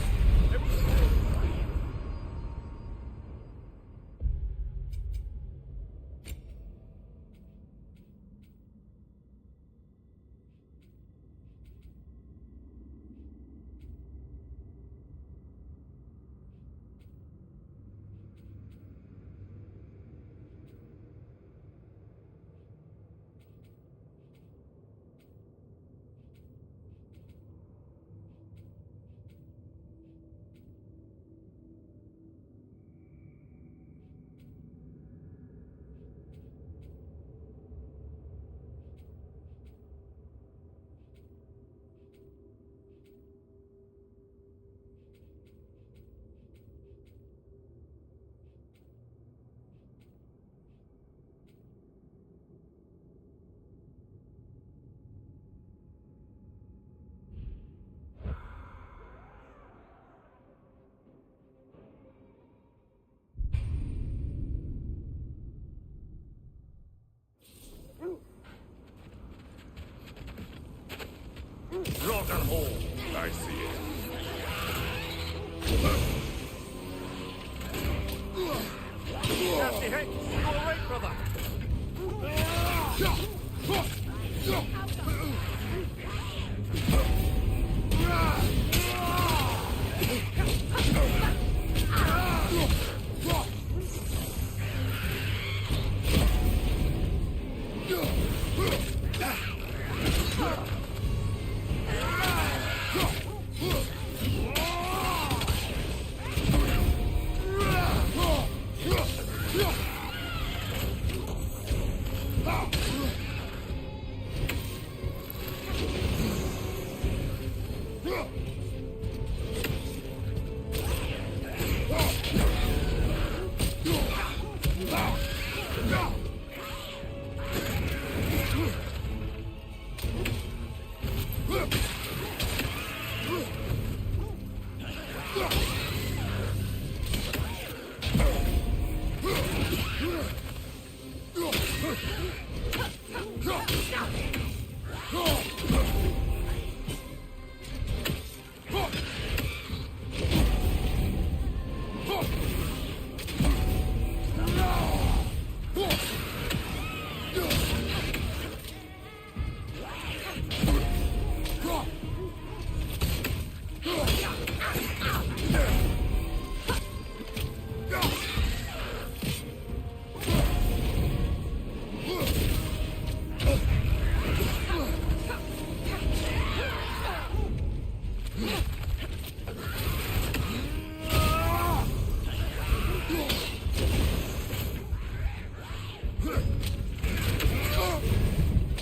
S6: hole.
S18: I see it.
S6: Nasty hit! All right, brother!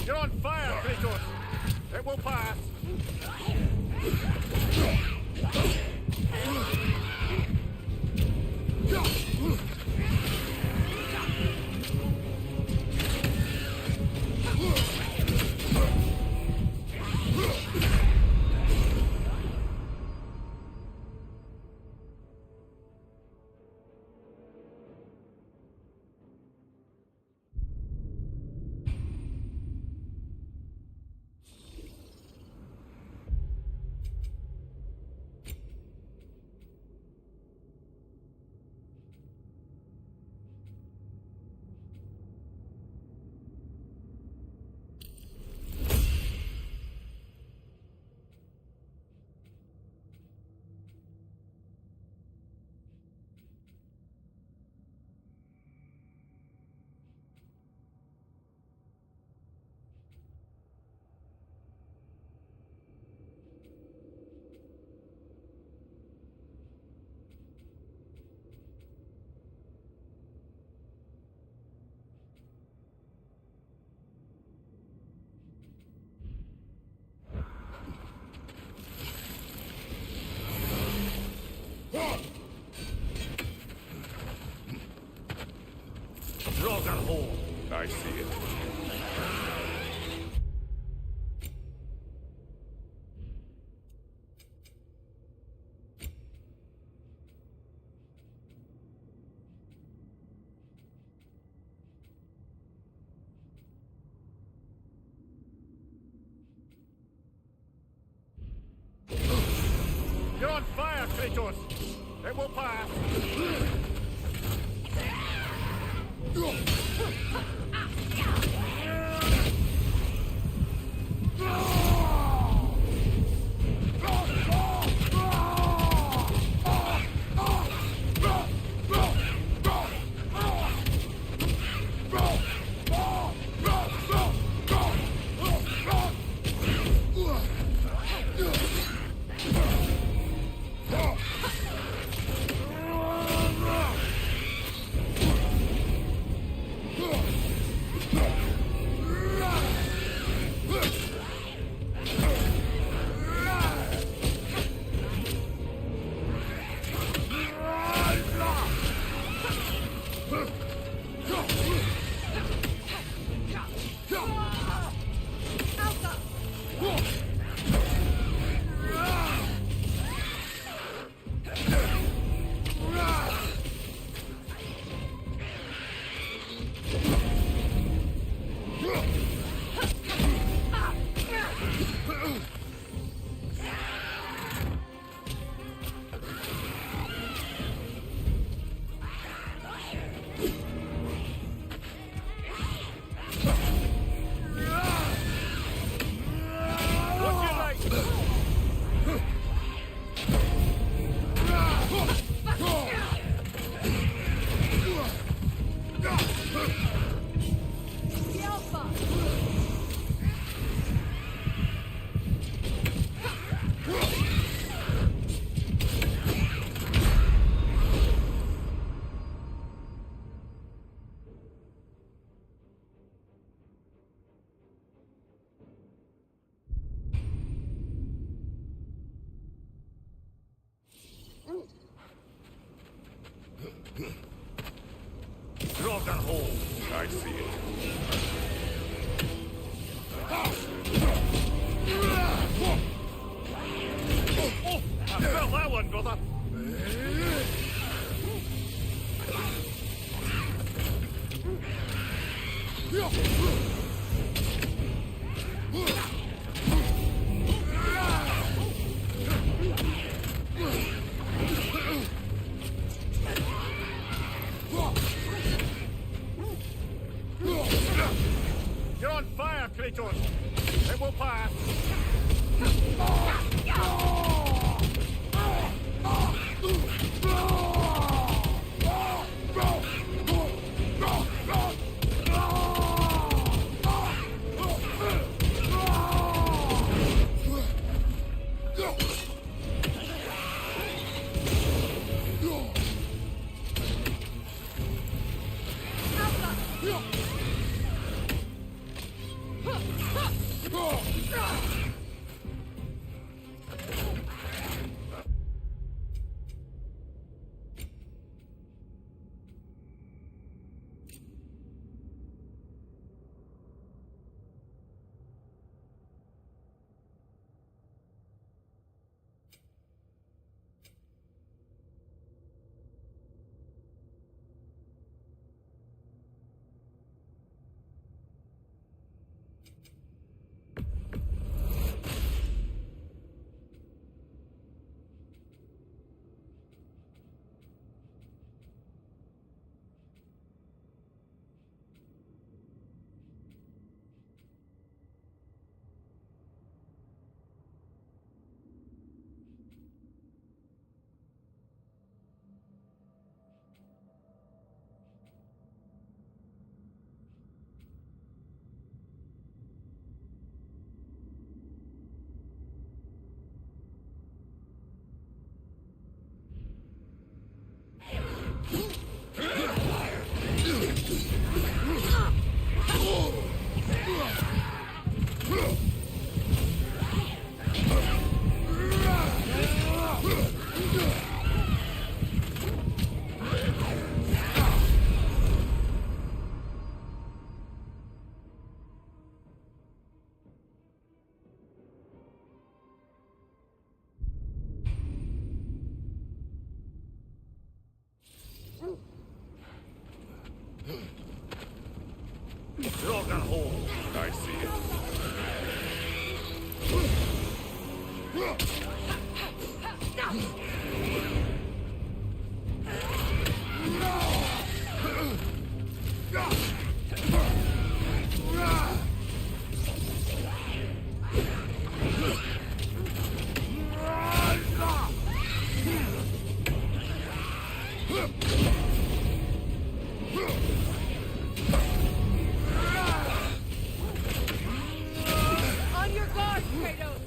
S6: You're on fire, Kratos! It will pass! Rogan hole.
S18: I see it.
S6: You're on fire, Kratos! It will pass! Dog on hold.
S18: I see it.
S6: Oh, I felt that one, brother. You're on fire, Kratos. It will pass. Dog on hold.
S18: I see it.
S2: On your guard, Kratos!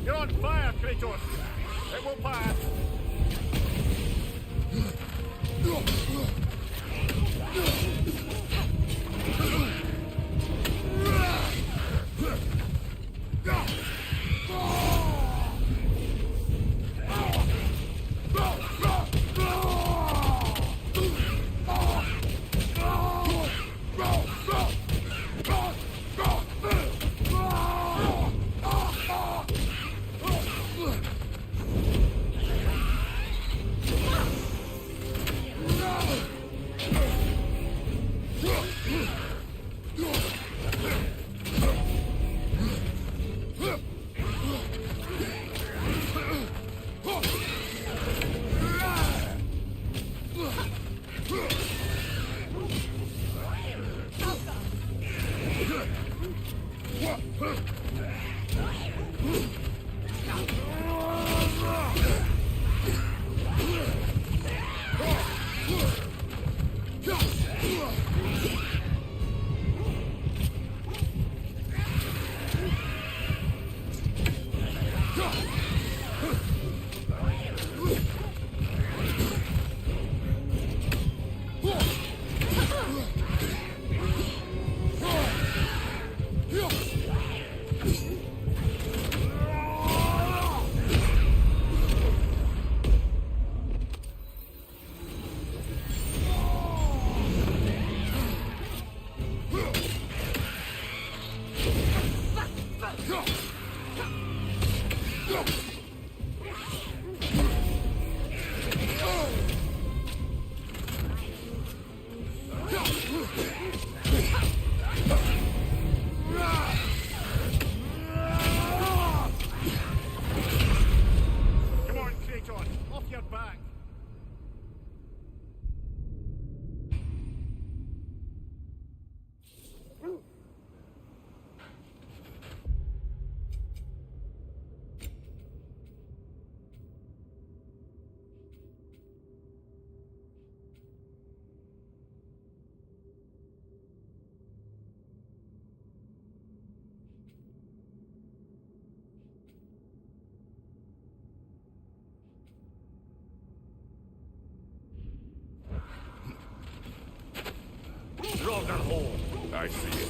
S6: You're on fire, Kratos. It will pass.
S5: Come on, Kratos, off your back.
S18: I see it.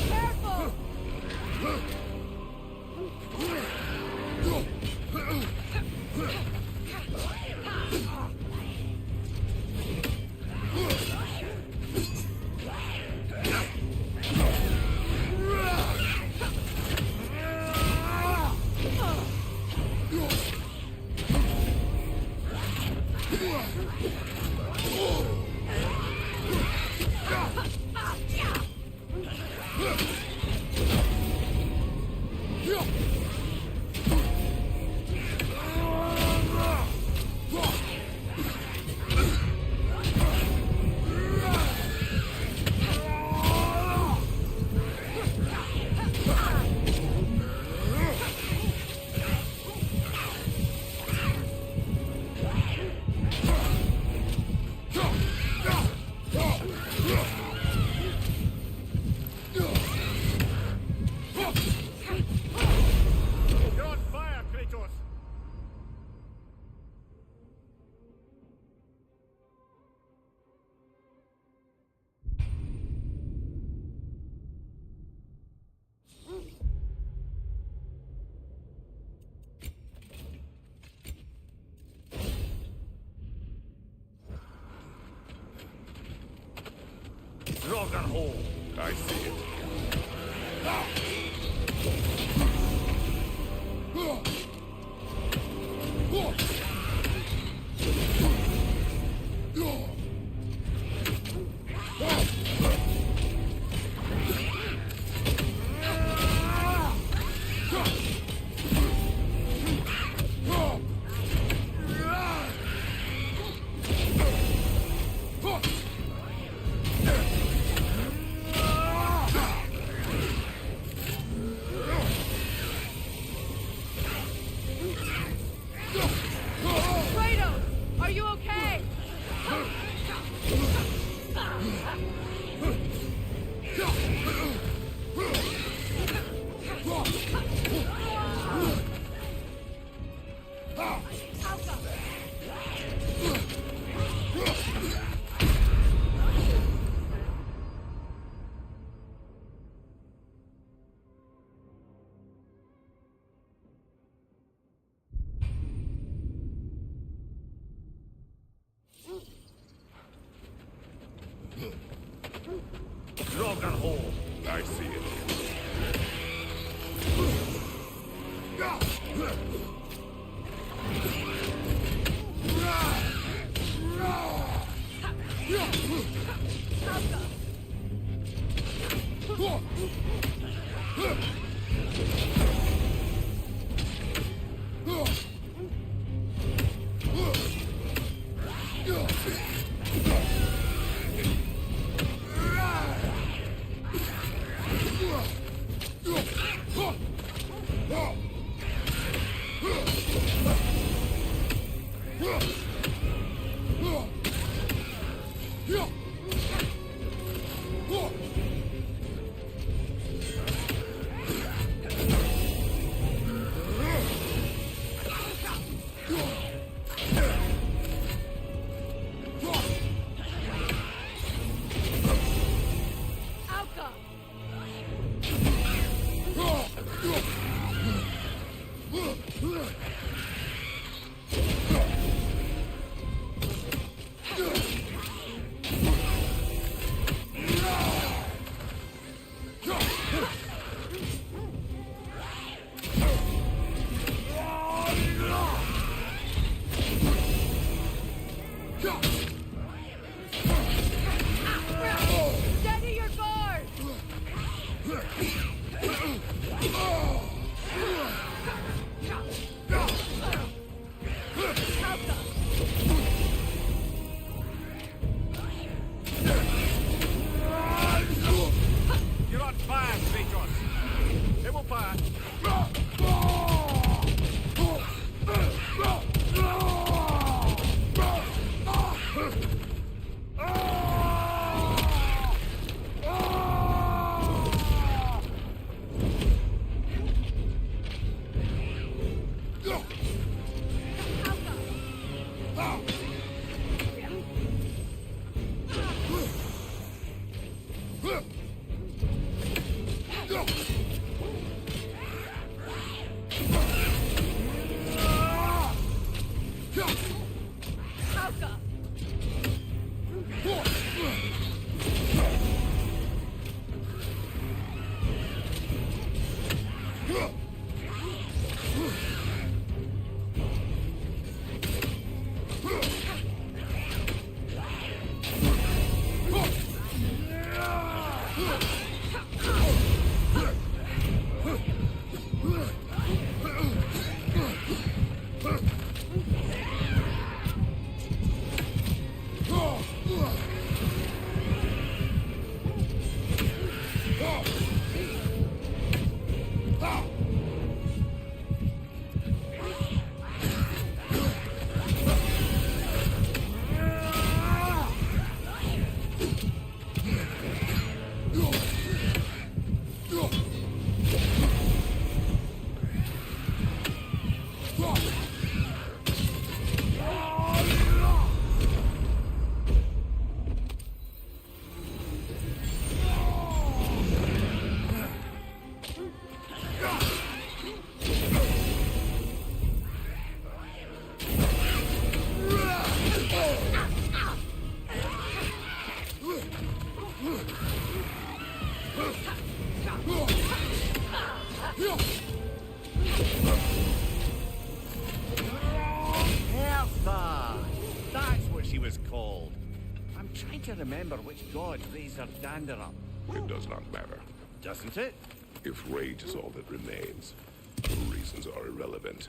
S2: Careful!
S5: You're on fire, Kratos!
S18: I see it.
S2: Kratos! Are you okay?
S18: I see it.
S5: Hertha! That's what she was called. I'm trying to remember which god raised her dander up.
S18: It does not matter.
S5: Doesn't it?
S18: If rage is all that remains, the reasons are irrelevant.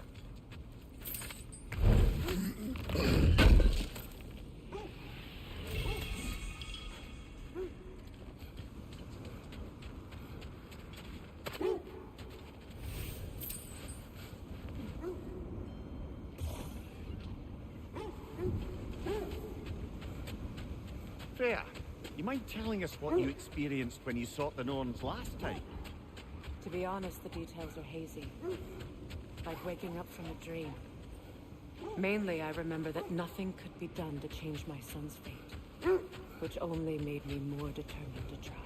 S5: Freya, you mind telling us what you experienced when you sought the Norns last time?
S1: To be honest, the details are hazy. Like waking up from a dream. Mainly, I remember that nothing could be done to change my son's fate, which only made me more determined to try.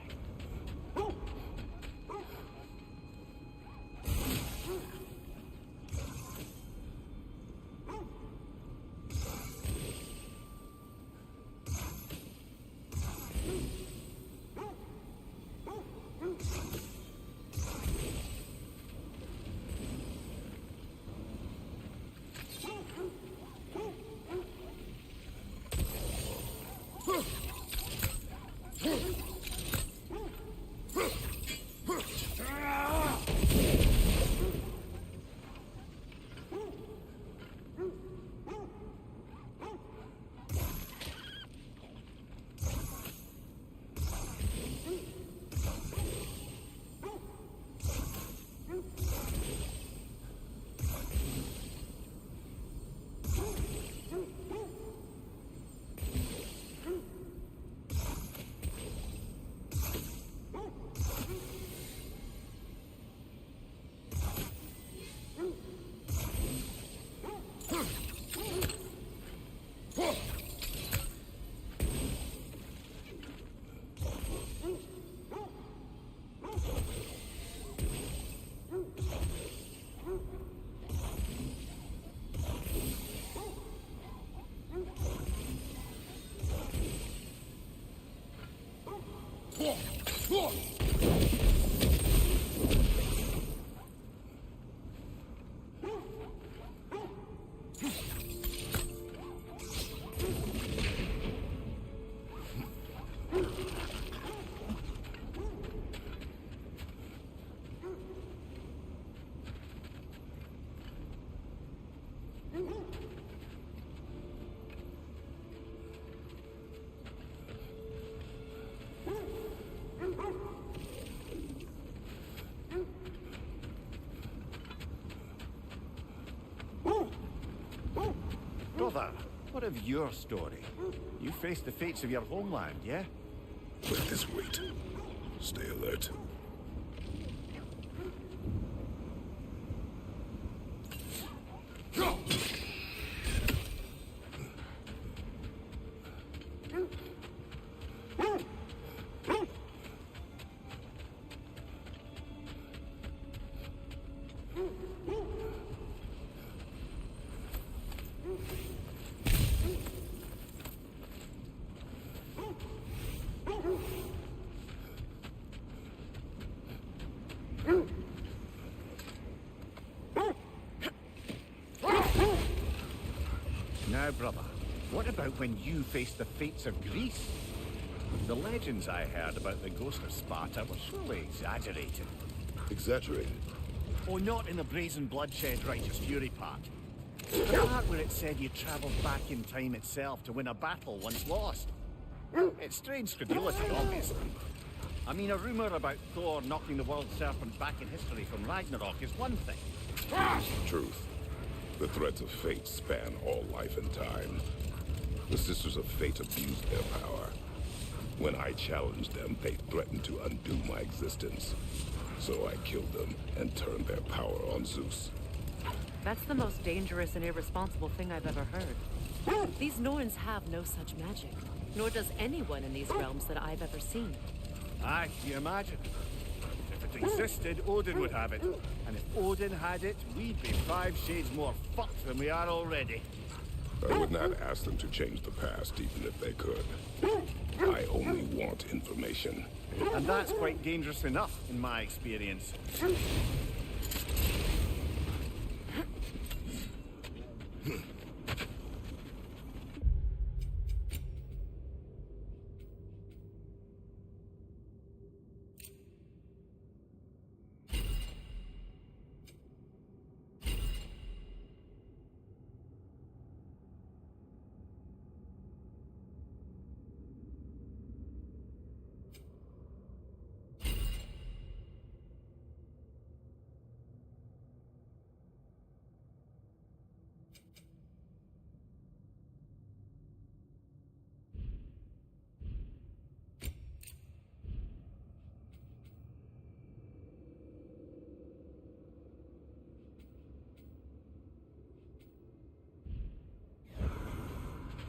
S5: Brother, what of your story? You faced the fates of your homeland, yeah?
S18: Let this wait. Stay alert.
S5: Now, brother, what about when you faced the fates of Greece? The legends I heard about the ghost of Sparta were surely exaggerated.
S18: Exaggerated?
S5: Oh, not in the brazen bloodshed righteous fury part. The part where it said you travelled back in time itself to win a battle once lost. It's strange credulity, obviously. I mean, a rumour about Thor knocking the world serpent back in history from Ragnarok is one thing.
S18: Truth. The threads of fate span all life and time. The Sisters of Fate abused their power. When I challenged them, they threatened to undo my existence. So I killed them and turned their power on Zeus.
S1: That's the most dangerous and irresponsible thing I've ever heard. These Norns have no such magic, nor does anyone in these realms that I've ever seen.
S5: Aye, you imagine. If it existed, Odin would have it. And if Odin had it, we'd be 5 shades more fucked than we are already.
S18: I would not ask them to change the past, even if they could. I only want information.
S5: And that's quite dangerous enough, in my experience.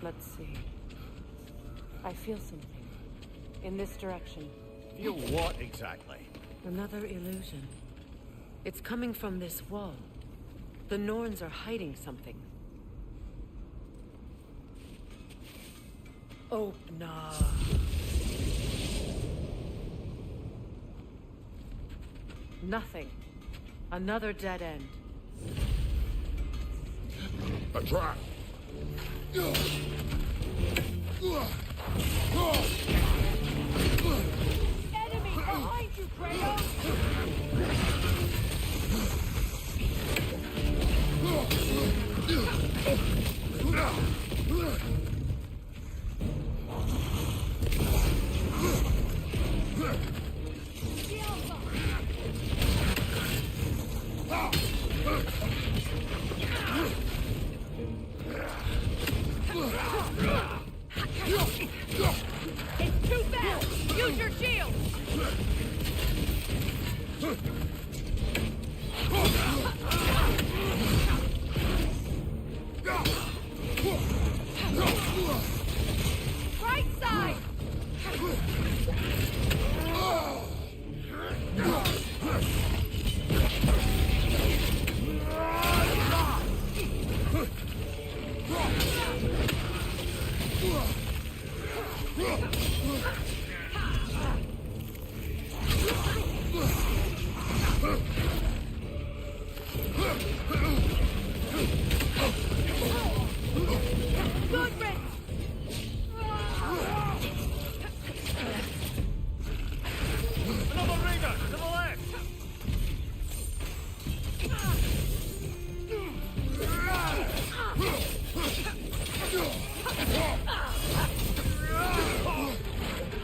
S1: Let's see. I feel something. In this direction.
S5: Feel what exactly?
S1: Another illusion. It's coming from this wall. The Norns are hiding something. Oh, nah. Nothing. Another dead end.
S18: A trap!
S7: Enemy behind you, Kratos!
S2: It's too fast! Use your shield! Right side!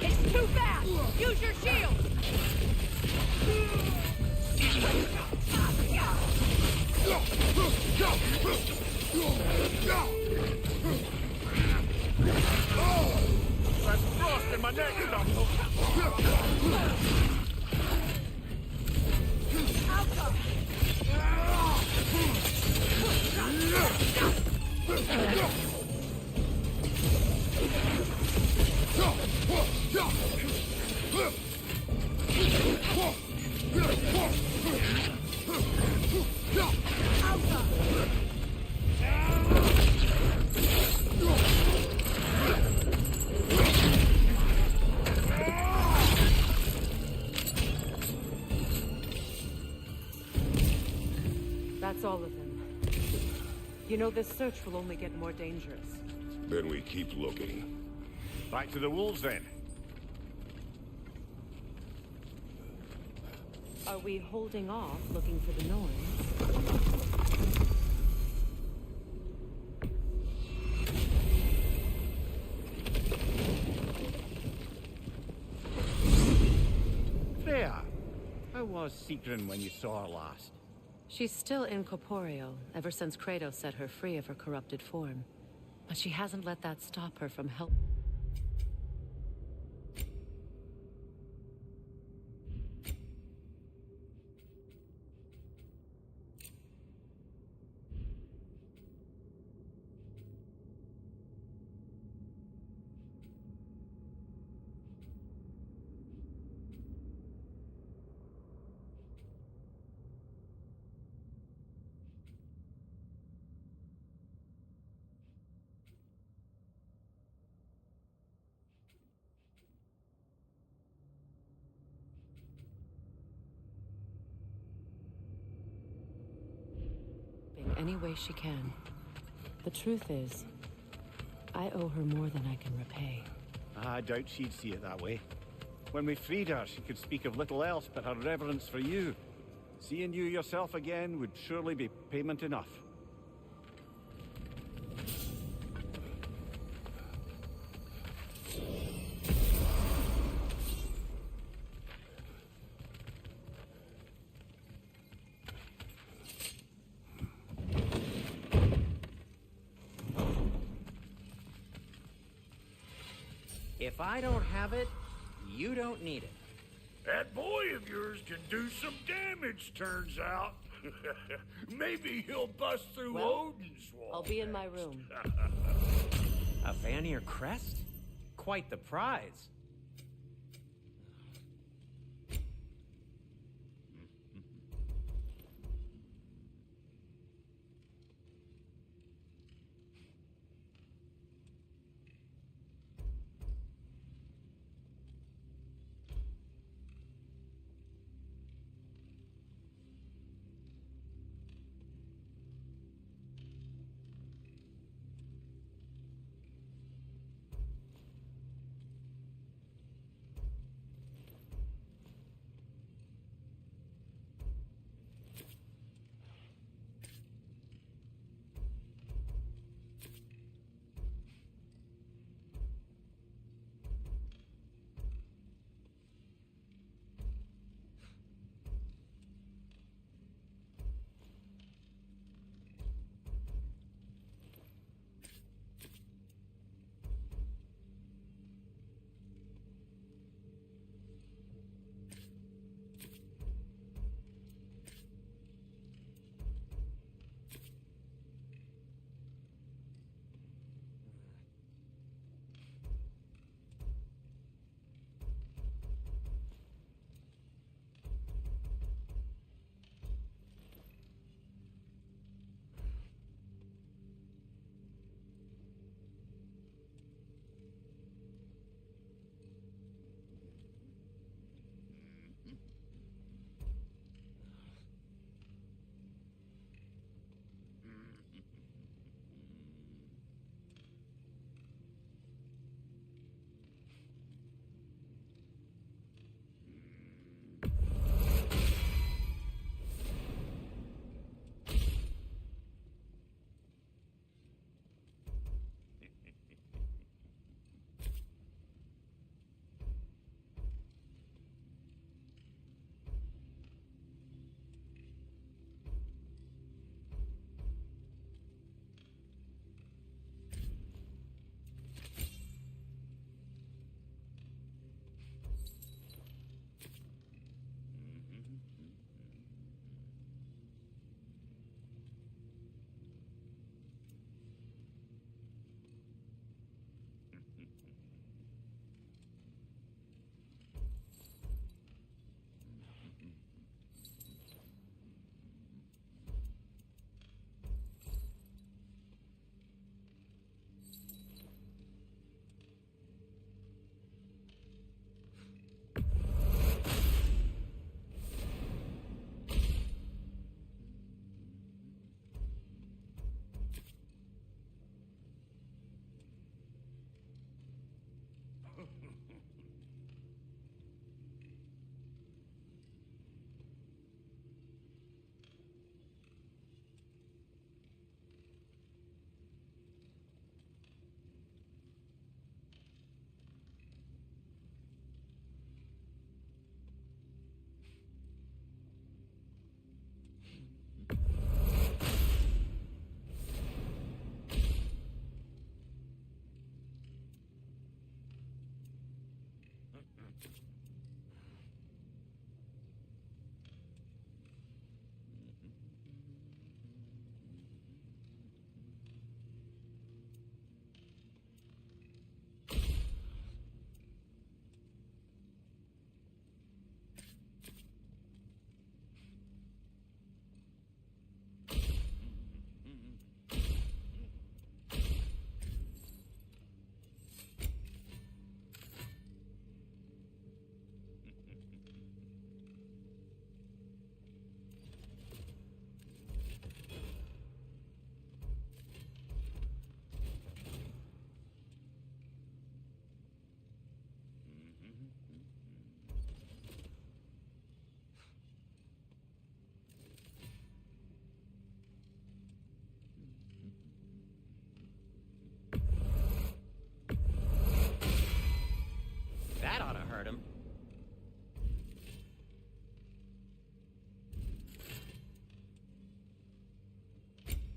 S2: It's too fast! Use your shield!
S5: That's frost in my neck, Dumbo.
S1: That's all of them. You know, this search will only get more dangerous.
S18: Then we keep looking.
S5: Back to the wolves, then.
S1: Are we holding off looking for the noise?
S5: Freya, how was Sigrun when you saw her last?
S1: She's still incorporeal, ever since Kratos set her free of her corrupted form. But she hasn't let that stop her from help. Any way she can. The truth is, I owe her more than I can repay.
S5: I doubt she'd see it that way. When we freed her, she could speak of little else but her reverence for you. Seeing you yourself again would surely be payment enough.
S21: If I don't have it, you don't need it.
S6: That boy of yours can do some damage, turns out. Maybe he'll bust through Odin's wall.
S1: I'll be in my room.
S21: A Vanir crest? Quite the prize.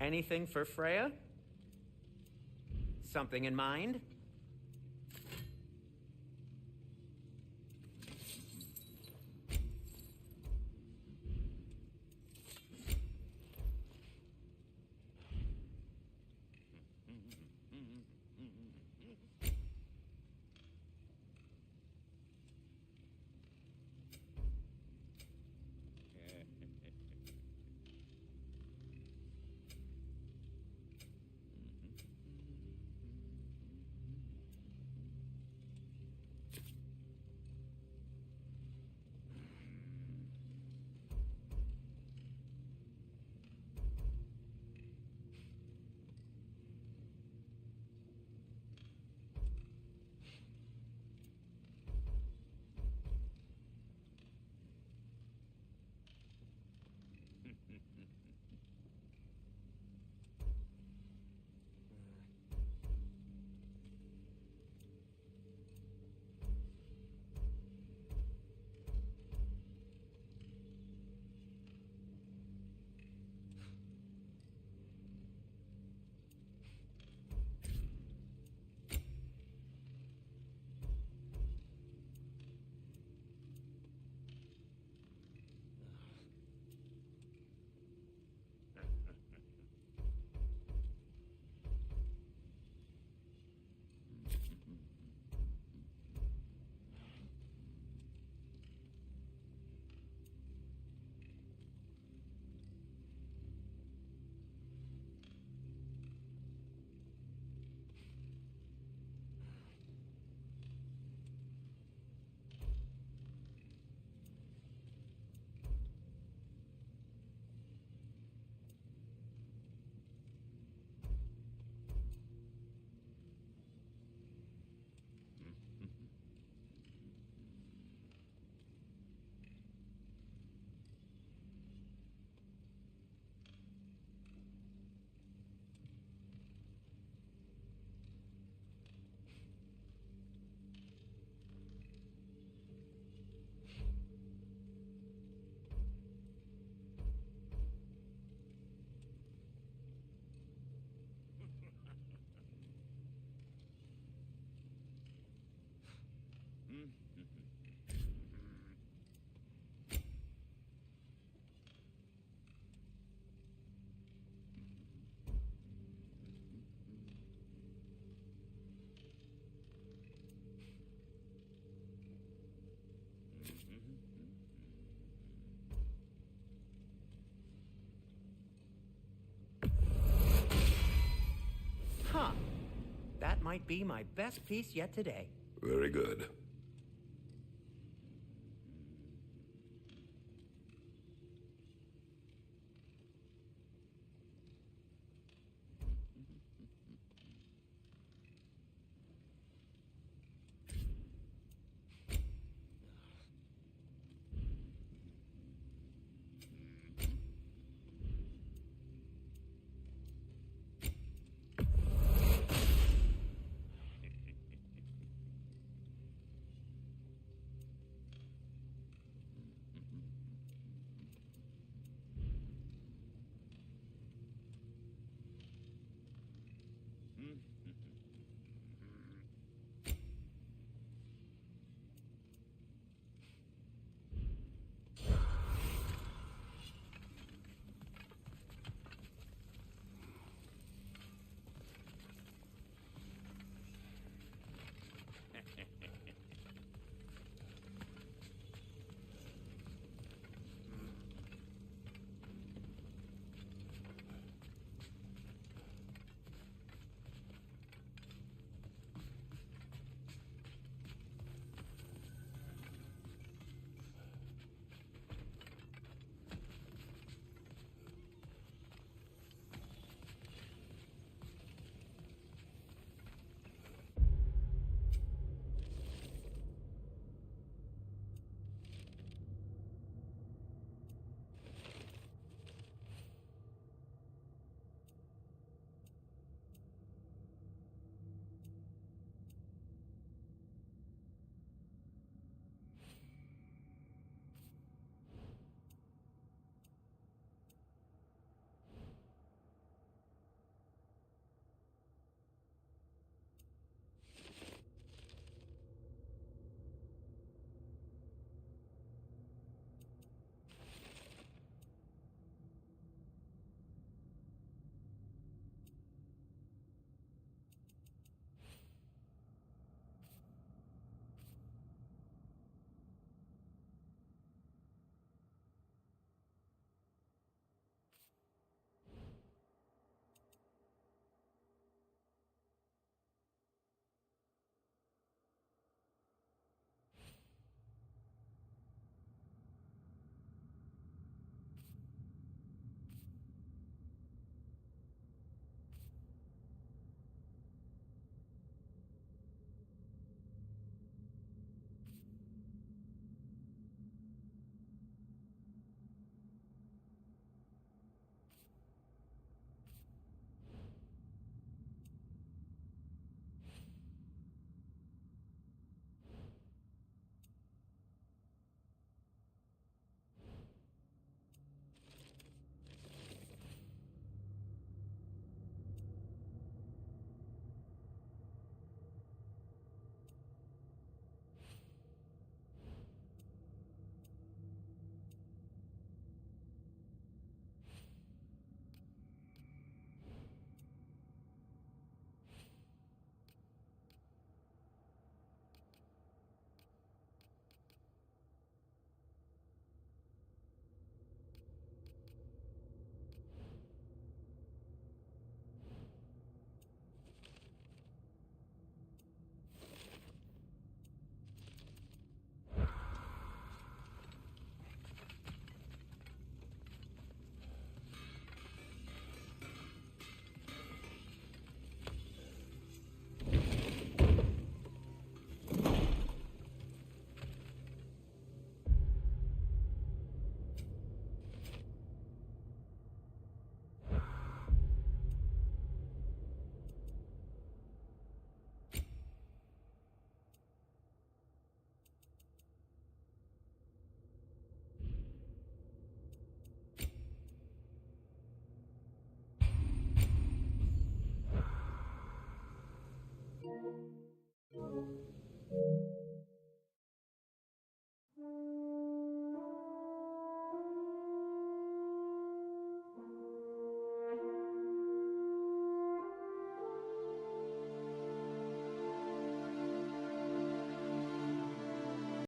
S21: Anything for Freya? Something in mind? Huh. That might be my best piece yet today.
S18: Very good.